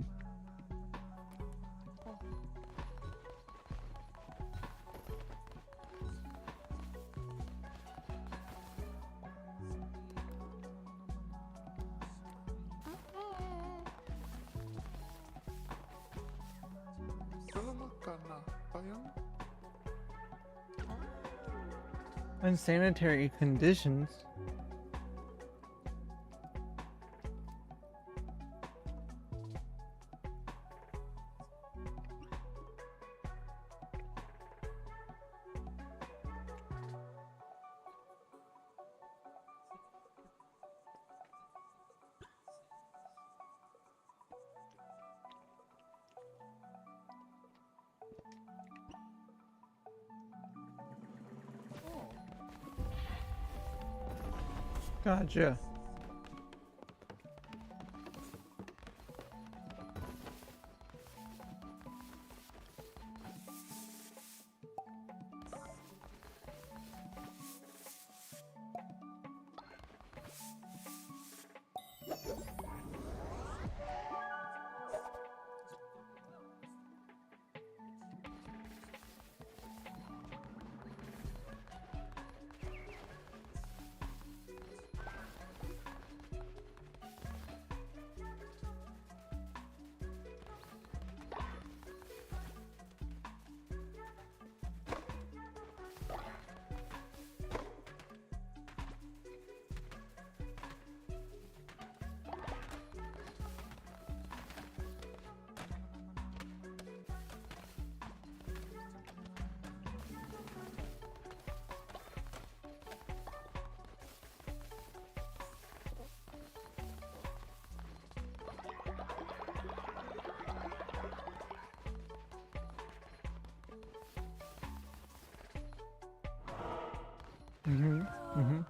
Terlambat ka na, bayang. Unsanitary conditions. Gotcha. Mm-hmm. Mm-hmm.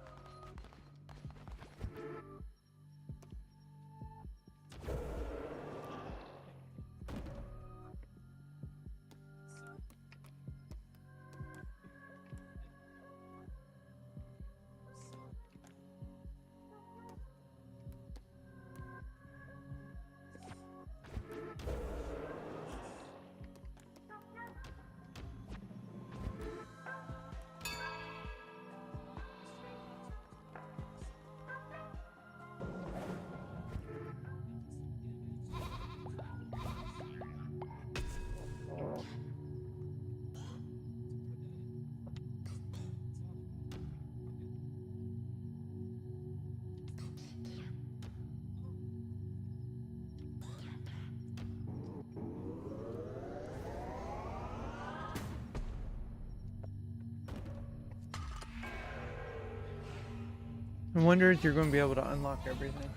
I wonder if you're going to be able to unlock everything.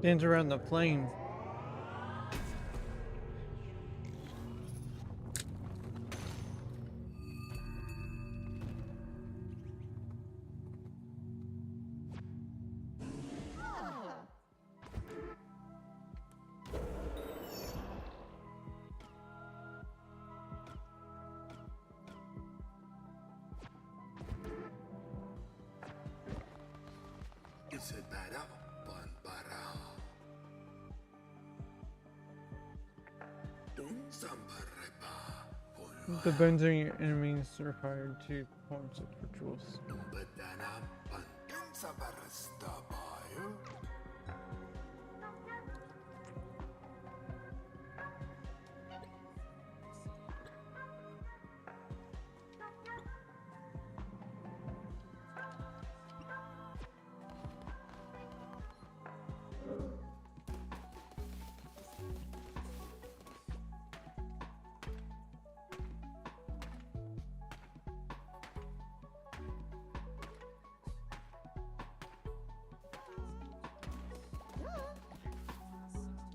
Dance around the plane. The bones of your enemies required to perform such rituals.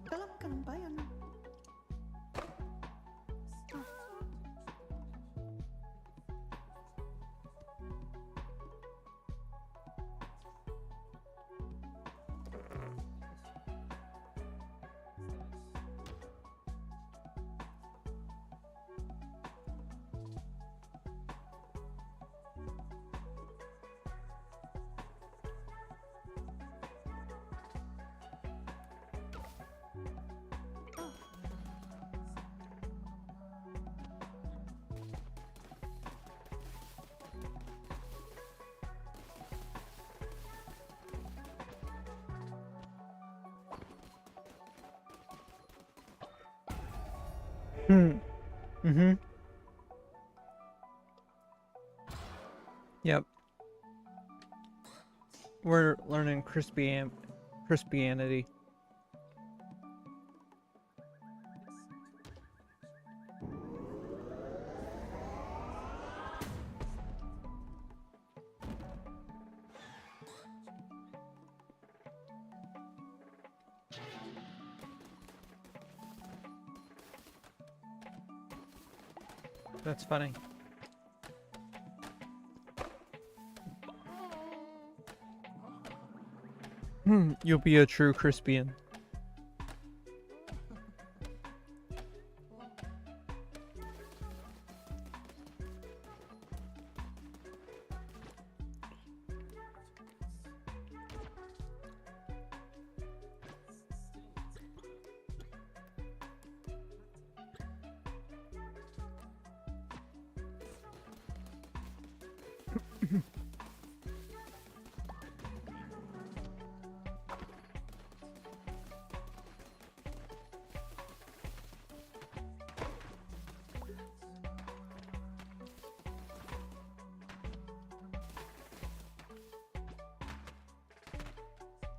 Dalam ka ng bayan. Mm-hmm. Yep. We're learning Crispianity. That's funny. You'll be a true Crispian.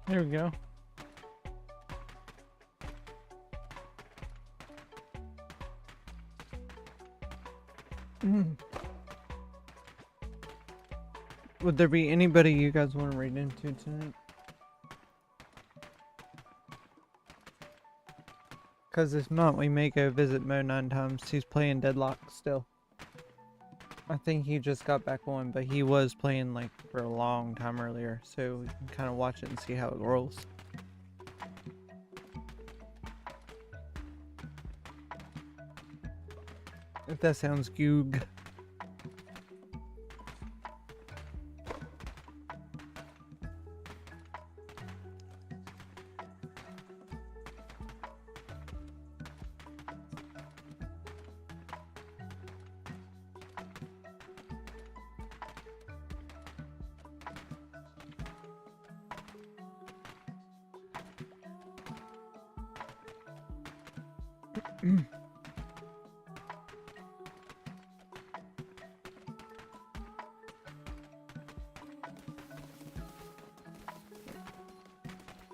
There we go. Would there be anybody you guys want to read into tonight? Because if not, we may go visit Mo 9 times. He's playing Deadlock still. I think he just got back on, but he was playing like for a long time earlier, so we can kind of watch it and see how it rolls. If that sounds goog.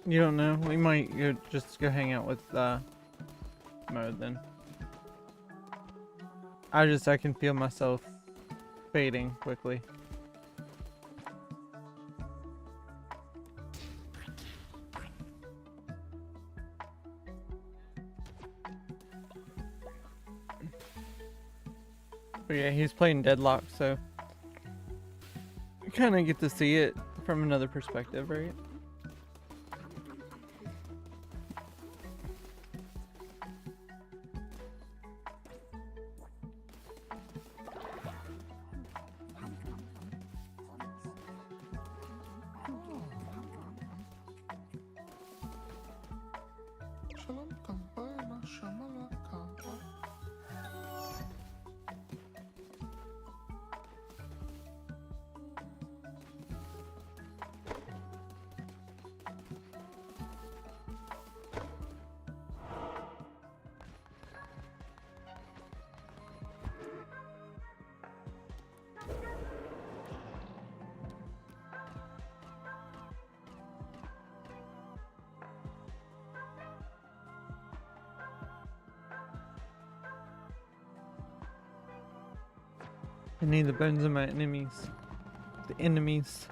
You don't know? We might just go hang out with Mo then. I can feel myself fading quickly. But yeah, he's playing Deadlock, so you kind of get to see it from another perspective, right? Shalom kampana shamalaka. I need the bones of my enemies. The enemies.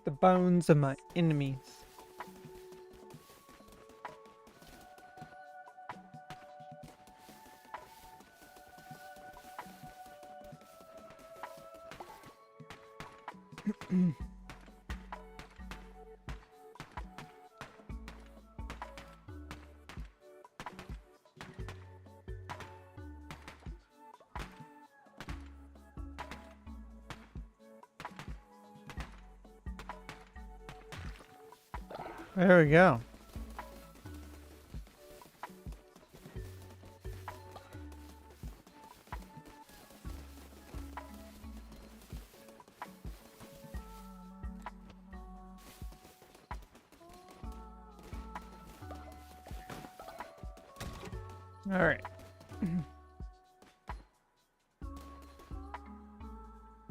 The bones of my enemies. There we go. All right.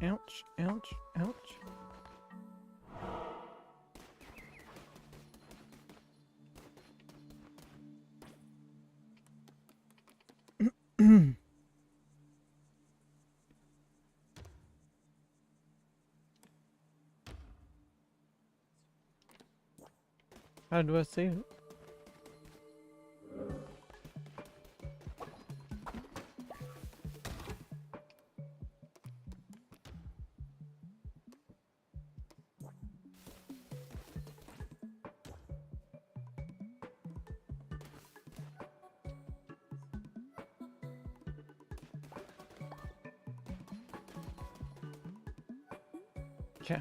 Ouch, ouch, ouch. How do I see it? Okay.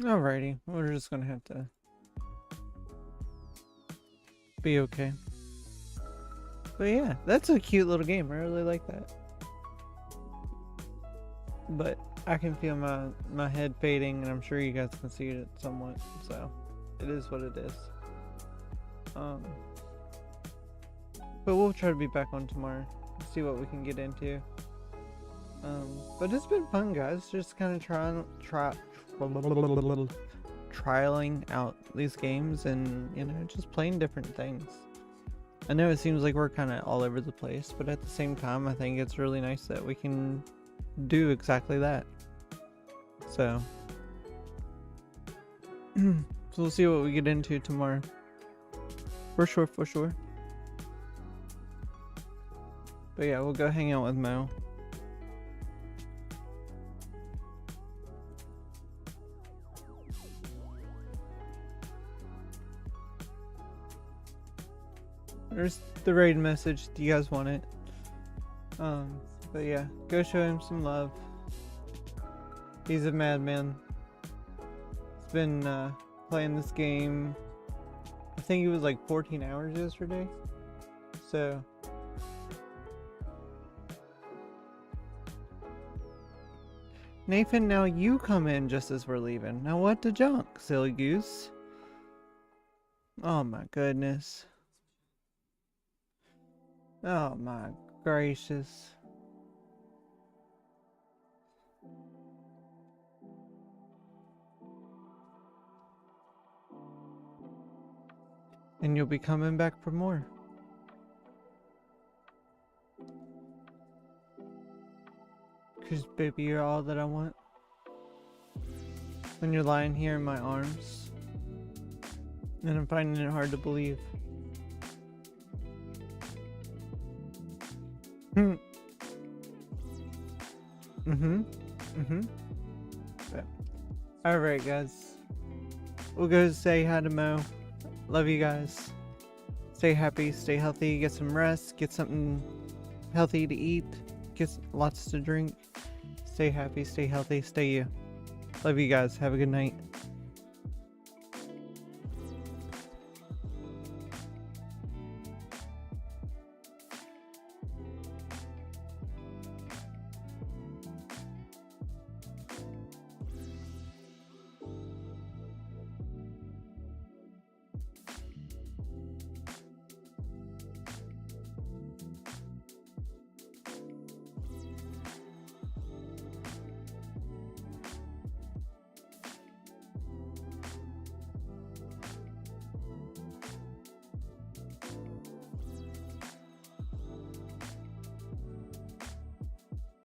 Alrighty, we're just gonna have to be okay. But yeah, that's a cute little game. I really like that. But I can feel my head fading, and I'm sure you guys can see it somewhat. So it is what it is. But we'll try to be back on tomorrow. See what we can get into. But it's been fun, guys. Just kind of trialing out these games, and you know, just playing different things. I know it seems like we're kind of all over the place, but at the same time, I think it's really nice that we can do exactly that. So we'll see what we get into tomorrow. For sure, for sure. But yeah, we'll go hang out with Mo. There's the raid message. Do you guys want it? But yeah, go show him some love. He's a madman. He's been playing this game. I think it was like 14 hours yesterday. So Nathan, now you come in just as we're leaving. Now what the junk, silly goose? Oh my goodness. Oh my gracious. And you'll be coming back for more. Cause baby, you're all that I want. when you're lying here in my arms. And I'm finding it hard to believe. Alright guys. We'll go say hi to Mo. Love you guys. Stay happy, stay healthy, get some rest, get something healthy to eat, get lots to drink. Stay happy, stay healthy, stay you. Love you guys. Have a good night.